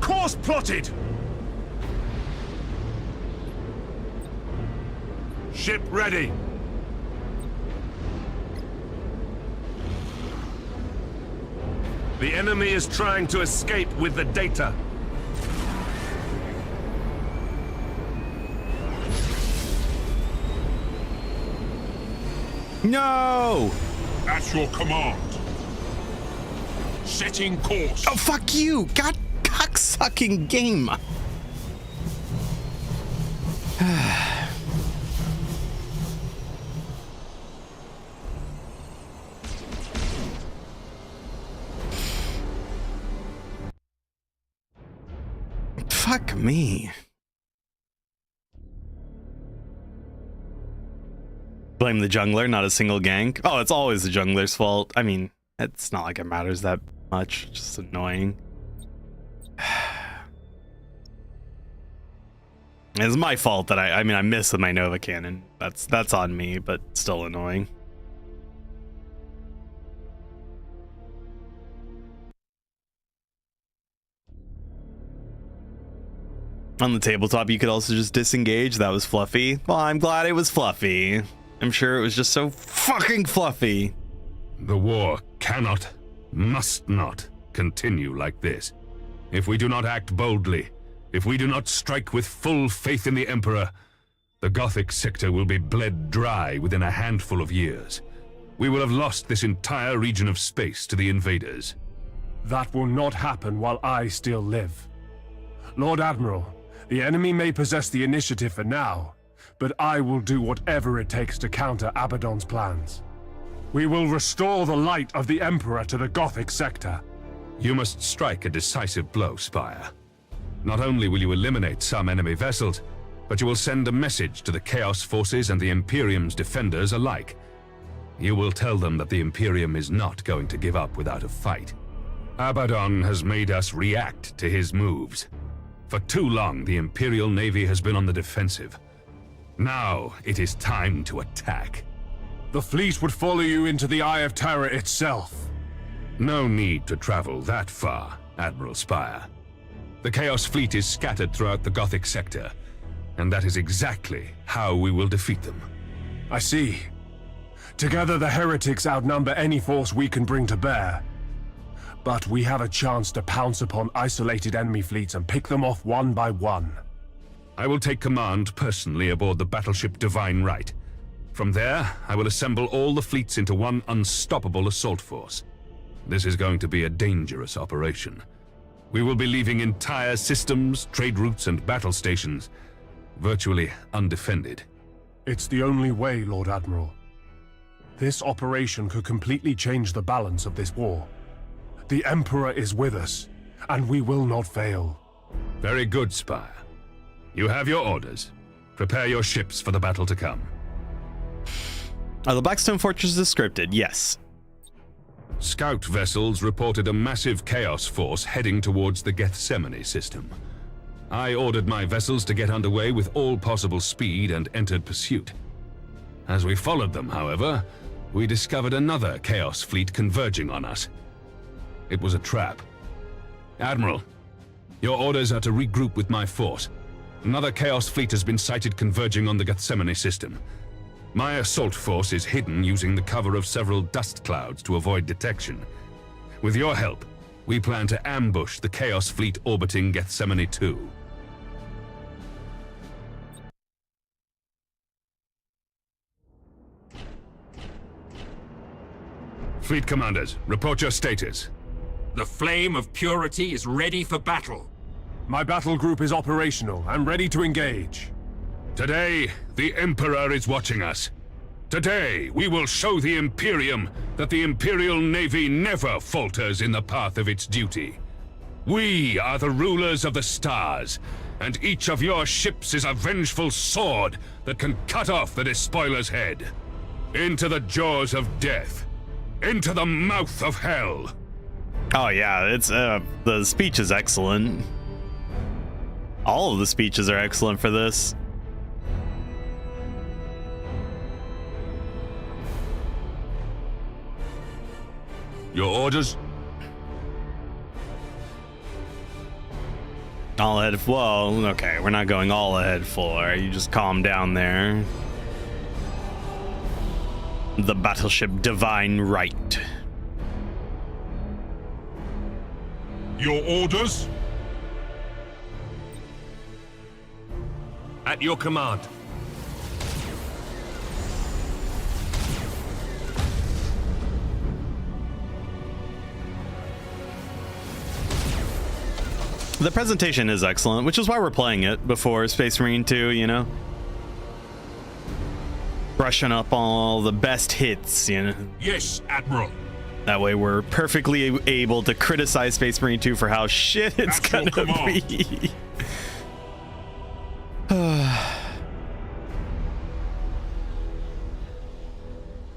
Course plotted. Ship ready. The enemy is trying to escape with the data. No! At your command. Setting course. Oh, fuck you! God, cocksucking game! Fuck me. Blame the jungler, not a single gank. Oh, it's always the jungler's fault. I mean, it's not like it matters that much. It's just annoying. It's my fault that I mean, I missed with my Nova Cannon. That's on me, but still annoying. On the tabletop, you could also just disengage. That was fluffy. Well, I'm glad it was fluffy. I'm sure it was just so fucking fluffy. The war cannot, must not continue like this. If we do not act boldly, if we do not strike with full faith in the Emperor, the Gothic sector will be bled dry within a handful of years. We will have lost this entire region of space to the invaders. That will not happen while I still live. Lord Admiral, the enemy may possess the initiative for now, but I will do whatever it takes to counter Abaddon's plans. We will restore the light of the Emperor to the Gothic sector. You must strike a decisive blow, Spire. Not only will you eliminate some enemy vessels, but you will send a message to the Chaos Forces and the Imperium's defenders alike. You will tell them that the Imperium is not going to give up without a fight. Abaddon has made us react to his moves. For too long, the Imperial Navy has been on the defensive. Now, it is time to attack. The fleet would follow you into the Eye of Terror itself. No need to travel that far, Admiral Spire. The Chaos Fleet is scattered throughout the Gothic sector, and that is exactly how we will defeat them. I see. Together, the heretics outnumber any force we can bring to bear. But we have a chance to pounce upon isolated enemy fleets and pick them off one by one. I will take command personally aboard the battleship Divine Right. From there, I will assemble all the fleets into one unstoppable assault force. This is going to be a dangerous operation. We will be leaving entire systems, trade routes, and battle stations virtually undefended. It's the only way, Lord Admiral. This operation could completely change the balance of this war. The Emperor is with us, and we will not fail. Very good, Spire. You have your orders. Prepare your ships for the battle to come. The Blackstone Fortress is scripted, yes. Scout vessels reported a massive chaos force heading towards the Gethsemane system. I ordered my vessels to get underway with all possible speed and entered pursuit. As we followed them, however, we discovered another chaos fleet converging on us. It was a trap. Admiral, your orders are to regroup with my force. Another chaos fleet has been sighted converging on the Gethsemane system. My assault force is hidden using the cover of several dust clouds to avoid detection. With your help, we plan to ambush the Chaos Fleet orbiting Gethsemane 2. Fleet commanders, report your status. The flame of purity is ready for battle. My battle group is operational. I'm ready to engage. Today, the Emperor is watching us. Today, we will show the Imperium that the Imperial Navy never falters in the path of its duty. We are the rulers of the stars, and each of your ships is a vengeful sword that can cut off the despoiler's head. Into the jaws of death. Into the mouth of hell. Oh yeah, it's the speech is excellent. All of the speeches are excellent for this. Your orders? All ahead. Well, okay, we're not going all ahead full. Right? You just calm down there. The battleship Divine Right. Your orders? At your command. The presentation is excellent, which is why we're playing it before Space Marine 2, you know? Brushing up all the best hits, you know? Yes, Admiral. That way we're perfectly able to criticize Space Marine 2 for how shit it's gonna be.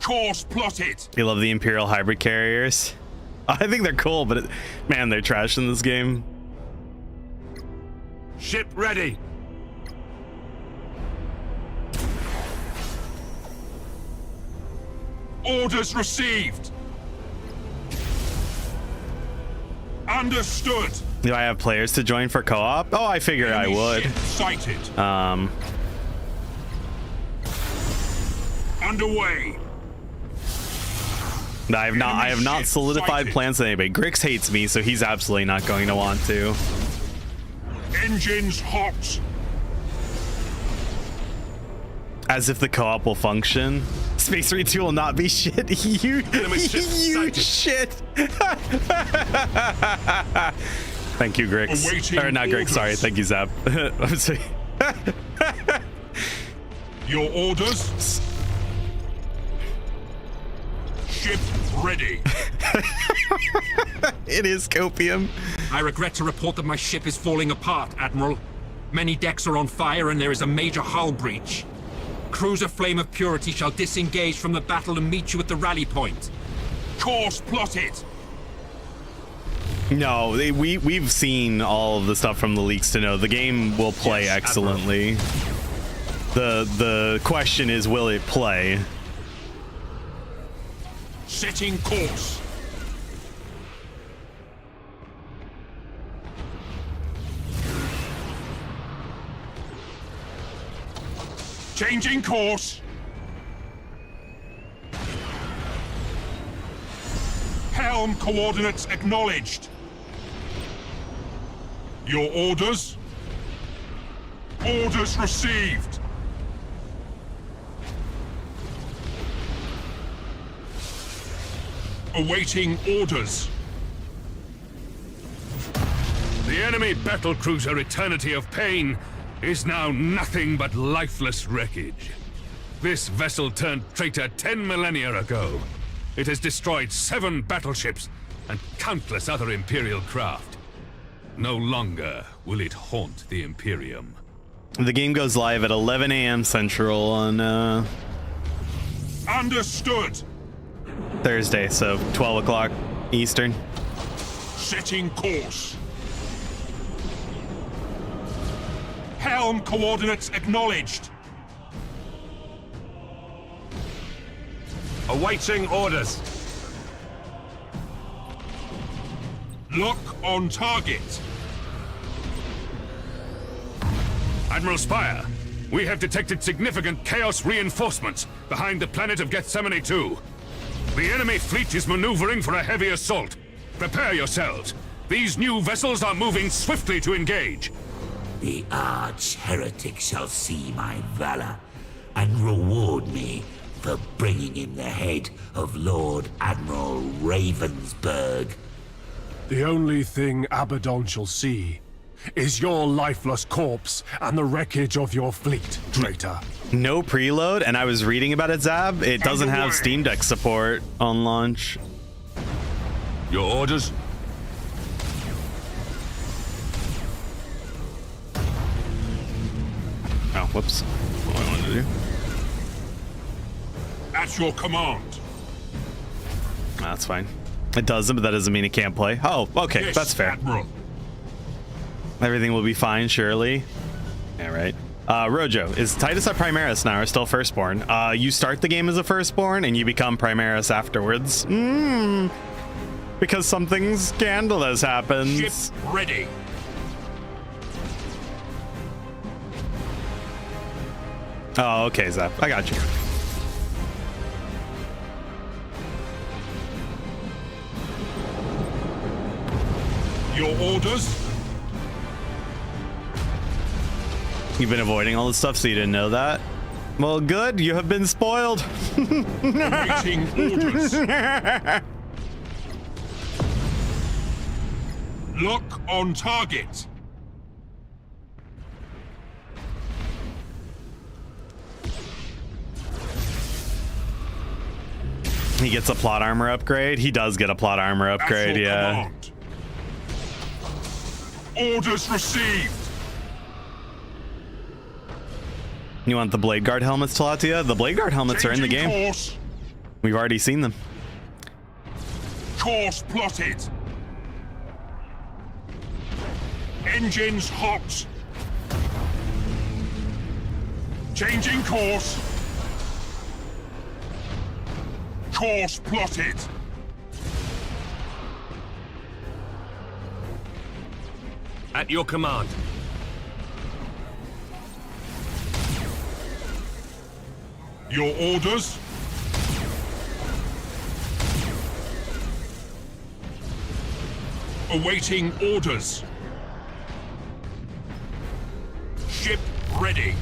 Course plotted. You love the Imperial hybrid carriers? I think they're cool, but man, they're trash in this game. Ship ready. Orders received. Understood. Do I have players to join for co-op? Oh, I figure I would. Ship sighted. Underway. I have not solidified plans with anybody. Grix hates me, so he's absolutely not going to want to. Engines hot. As if the co-op will function. Space Marine 2 will not be shit. You shit. Thank you, Grix. Awaiting Or not Grix, sorry. Thank you, Zap. I'm sorry. Your orders? Ship ready. It is copium. I regret to report that my ship is falling apart, Admiral. Many decks are on fire and there is a major hull breach. Cruiser Flame of Purity shall disengage from the battle and meet you at the rally point. Course plotted. No, we've seen all of the stuff from the leaks to know the game will play excellently. The question is, will it play? Setting course. Changing course. Helm coordinates acknowledged. Your orders? Orders received. Awaiting orders. The enemy battlecruiser Eternity of Pain is now nothing but lifeless wreckage. This vessel turned traitor 10 millennia ago. It has destroyed 7 battleships and countless other Imperial craft. No longer will it haunt the Imperium. The game goes live at 11 a.m. Central on Understood. Thursday, so 12 o'clock Eastern. Setting course. Helm coordinates acknowledged. Awaiting orders. Lock on target. Admiral Spire, we have detected significant Chaos reinforcements behind the planet of Gethsemane 2. The enemy fleet is maneuvering for a heavy assault. Prepare yourselves. These new vessels are moving swiftly to engage. The arch-heretic shall see my valor and reward me for bringing him the head of Lord Admiral Ravensburg. The only thing Abaddon shall see is your lifeless corpse and the wreckage of your fleet, traitor. No preload, and I was reading about it, Zab. It doesn't have Steam Deck support on launch. Your orders? Oh, whoops. What I wanted to do. At your command. That's fine. It doesn't, but that doesn't mean it can't play. Oh, okay, Yes, that's fair. Admiral. Everything will be fine, surely. Yeah, right. Rojo, is Titus a Primaris now or still Firstborn? You start the game as a Firstborn and you become Primaris afterwards. Because something scandalous happens. Ship ready. Oh, okay, Zap. I got you. Your orders? You've been avoiding all this stuff, so you didn't know that? Well, good. You have been spoiled. Awaiting orders. Lock on target. He gets a plot armor upgrade. He does get a plot armor upgrade, At your yeah. command. Orders received. You want the Blade Guard helmets, Talatia? The Blade Guard helmets are in the Changing game. course. We've already seen them. Course plotted. Engines hot. Changing course. Course plotted. At your command. Your orders? Awaiting orders. Ship ready.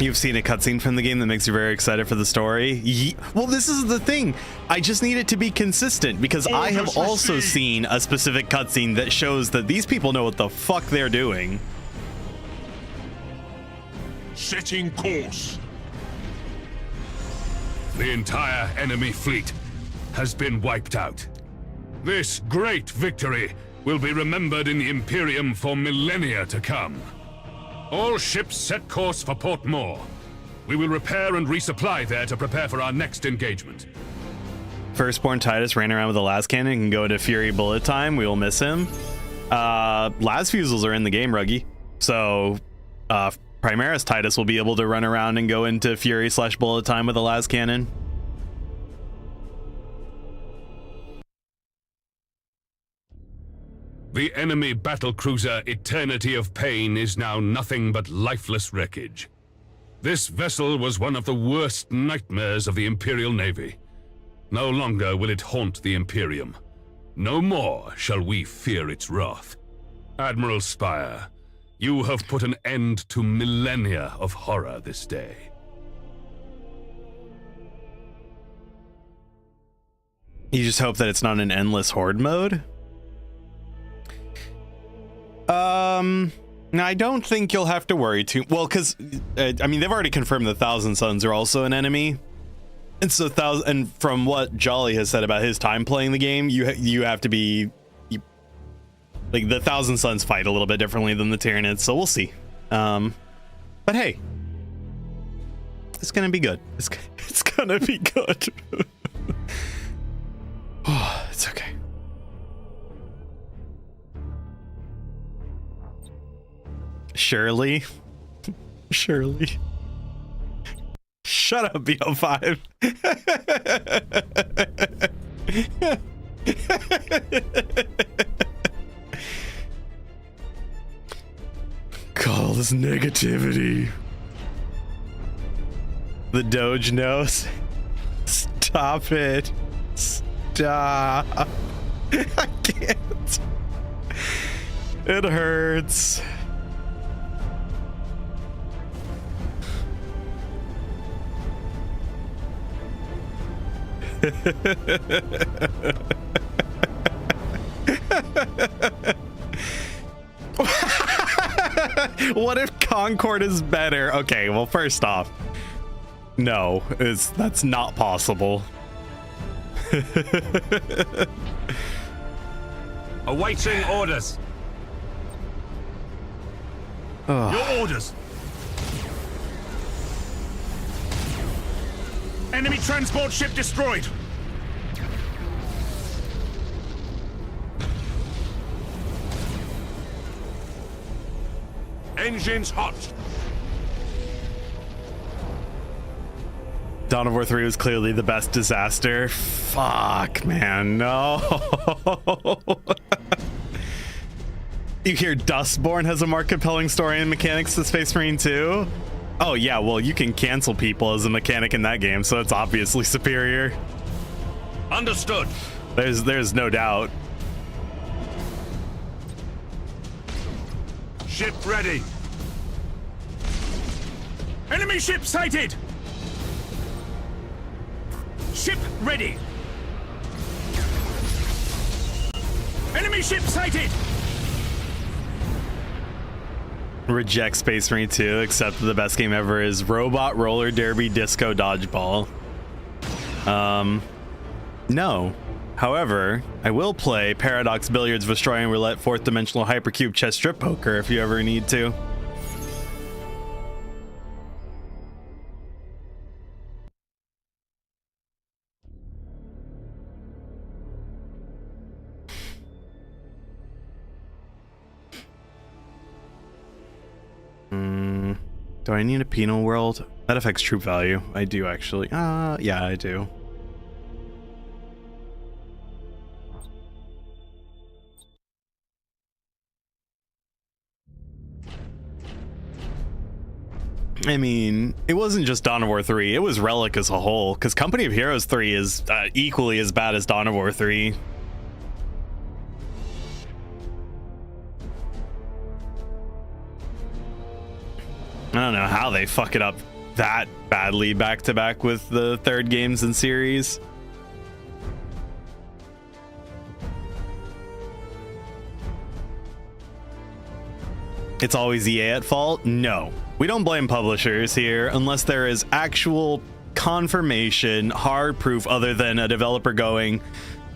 You've seen a cutscene from the game that makes you very excited for the story. Well, this is the thing. I just need it to be consistent because I have also seen a specific cutscene that shows that these people know what the fuck they're doing. Setting course. The entire enemy fleet has been wiped out. This great victory will be remembered in the Imperium for millennia to come. All ships set course for Port Moore. We will repair and resupply there to prepare for our next engagement. Firstborn Titus ran around with a las cannon and can go into Fury bullet time. We will miss him. Las fusils are in the game, Ruggy. So Primaris Titus will be able to run around and go into Fury / bullet time with a las cannon. The enemy battlecruiser Eternity of Pain is now nothing but lifeless wreckage. This vessel was one of the worst nightmares of the Imperial Navy. No longer will it haunt the Imperium. No more shall we fear its wrath. Admiral Spire, you have put an end to millennia of horror this day. You just hope that it's not an endless horde mode? I don't think you'll have to worry too well, because I mean, they've already confirmed the Thousand Suns are also an enemy, and so and from what Jolly has said about his time playing the game, you have to be like the Thousand Suns fight a little bit differently than the Tyranids, so we'll see. But hey, it's gonna be good. It's gonna be good. Oh, it's okay. Shirley. Shirley. Shut up, BO5. God, all this negativity. The Doge knows. Stop it. Stop. I can't. It hurts. What if Concord is better? Okay, well, first off, no, that's not possible. Awaiting orders. Your orders. Enemy transport ship destroyed. Engines hot. Dawn of War 3 was clearly the best disaster. Fuck, man, no. You hear Dustborn has a more compelling story and mechanics to Space Marine 2? Oh yeah, well, you can cancel people as a mechanic in that game, so it's obviously superior. Understood. There's no doubt. Ship ready. Enemy ship sighted. Ship ready. Enemy ship sighted. Reject Space Marine 2, except the best game ever is Robot Roller Derby Disco Dodgeball. No. However, I will play Paradox Billiards Destroying Roulette 4th Dimensional Hypercube Chess Strip Poker if you ever need to. Do I need a penal world? That affects troop value. I do actually. Yeah, I do. I mean, it wasn't just Dawn of War 3, it was Relic as a whole, because Company of Heroes 3 is equally as bad as Dawn of War 3. I don't know how they fuck it up that badly back to back with the third games in series. It's always EA at fault? No. We don't blame publishers here unless there is actual confirmation, hard proof, other than a developer going,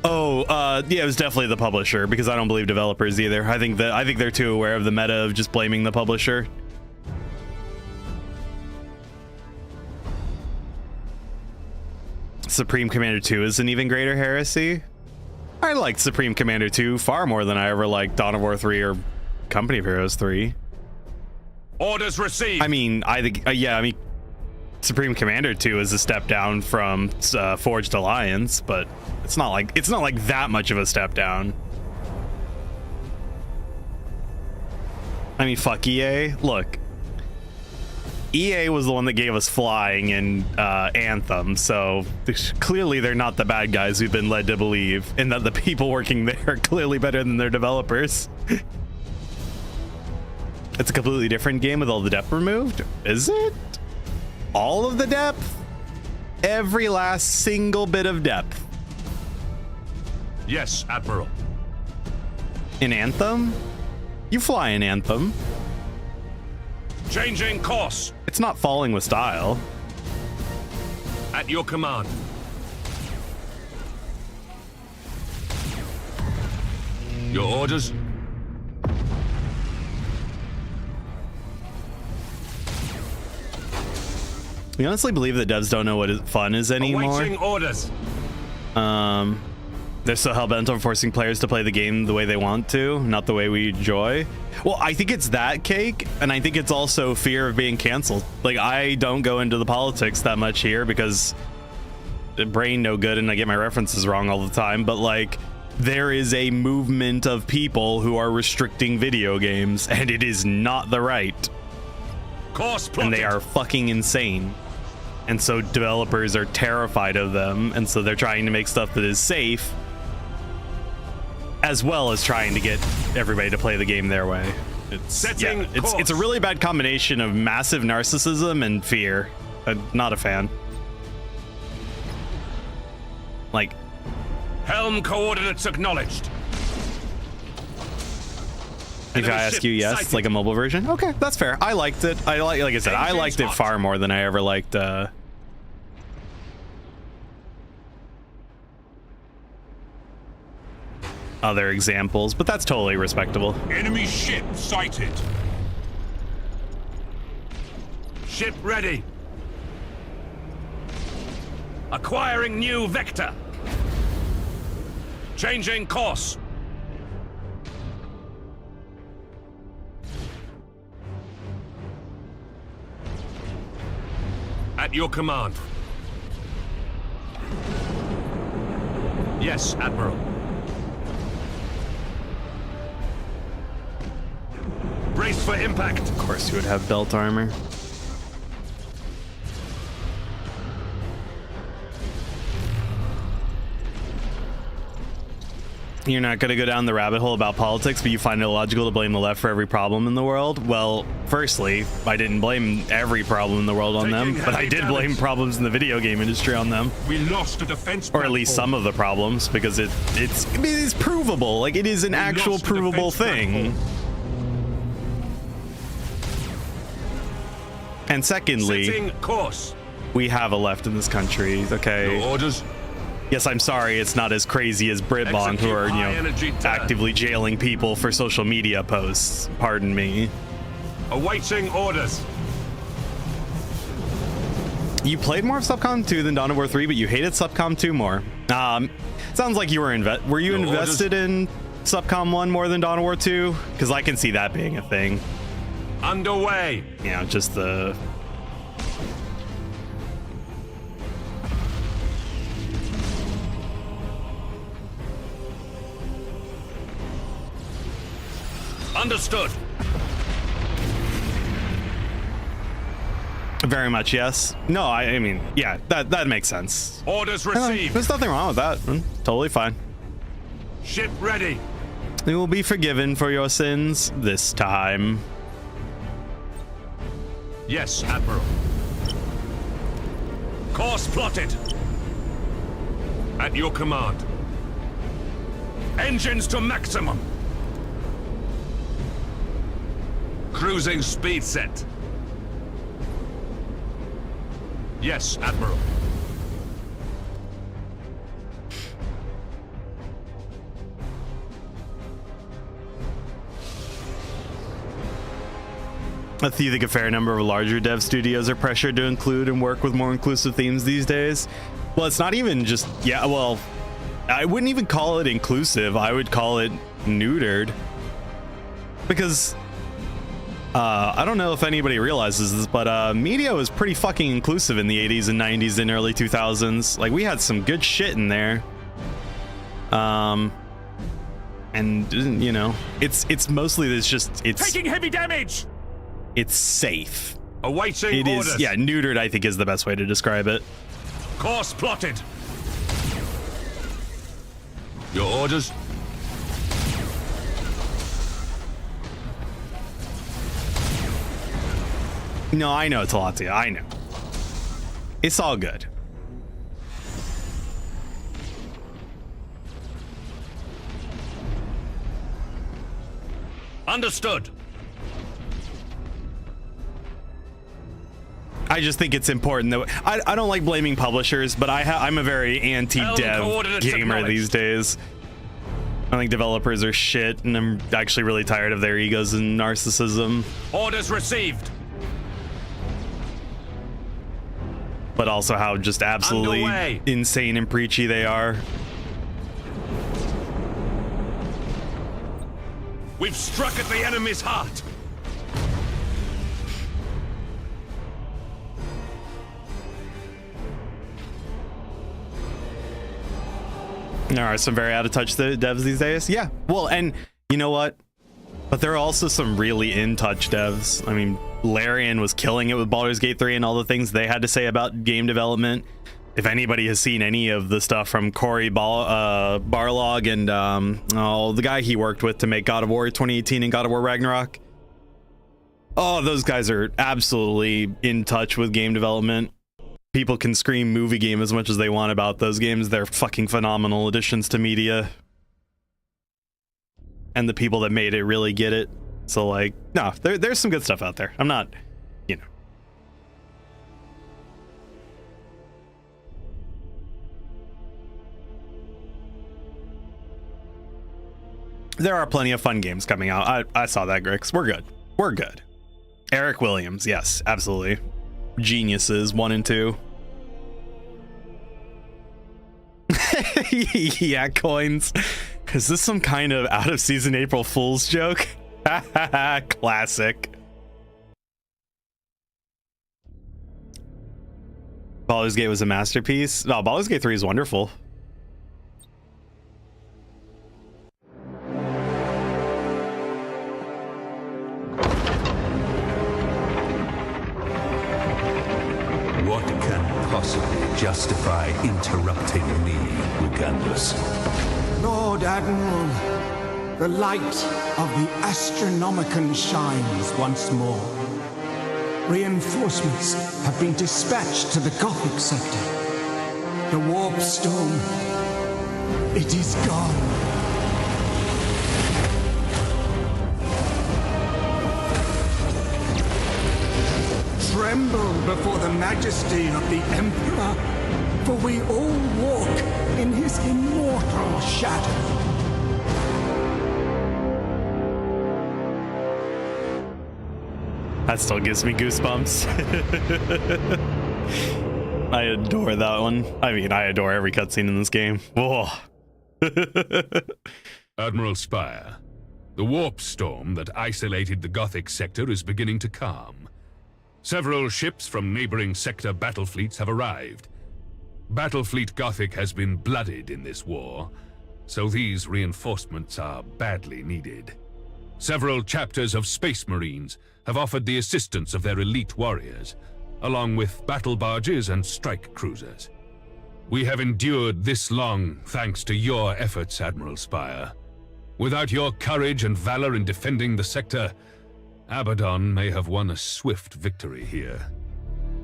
oh, yeah, it was definitely the publisher, because I don't believe developers either. I think they're too aware of the meta of just blaming the publisher. Supreme Commander 2 is an even greater heresy. I liked Supreme Commander 2 far more than I ever liked Dawn of War 3 or Company of Heroes 3. Orders received. I mean, I think, yeah, I mean, Supreme Commander 2 is a step down from Forged Alliance, but it's not like that much of a step down. I mean, fuck EA. Look, EA was the one that gave us flying in Anthem, so clearly they're not the bad guys we've been led to believe, and that the people working there are clearly better than their developers. It's a completely different game with all the depth removed. Is it? All of the depth? Every last single bit of depth? Yes, Admiral. In Anthem? You fly in Anthem. Changing course. It's not falling with style. At your command. Your orders? We honestly believe that devs don't know what fun is anymore. Awaiting orders. They're so hell-bent on forcing players to play the game the way they want to, not the way we enjoy. Well, I think it's that, Cake, and I think it's also fear of being canceled. Like, I don't go into the politics that much here because the brain no good and I get my references wrong all the time, but like, there is a movement of people who are restricting video games, and it is not the right. Course plotted. And they are fucking insane. And so developers are terrified of them, and so they're trying to make stuff that is safe, as well as trying to get everybody to play the game their way. It's a really bad combination of massive narcissism and fear. I'm not a fan. Like, helm coordinates acknowledged. if I ask you, yes, it's like a mobile version. Okay, that's fair. I liked it. Like I said, I liked it far more than I ever liked other examples, but that's totally respectable. Enemy ship sighted. Ship ready. Acquiring new vector. Changing course. At your command. Yes, Admiral. Brace for impact. Of course you would have belt armor. You're not going to go down the rabbit hole about politics, but you find it illogical to blame the left for every problem in the world? Well, firstly, I didn't blame every problem in the world on them, but I did blame problems in the video game industry on them. We lost a defense or at least some of the problems, because it's provable. Like, it is an actual provable thing. And secondly, course. We have a left in this country, okay? Your orders. Yes, I'm sorry, it's not as crazy as Britbong, who are, actively jailing people for social media posts. Pardon me. Awaiting orders. You played more of SubCom 2 than Dawn of War 3, but you hated SubCom 2 more. Sounds like you were you invested in SubCom 1 more than Dawn of War 2? Because I can see that being a thing. Underway. you know, just the... Understood. Very much, yes. No, I mean, yeah, that makes sense. Orders received. There's nothing wrong with that. Totally fine. Ship ready. You will be forgiven for your sins this time. Yes, Admiral. Course plotted. At your command. Engines to maximum. Cruising speed set. Yes, Admiral. I think a fair number of larger dev studios are pressured to include and work with more inclusive themes these days. Well, it's not even just, yeah, well, I wouldn't even call it inclusive. I would call it neutered. Because I don't know if anybody realizes this, but media was pretty fucking inclusive in the 80s and 90s and early 2000s. Like, we had some good shit in there. And you know, it's mostly it's just it's taking heavy damage. It's safe. Awaiting orders. Is, yeah, neutered, I think, is the best way to describe it. Course plotted. Your orders. No, I know, Talatia. I know. It's all good. Understood. I just think it's important that I don't like blaming publishers, but I'm a very anti-dev gamer these days. I think developers are shit, and I'm actually really tired of their egos and narcissism. Orders received. But also how just absolutely Underway. insane and preachy they are. We've struck at the enemy's heart. There are some very out of touch devs these days. Yeah. Well, and you know what? But there are also some really in touch devs. I mean, Larian was killing it with Baldur's Gate 3 and all the things they had to say about game development. If anybody has seen any of the stuff from Cory Barlog and the guy he worked with to make God of War 2018 and God of War Ragnarok. Oh, those guys are absolutely in touch with game development. People can scream movie game as much as they want about those games. They're fucking phenomenal additions to media. And the people that made it really get it. So, like, no, there's some good stuff out there. I'm not, you know. There are plenty of fun games coming out. I saw that, Grix. We're good. We're good. Eric Williams, yes, absolutely. Geniuses 1 and 2. Yeah, coins. Is this some kind of out of season April Fool's joke? Classic. Baldur's Gate was a masterpiece. No, Baldur's Gate 3 is wonderful. What can possibly justify interrupting me, Ugandus? Lord Admiral, the light of the Astronomicon shines once more. Reinforcements have been dispatched to the Gothic sector. The warp storm, it is gone. Tremble before the majesty of the Emperor, for we all walk in his immortal shadow. That still gives me goosebumps. I adore that one. I mean, I adore every cutscene in this game. Whoa. Admiral Spire, The warp storm that isolated the Gothic sector is beginning to calm. Several ships from neighboring sector battlefleets have arrived. Battlefleet Gothic has been blooded in this war, so these reinforcements are badly needed. Several chapters of Space Marines have offered the assistance of their elite warriors, along with battle barges and strike cruisers. We have endured this long thanks to your efforts, Admiral Spire. Without your courage and valor in defending the sector, Abaddon may have won a swift victory here.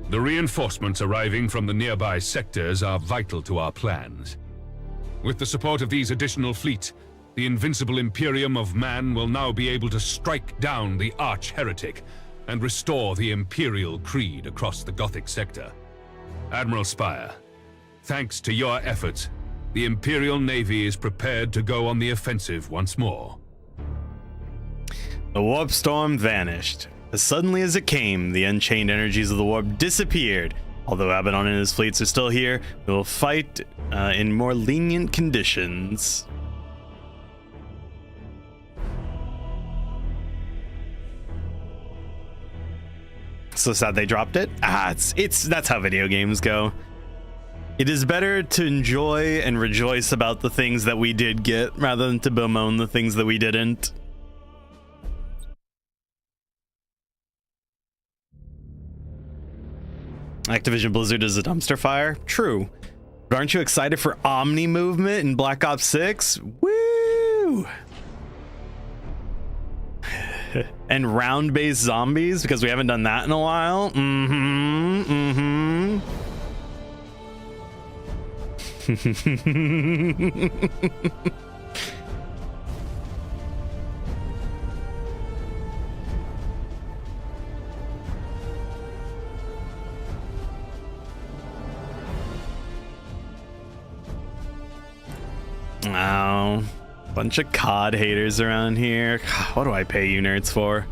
The reinforcements arriving from the nearby sectors are vital to our plans. With the support of these additional fleets, the invincible Imperium of Man will now be able to strike down the arch-heretic and restore the Imperial Creed across the Gothic sector. Admiral Spire, thanks to your efforts, the Imperial Navy is prepared to go on the offensive once more. The warp storm vanished. As suddenly as it came, the unchained energies of the warp disappeared. Although Abaddon and his fleets are still here, we will fight in more lenient conditions. So sad they dropped it. That's how video games go. It is better to enjoy and rejoice about the things that we did get rather than to bemoan the things that we didn't. Activision Blizzard is a dumpster fire? True. But aren't you excited for Omni movement in Black Ops 6? Woo! And round-based zombies, because we haven't done that in a while. Oh, bunch of COD haters around here. What do I pay you nerds for?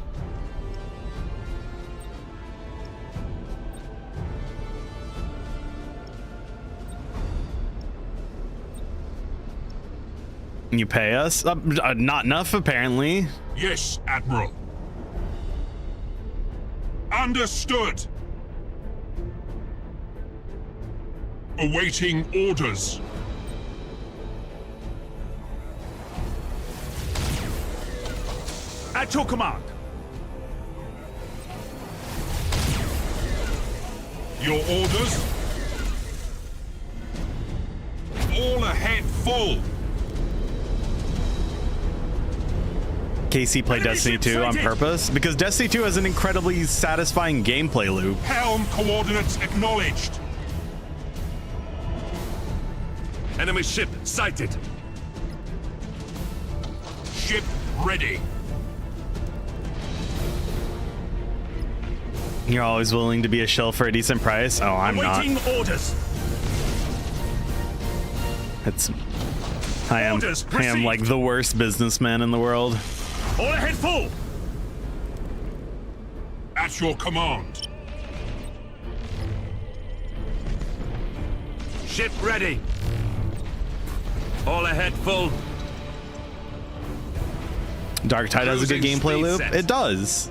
You pay us? Not enough, apparently. Yes, Admiral. Understood. Awaiting orders. At your command. Your orders? All ahead full. KC played Destiny 2 on purpose because Destiny 2 has an incredibly satisfying gameplay loop. Helm coordinates acknowledged. Enemy ship sighted. Ship ready. You're always willing to be a shill for a decent price? Oh, I'm not. Awaiting orders. I am like the worst businessman in the world. All ahead full. At your command. Ship ready. All ahead full. Darktide has a good gameplay loop. It does.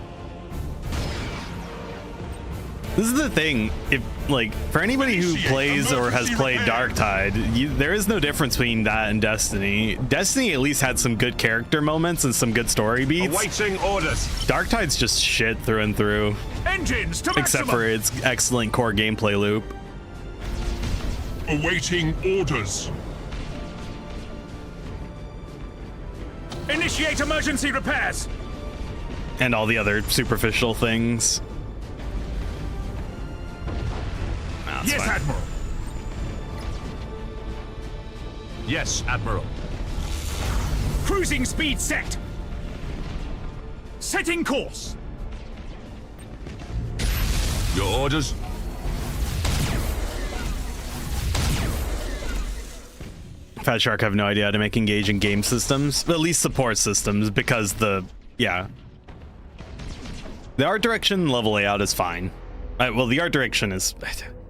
This is the thing. If like for anybody who plays or has played Darktide, there is no difference between that and Destiny. Destiny at least had some good character moments and some good story beats. Awaiting orders. Darktide's just shit through and through. Engines to maximum. Except for its excellent core gameplay loop. Awaiting orders. Initiate emergency repairs. And all the other superficial things. Yes, fine. Admiral. Yes, Admiral. Cruising speed set. Setting course. Your orders? Fat Shark have no idea how to make engaging game systems, but at least support systems, because the art direction level layout is fine. Well, the art direction is...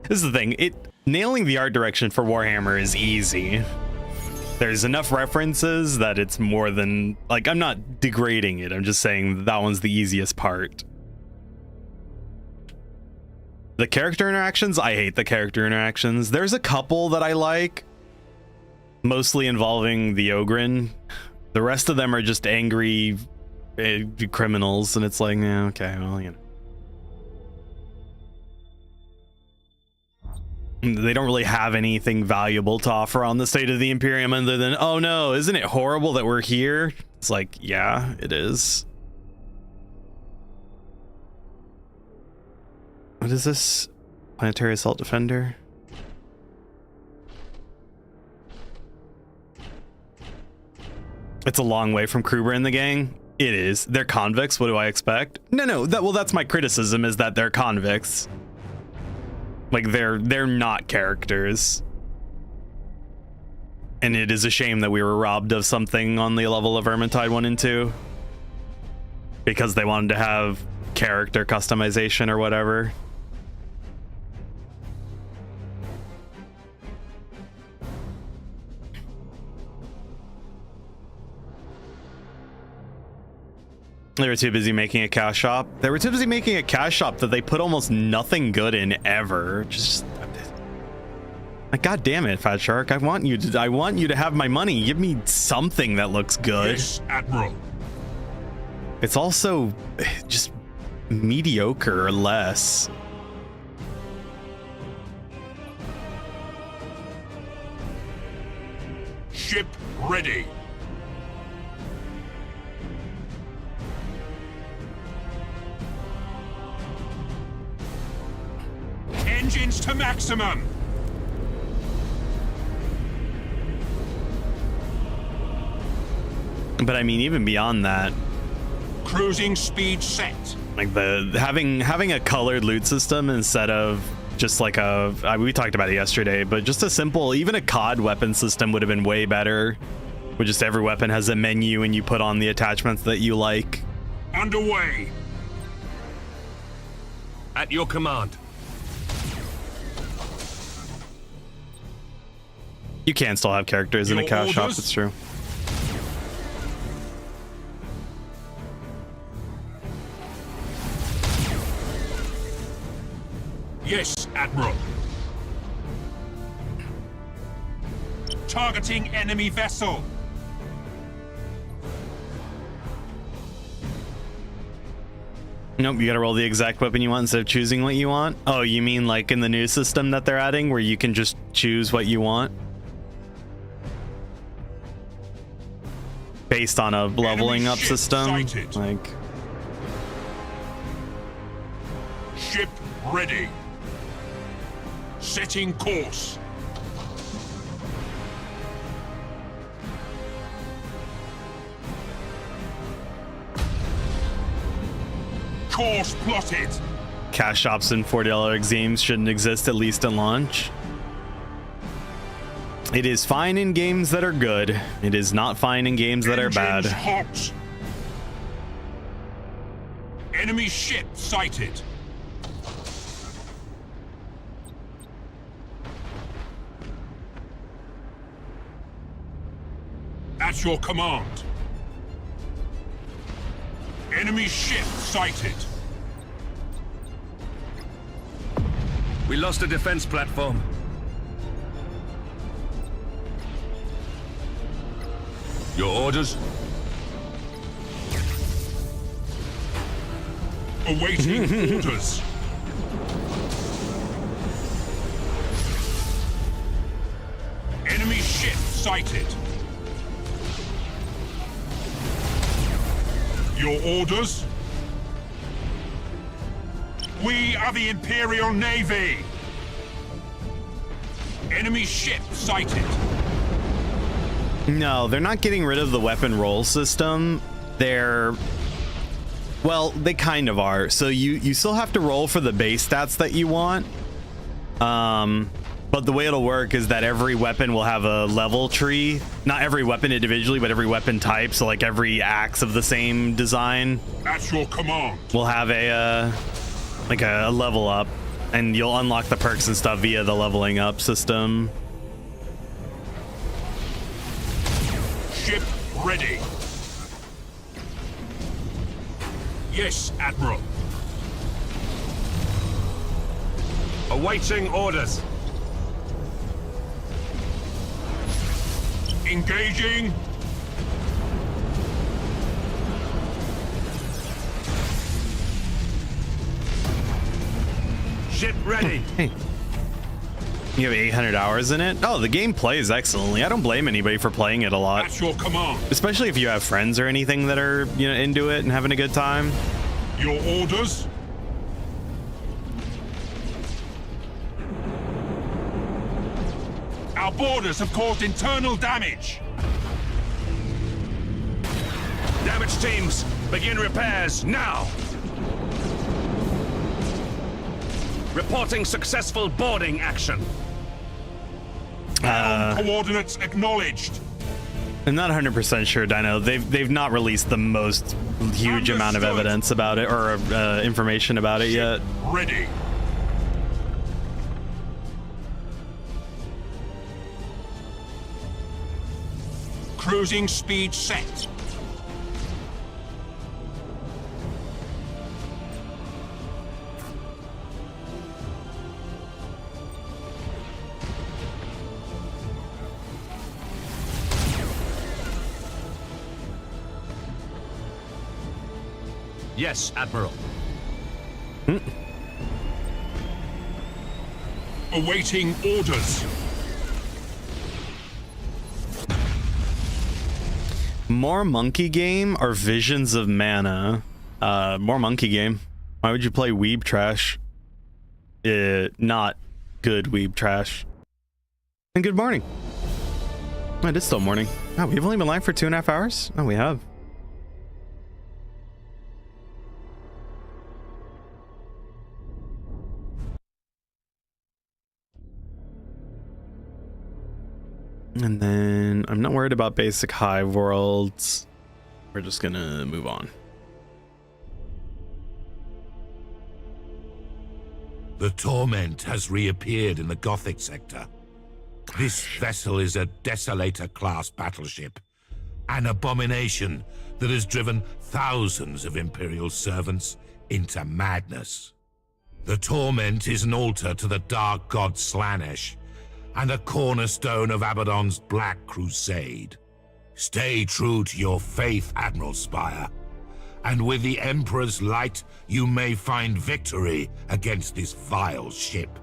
This is the thing. Nailing the art direction for Warhammer is easy. There's enough references that it's more than, like, I'm not degrading it. I'm just saying that one's the easiest part. The character interactions, I hate the character interactions. There's a couple that I like, mostly involving the Ogren. The rest of them are just angry criminals, and it's like, yeah, okay, well, you know. They don't really have anything valuable to offer on the state of the Imperium other than, oh no, isn't it horrible that we're here? It's like, yeah, it is. What is this? Planetary Assault Defender? It's a long way from Kruber and the gang. It is. They're convicts. What do I expect? No, that's my criticism, is that they're convicts. Like, they're not characters. And it is a shame that we were robbed of something on the level of Vermintide 1 and 2. Because they wanted to have character customization or whatever. They were too busy making a cash shop. They were too busy making a cash shop that they put almost nothing good in ever. Just, like, God damn it, Fat Shark! I want you to have my money. Give me something that looks good. Yes, Admiral. It's also just mediocre or less. Ship ready. Engines to maximum. But I mean, even beyond that, Cruising speed set. like the having a colored loot system instead of just like we talked about it yesterday, but just a simple, even a COD weapon system would have been way better. Where just every weapon has a menu and you put on the attachments that you like. Underway. At your command. You can still have characters in a cash shop, it's true. Yes, Admiral. Targeting enemy vessel. Nope, you gotta roll the exact weapon you want instead of choosing what you want. Oh, you mean like in the new system that they're adding where you can just choose what you want? Based on a leveling up system? Sighted. Like, Ship ready. Setting course. Course plotted. cash shops and $40 exemes shouldn't exist, at least at launch. It is fine in games that are good. It is not fine in games that are bad. Hot. Enemy ship sighted. At your command. Enemy ship sighted. We lost a defense platform. Your orders? Awaiting orders. Enemy ship sighted. Your orders? We are the Imperial Navy. Enemy ship sighted. No, they're not getting rid of the weapon roll system. Well, they kind of are. So you still have to roll for the base stats that you want. But the way it'll work is that every weapon will have a level tree. Not every weapon individually, but every weapon type. So like every axe of the same design. At your command. Will have a level up, and you'll unlock the perks and stuff via the leveling up system. ready. Yes, Admiral. Awaiting orders. Engaging. Ship ready. Hey. You have 800 hours in it? Oh, the game plays excellently. I don't blame anybody for playing it a lot. That's your command. Especially if you have friends or anything that are, you know, into it and having a good time. Your orders. Our boarders have caused internal damage. Damage teams, begin repairs now. Reporting successful boarding action. Coordinates acknowledged. I'm not 100% sure, Dino. They've not released the most huge amount of evidence about it or information about it yet. Ready. Cruising speed set. Yes, Admiral. Awaiting orders. More monkey game or visions of mana? More monkey game. Why would you play weeb trash? Not good weeb trash. And good morning. Oh, it is still morning. Oh, we've only been live for 2.5 hours? Oh, we have. And then I'm not worried about basic hive worlds. We're just gonna move on. The Torment has reappeared in the Gothic sector. This vessel is a Desolator-class battleship, an abomination that has driven thousands of Imperial servants into madness. The Torment is an altar to the dark god Slanesh, and a cornerstone of Abaddon's Black Crusade. Stay true to your faith, Admiral Spire, and with the Emperor's light, you may find victory against this vile ship.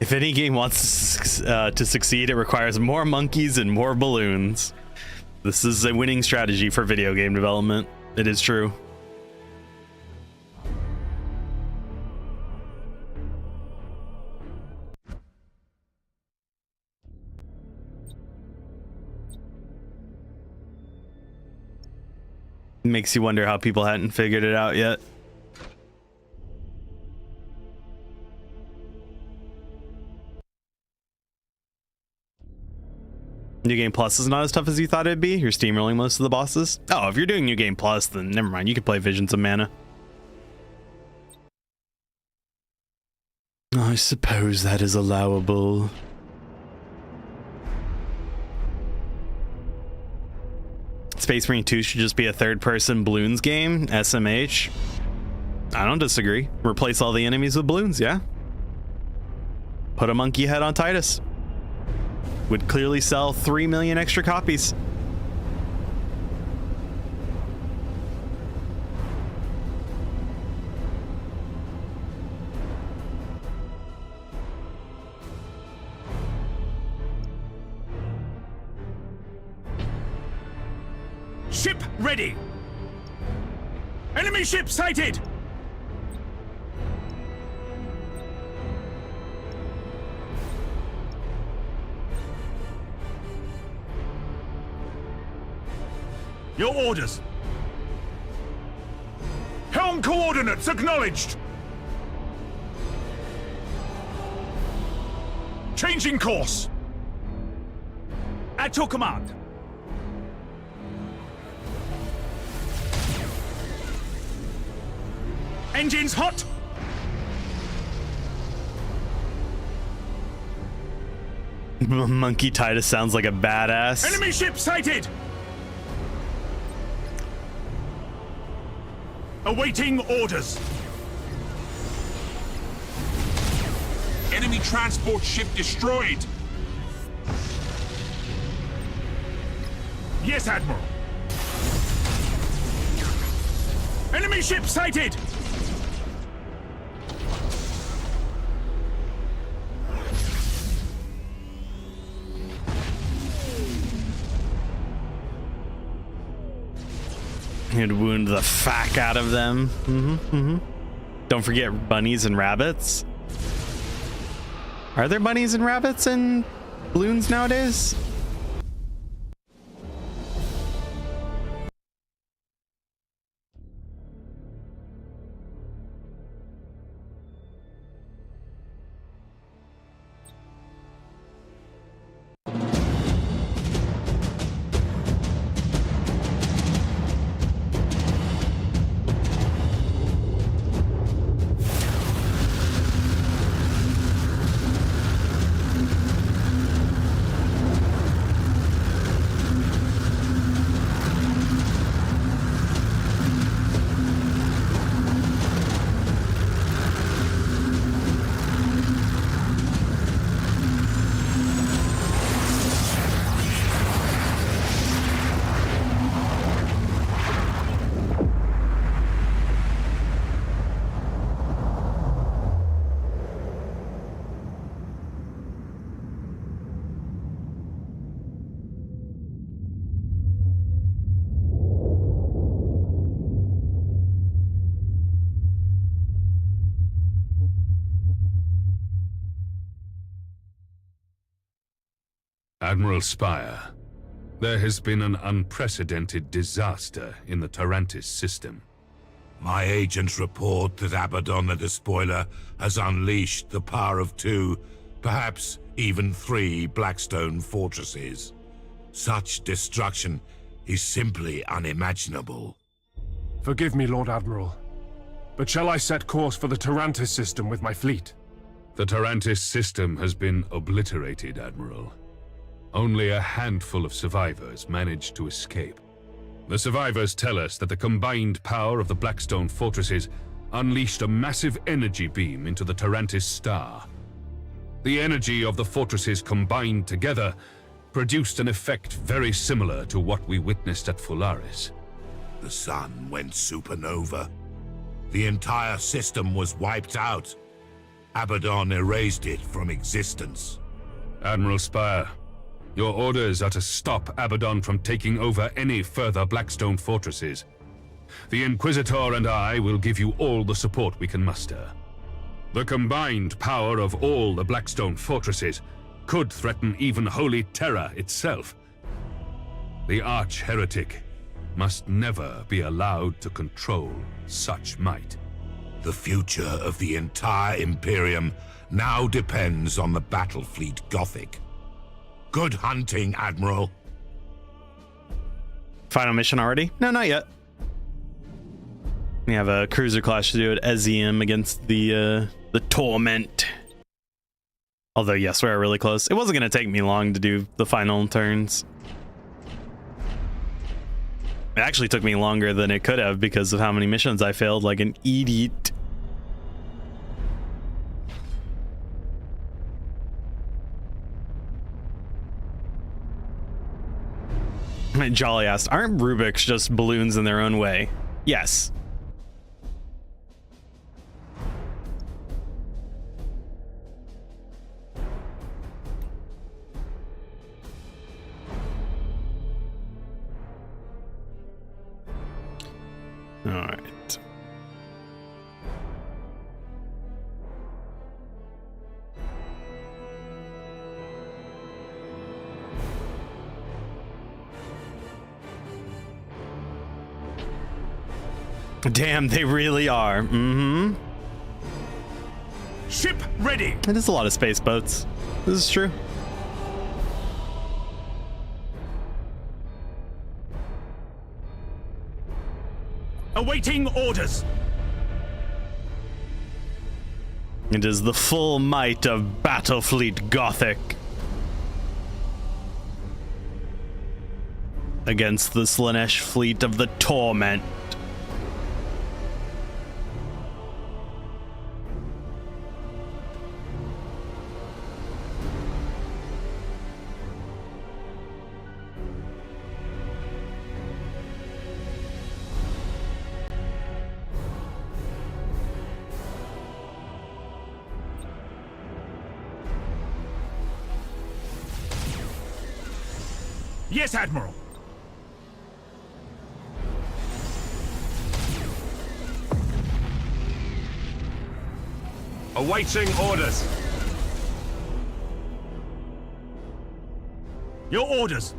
If any game wants to succeed, it requires more monkeys and more balloons. This is a winning strategy for video game development. It is true. Makes you wonder how people hadn't figured it out yet. New Game Plus is not as tough as you thought it'd be. You're steamrolling most of the bosses. Oh, if you're doing New Game Plus, then never mind. You can play Visions of Mana. I suppose that is allowable. Space Marine 2 should just be a third-person balloons game, SMH. I don't disagree. Replace all the enemies with balloons, yeah. Put a monkey head on Titus. Would clearly sell 3 million extra copies. Ship ready. Enemy ship sighted. Your orders. Helm coordinates acknowledged. Changing course. At your command. Engines hot. Monkey Titus sounds like a badass. Enemy ship sighted. Awaiting orders. Enemy transport ship destroyed. Yes, Admiral. Enemy ship sighted! You'd wound the fuck out of them. Don't forget bunnies and rabbits. Are there bunnies and rabbits in balloons nowadays? Admiral Spire, there has been an unprecedented disaster in the Tyranids system. My agents report that Abaddon the Despoiler has unleashed the power of 2, perhaps even 3 Blackstone fortresses. Such destruction is simply unimaginable. Forgive me, Lord Admiral, but shall I set course for the Tyranids system with my fleet? The Tyranids system has been obliterated, Admiral. Only a handful of survivors managed to escape. The survivors tell us that the combined power of the Blackstone fortresses unleashed a massive energy beam into the Tyranids star. The energy of the fortresses combined together produced an effect very similar to what we witnessed at Fularis. The sun went supernova. The entire system was wiped out. Abaddon erased it from existence. Admiral Spire, your orders are to stop Abaddon from taking over any further Blackstone fortresses. The Inquisitor and I will give you all the support we can muster. The combined power of all the Blackstone fortresses could threaten even Holy Terra itself. The Arch-Heretic must never be allowed to control such might. The future of the entire Imperium now depends on the Battlefleet Gothic. Good hunting, Admiral. Final mission already? No, not yet. We have a cruiser clash to do at Ezium against the Torment. Although, yes, we're really close. It wasn't going to take me long to do the final turns. It actually took me longer than it could have because of how many missions I failed like an idiot. Jolly asked, aren't Rubiks just balloons in their own way? Yes. All right. Damn, they really are. Ship ready. It is a lot of space boats. This is true. Awaiting orders. It is the full might of Battlefleet Gothic against the Slanesh fleet of the Torment. Yes, Admiral. Awaiting orders. Your orders.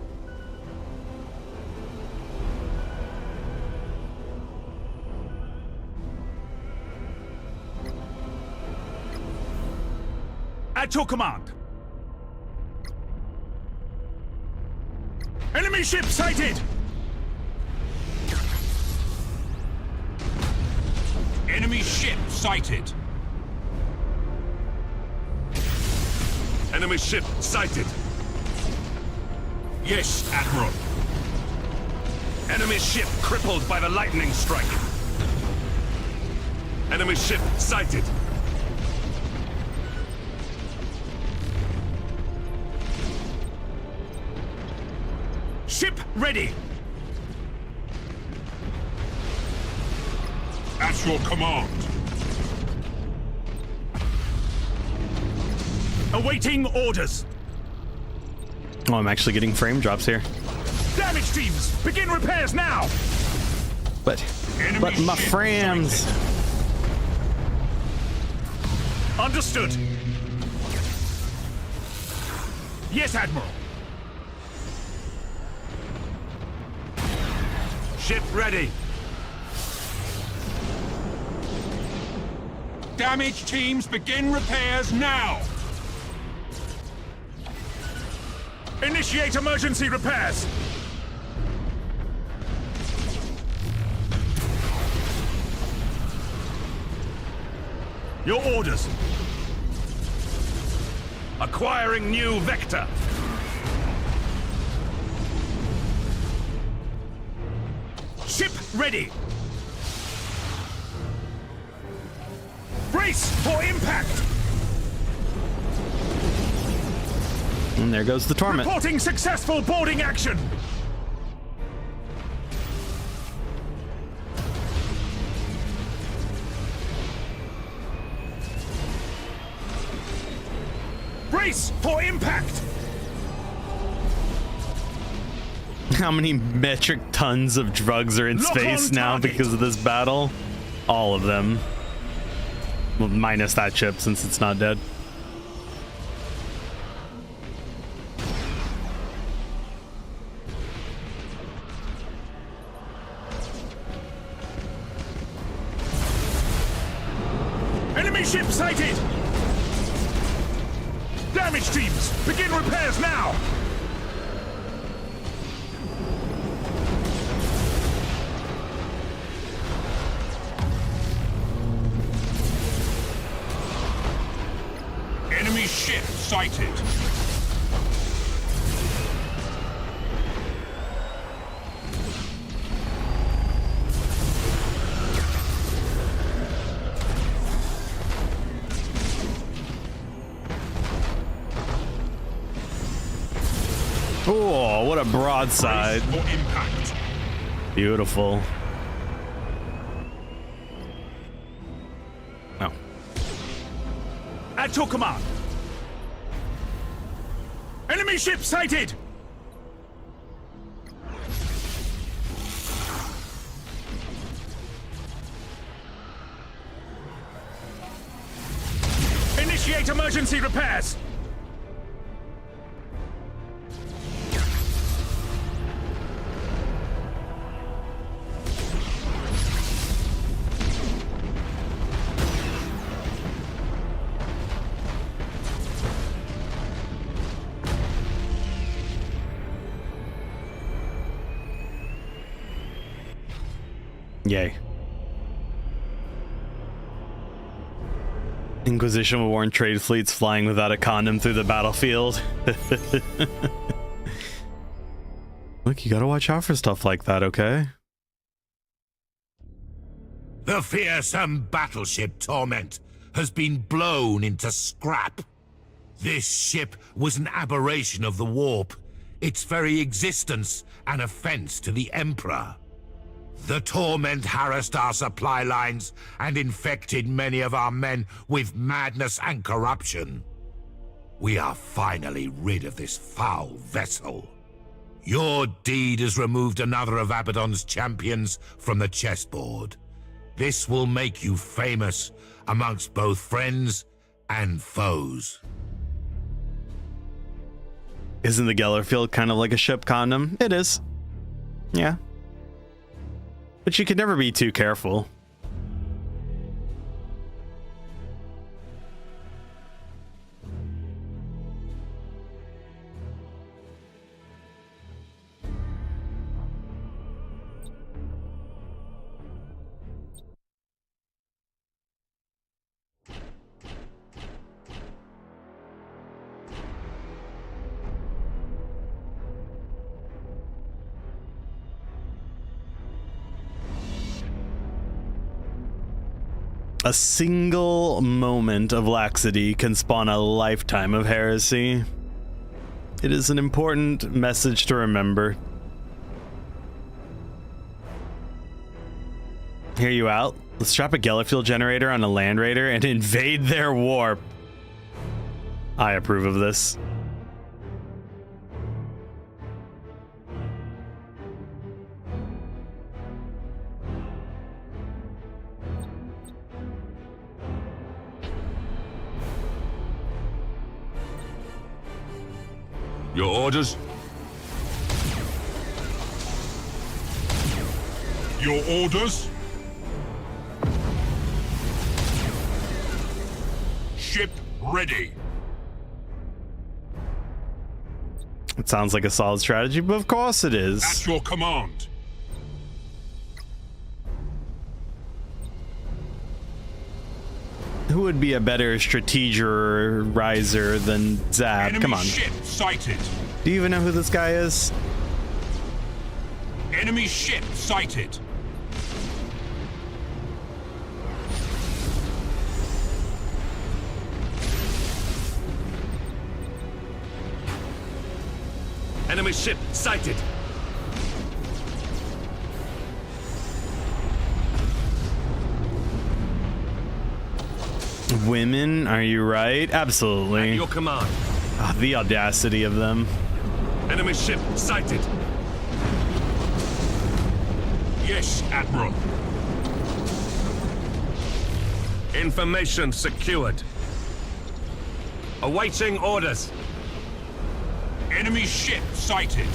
At your command. Enemy ship sighted! Enemy ship sighted. Enemy ship sighted. Yes, Admiral. Enemy ship crippled by the lightning strike. Enemy ship sighted. Ship ready! At your command. Awaiting orders. Oh, I'm actually getting frame drops here. Damage teams, begin repairs now! But my frames. Understood. Yes, Admiral. Ship ready. Damage teams, begin repairs now! Initiate emergency repairs! Your orders. Acquiring new vector. Ship ready! Brace for impact! And there goes the torment. Reporting successful boarding action! Brace for impact! How many metric tons of drugs are in Lock space on now target. because of this battle? All of them. Well, minus that ship since it's not dead. Enemy ship sighted! Damage teams, begin repairs now! Enemy ship sighted. Oh, what a broadside. Brace for impact. Beautiful. Oh. At your command. Enemy ship sighted! Initiate emergency repairs! Yay. Inquisition will warn trade fleets flying without a condom through the battlefield. Look, you gotta watch out for stuff like that, okay? The fearsome battleship Torment has been blown into scrap. This ship was an aberration of the warp, its very existence an offense to the Emperor. The Torment harassed our supply lines and infected many of our men with madness and corruption. We are finally rid of this foul vessel. Your deed has removed another of Abaddon's champions from the chessboard. This will make you famous amongst both friends and foes. Isn't the Gellerfield kind of like a ship condom? It is. Yeah. But you could never be too careful. A single moment of laxity can spawn a lifetime of heresy. It is an important message to remember. Hear you out? Let's drop a Gellerfield generator on a Land Raider and invade their warp. I approve of this. Your orders? Your orders? Ship ready. It sounds like a solid strategy, but of course it is. At your command. Who would be a better strategizer than Zab? Enemy Come on. ship sighted. Do you even know who this guy is? Enemy ship sighted. Enemy ship sighted. Women, are you right? Absolutely. At your command. Ah, the audacity of them. Enemy ship sighted. Yes, Admiral. Information secured. Awaiting orders. Enemy ship sighted.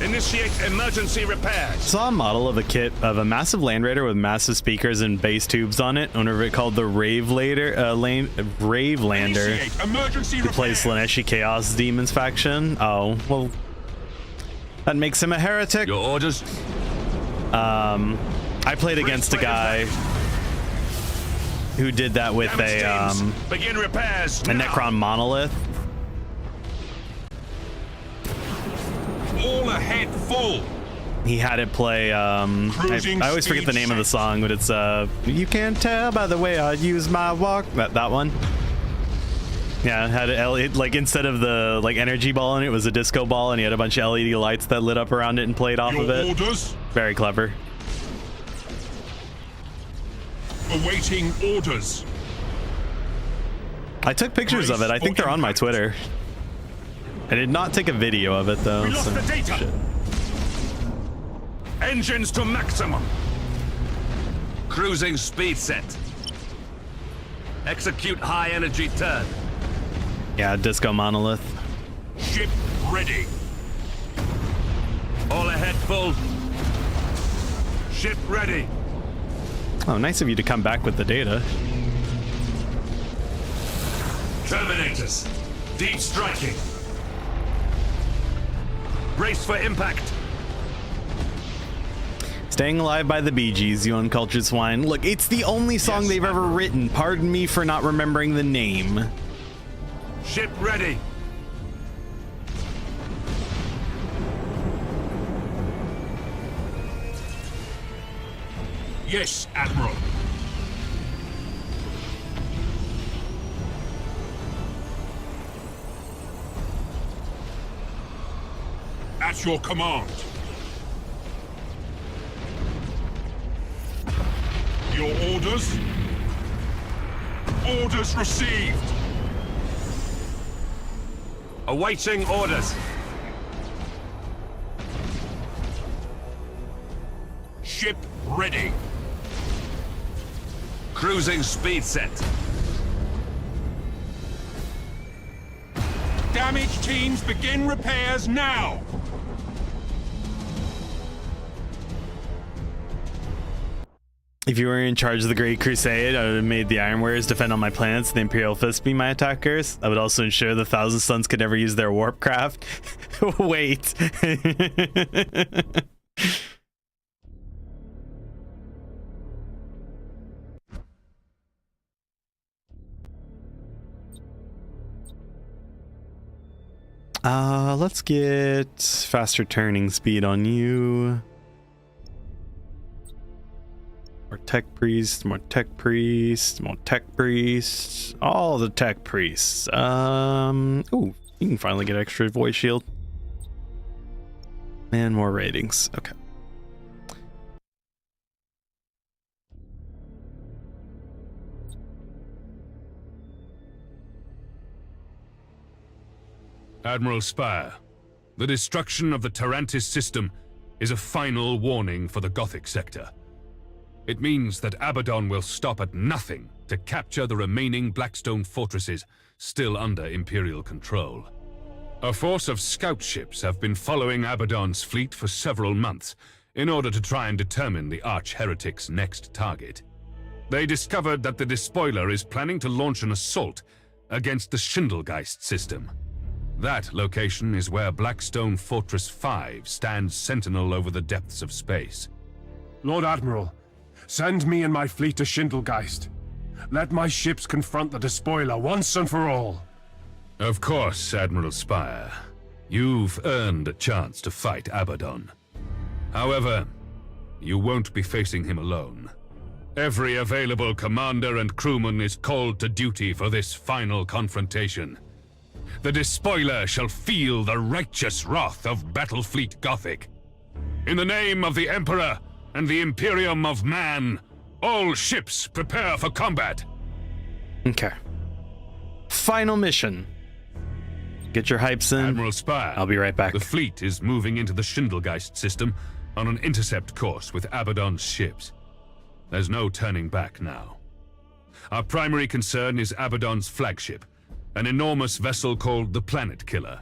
Initiate emergency repairs. Saw a model of a kit of a massive Land Raider with massive speakers and bass tubes on it. Owner of it called the Ravelander. Initiate emergency Who plays Slaneshi Chaos Demons faction. Oh, well, that makes him a heretic. Your orders? I played against a guy who did that with Begin repairs a Necron monolith. All ahead full. He had it play I always forget the name of the song, but it's you can't tell by the way I use my walk. That one. Yeah, had it like instead of the like energy ball in it, was a disco ball, and he had a bunch of LED lights that lit up around it and played off of it. Orders? Very clever. Awaiting orders. I took pictures of it. I think they're on my Twitter. I did not take a video of it though. We lost the data. Shit. Engines to maximum. Cruising speed set. Execute high energy turn. Yeah, disco monolith. Ship ready. All ahead full. Ship ready. Oh, nice of you to come back with the data. Terminators. Deep striking. Brace for impact. Staying Alive by the Bee Gees, you uncultured swine. Look, it's the only song they've ever written. Pardon me for not remembering the name. Ship ready. Yes, Admiral. At your command. Your orders? Orders received. Awaiting orders. Ship ready. Cruising speed set. Damage teams, begin repairs now! If you were in charge of the Great Crusade, I would have made the Iron Warriors defend all my planets, the Imperial Fist be my attackers. I would also ensure the Thousand Suns could never use their warp craft. Wait. Let's get faster turning speed on you. More tech priests, more tech priests, more tech priests, all the tech priests. Ooh, you can finally get extra void shield. And more ratings. Okay. Admiral Spire, the destruction of the Tyranids system is a final warning for the Gothic sector. It means that Abaddon will stop at nothing to capture the remaining Blackstone fortresses still under Imperial control. A force of scout ships have been following Abaddon's fleet for several months in order to try and determine the arch-heretic's next target. They discovered that the despoiler is planning to launch an assault against the Schindelgeist system. That location is where Blackstone Fortress 5 stands sentinel over the depths of space. Lord Admiral, send me and my fleet to Schindelgeist. Let my ships confront the despoiler once and for all. Of course, Admiral Spire. You've earned a chance to fight Abaddon. However, you won't be facing him alone. Every available commander and crewman is called to duty for this final confrontation. The despoiler shall feel the righteous wrath of Battlefleet Gothic. In the name of the Emperor and the Imperium of Man, all ships prepare for combat. Okay. Final mission. Get your hypes in. Admiral Spire, I'll be right back. The fleet is moving into the Schindelgeist system on an intercept course with Abaddon's ships. There's no turning back now. Our primary concern is Abaddon's flagship, an enormous vessel called the Planet Killer.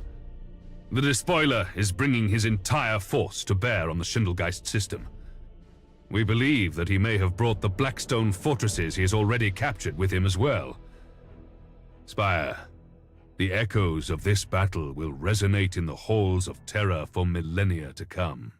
The despoiler is bringing his entire force to bear on the Schindelgeist system. We believe that he may have brought the Blackstone fortresses he has already captured with him as well. Spire, the echoes of this battle will resonate in the halls of Terra for millennia to come.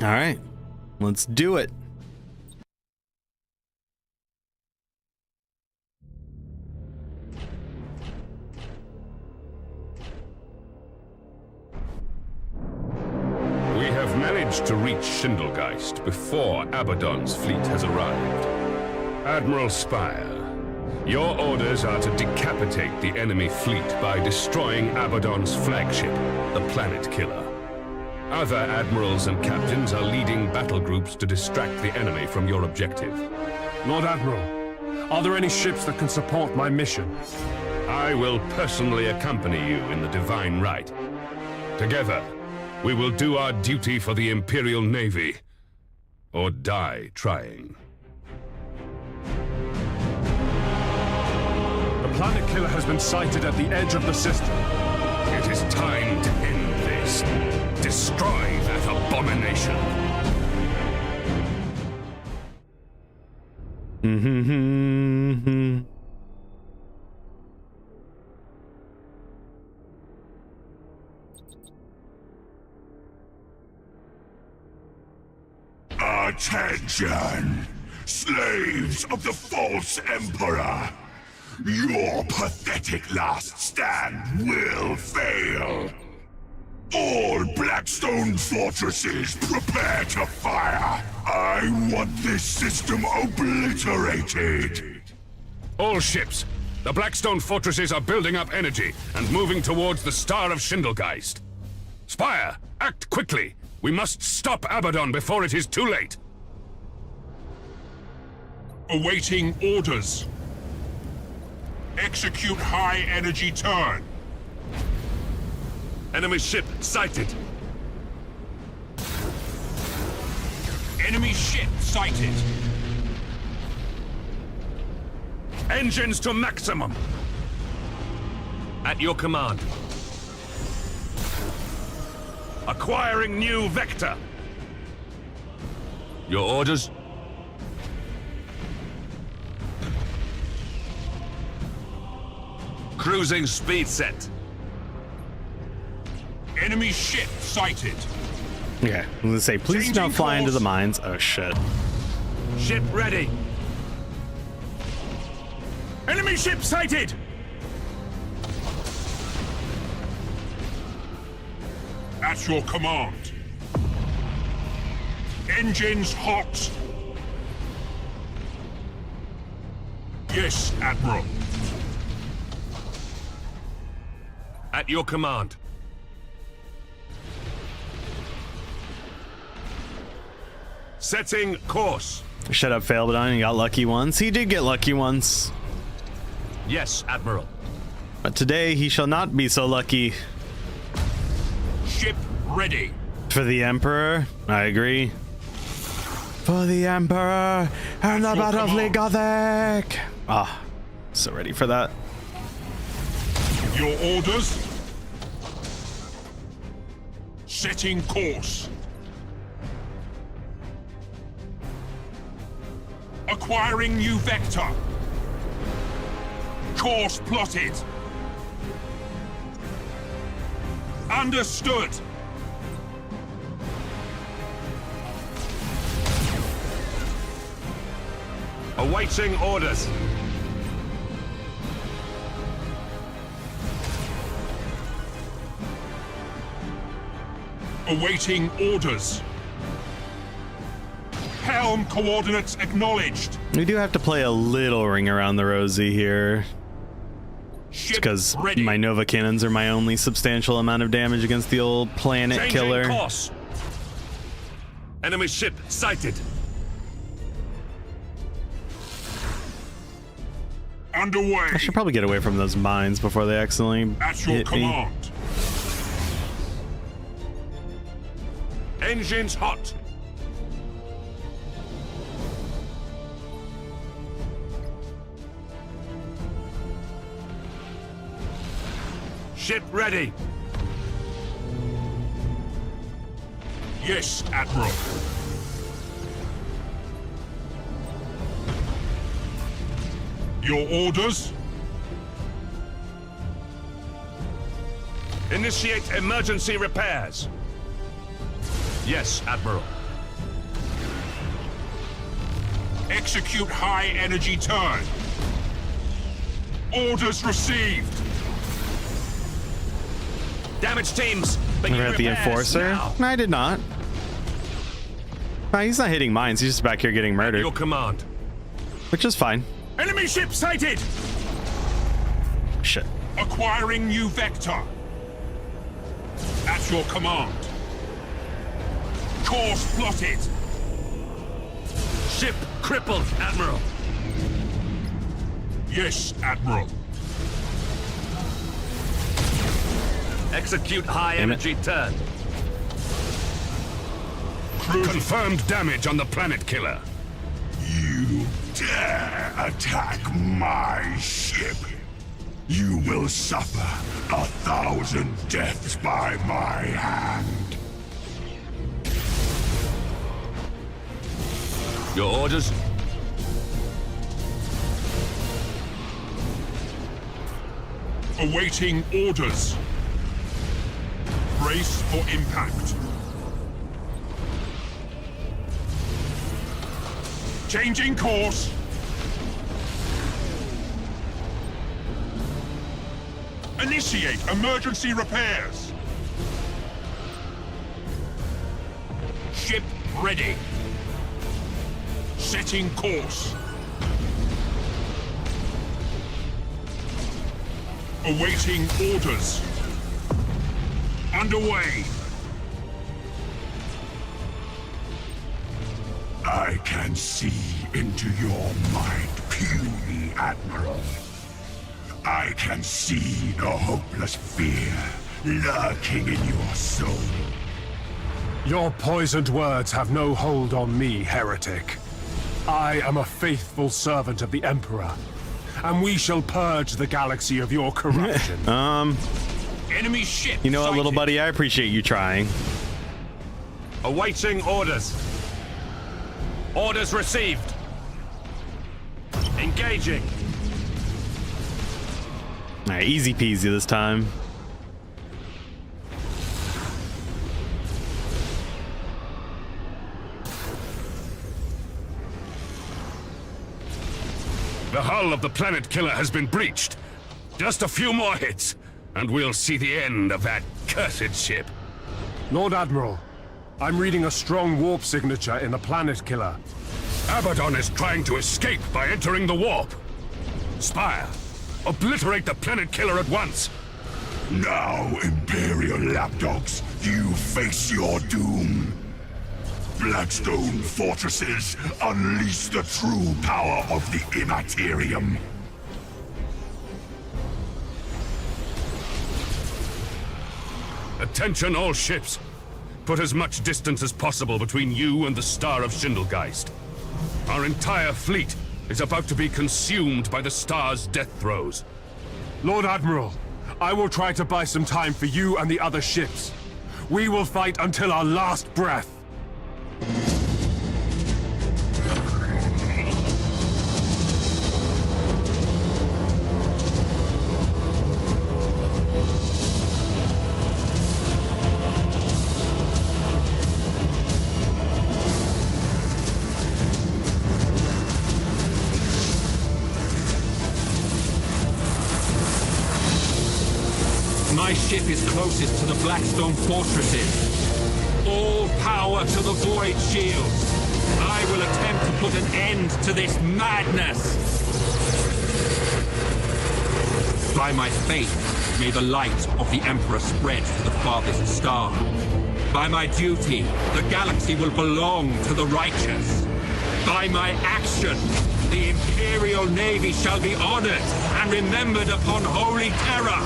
All right, let's do it. We have managed to reach Schindelgeist before Abaddon's fleet has arrived. Admiral Spire, your orders are to decapitate the enemy fleet by destroying Abaddon's flagship, the Planet Killer. Other admirals and captains are leading battle groups to distract the enemy from your objective. Lord Admiral, are there any ships that can support my mission? I will personally accompany you in the Divine Right. Together, we will do our duty for the Imperial Navy, or die trying. The Planet Killer has been sighted at the edge of the system. It is time to end this. Destroy that abomination. Attention! Slaves of the false Emperor! Your pathetic last stand will fail! All Blackstone fortresses, prepare to fire! I want this system obliterated! All ships! The Blackstone fortresses are building up energy and moving towards the Star of Schindelgeist. Spire, act quickly! We must stop Abaddon before it is too late! Awaiting orders. Execute high energy turn. Enemy ship sighted. Enemy ship sighted. Engines to maximum. At your command. Acquiring new vector. Your orders? Cruising speed set. Enemy ship sighted. Okay, I'm gonna say, please Changing don't fly into course. the mines. Oh shit. Ship ready. Enemy ship sighted. At your command. Engines hot. Yes, Admiral. At your command. Setting course. Shut up, Failbadon. You got lucky once. He did get lucky once. Yes, Admiral. But today he shall not be so lucky. Ship ready. For the Emperor, I agree. For the Emperor and the BATTLEFLEET Gothic. Ah, so ready for that. Your orders. Setting course. Acquiring new vector. Course plotted. Understood. Awaiting orders. Awaiting orders. Helm coordinates acknowledged. We do have to play a little ring around the rosy here. Because my Nova cannons are my only substantial amount of damage against the old planet Changing killer. course. Enemy ship sighted. Underway. I should probably get away from those mines before they accidentally At your hit me. command. Engines hot. Ship ready. Yes, Admiral. Your orders? Initiate emergency repairs. Yes, Admiral. Execute high energy turn. Orders received. Damage teams. We're at the Enforcer? No, I did not. No, he's not hitting mines. He's just back here getting murdered. Your command. Which is fine. Enemy ship sighted. Shit. Acquiring new vector. At your command. Course plotted. Ship crippled, Admiral. Yes, Admiral. Execute high energy turn. Confirmed damage on the planet killer. You dare attack my ship? You will suffer 1,000 deaths by my hand. Your orders? Awaiting orders. Brace for impact. Changing course. Initiate emergency repairs. Ship ready. Setting course. Awaiting orders. Underway. I can see into your mind, puny Admiral. I can see the hopeless fear lurking in your soul. Your poisoned words have no hold on me, heretic. I am a faithful servant of the Emperor, and we shall purge the galaxy of your corruption. Enemy ship You know what, sighted. little buddy? I appreciate you trying. Awaiting orders. Orders received. Engaging. All right, easy peasy this time. The hull of the Planet Killer has been breached. Just a few more hits, and we'll see the end of that cursed ship. Lord Admiral, I'm reading a strong warp signature in the Planet Killer. Abaddon is trying to escape by entering the warp. Spire, obliterate the Planet Killer at once. Now, Imperial lapdogs, you face your doom. Blackstone fortresses, unleash the true power of the Immaterium. Attention all ships. Put as much distance as possible between you and the Star of Schindelgeist. Our entire fleet is about to be consumed by the Star's death throes. Lord Admiral, I will try to buy some time for you and the other ships. We will fight until our last breath. My ship is closest to the Blackstone fortresses. All power to the Void Shields. I will attempt to put an end to this madness. By my faith, may the light of the Emperor spread to the farthest star. By my duty, the galaxy will belong to the righteous. By my action, the Imperial Navy shall be honored and remembered upon holy terror.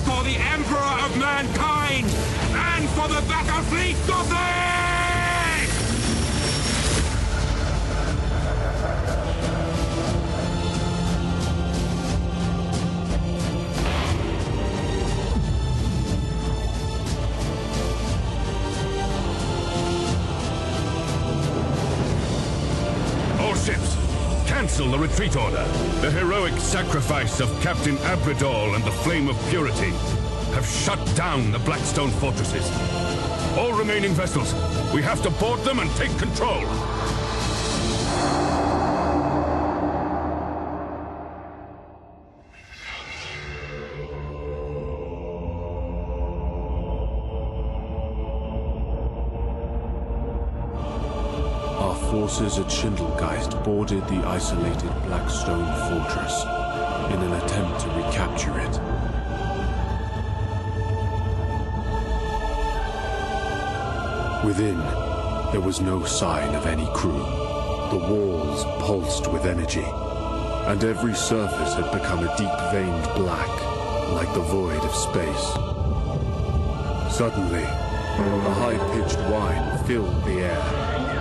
For the Emperor of mankind, and for the BATTLEFLEET GOTHIC! All ships, cancel the retreat order. The heroic sacrifice of Captain Abradol and the Flame of Purity have shut down the Blackstone fortresses. All remaining vessels, we have to board them and take control. Our forces at Schindelgeist boarded the isolated Blackstone fortress in an attempt to recapture it. Within, there was no sign of any crew. The walls pulsed with energy, and every surface had become a deep-veined black, like the void of space. Suddenly, a high-pitched whine filled the air,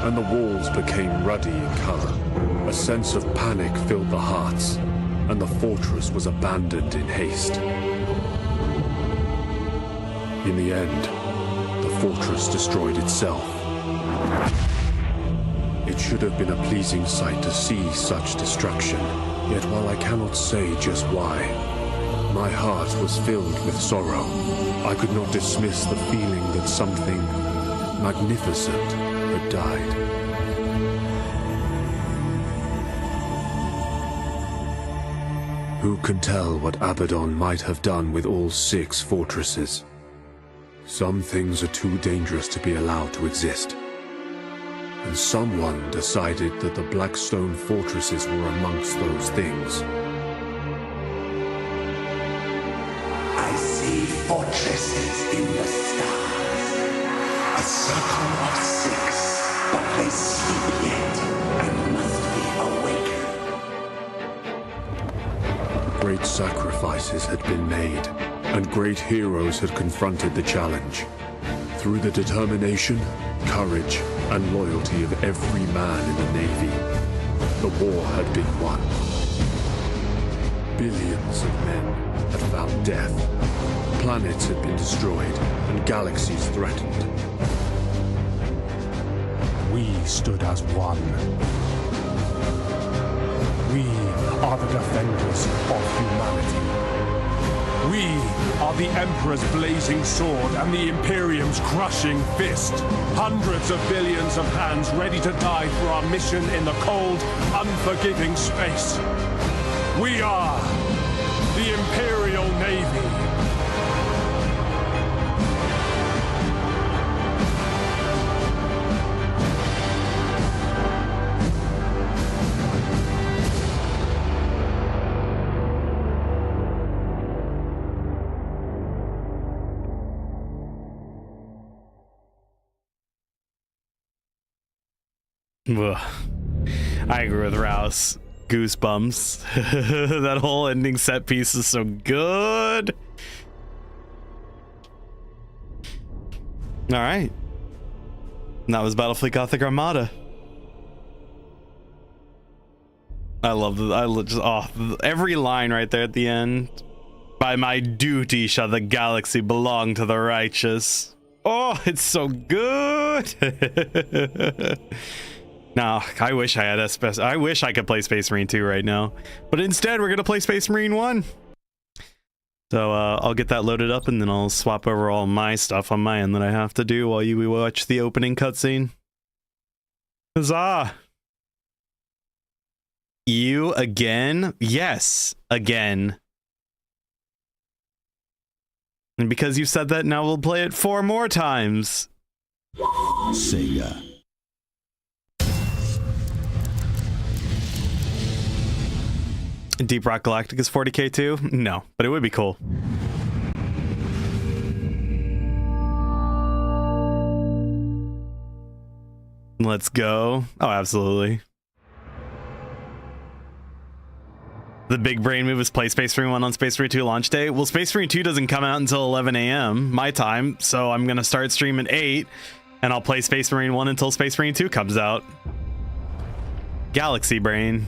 and the walls became ruddy in color. A sense of panic filled the hearts, and the fortress was abandoned in haste. In the end, the fortress destroyed itself. It should have been a pleasing sight to see such destruction, yet while I cannot say just why, My heart was filled with sorrow. I could not dismiss the feeling that something magnificent had died. Who can tell what Abaddon might have done with all 6 fortresses? Some things are too dangerous to be allowed to exist. And someone decided that the Blackstone fortresses were amongst those things. I see fortresses in the stars. A circle of 6, but they sleep yet and must be awakened. Great sacrifices had been made, and great heroes had confronted the challenge. Through the determination, courage, and loyalty of every man in the Navy, the war had been won. Billions of men had found death. Planets had been destroyed, and galaxies threatened. We stood as one. We are the defenders of humanity. We are the Emperor's blazing sword and the Imperium's crushing fist. Hundreds of billions of hands ready to die for our mission in the cold, unforgiving space. We are the Imperial Navy. Ugh. I agree with Rouse. Goosebumps. That whole ending set piece is so good. All right. And that was Battlefleet Gothic Armada. I love every line right there at the end. By my duty shall the galaxy belong to the righteous. Oh, it's so good. No, I wish I had I wish I could play Space Marine 2 right now. But instead, we're going to play Space Marine 1. So I'll get that loaded up and then I'll swap over all my stuff on my end that I have to do while you watch the opening cutscene. Huzzah! You again? Yes, again. And because you said that, now we'll play it 4 more times. Sega. Deep Rock Galactic is 40k too? No, but it would be cool. Let's go. Oh, absolutely. The big brain move is play Space Marine 1 on Space Marine 2 launch day. Well, Space Marine 2 doesn't come out until 11 a.m. my time, so I'm going to start stream at 8, and I'll play Space Marine 1 until Space Marine 2 comes out. Galaxy brain.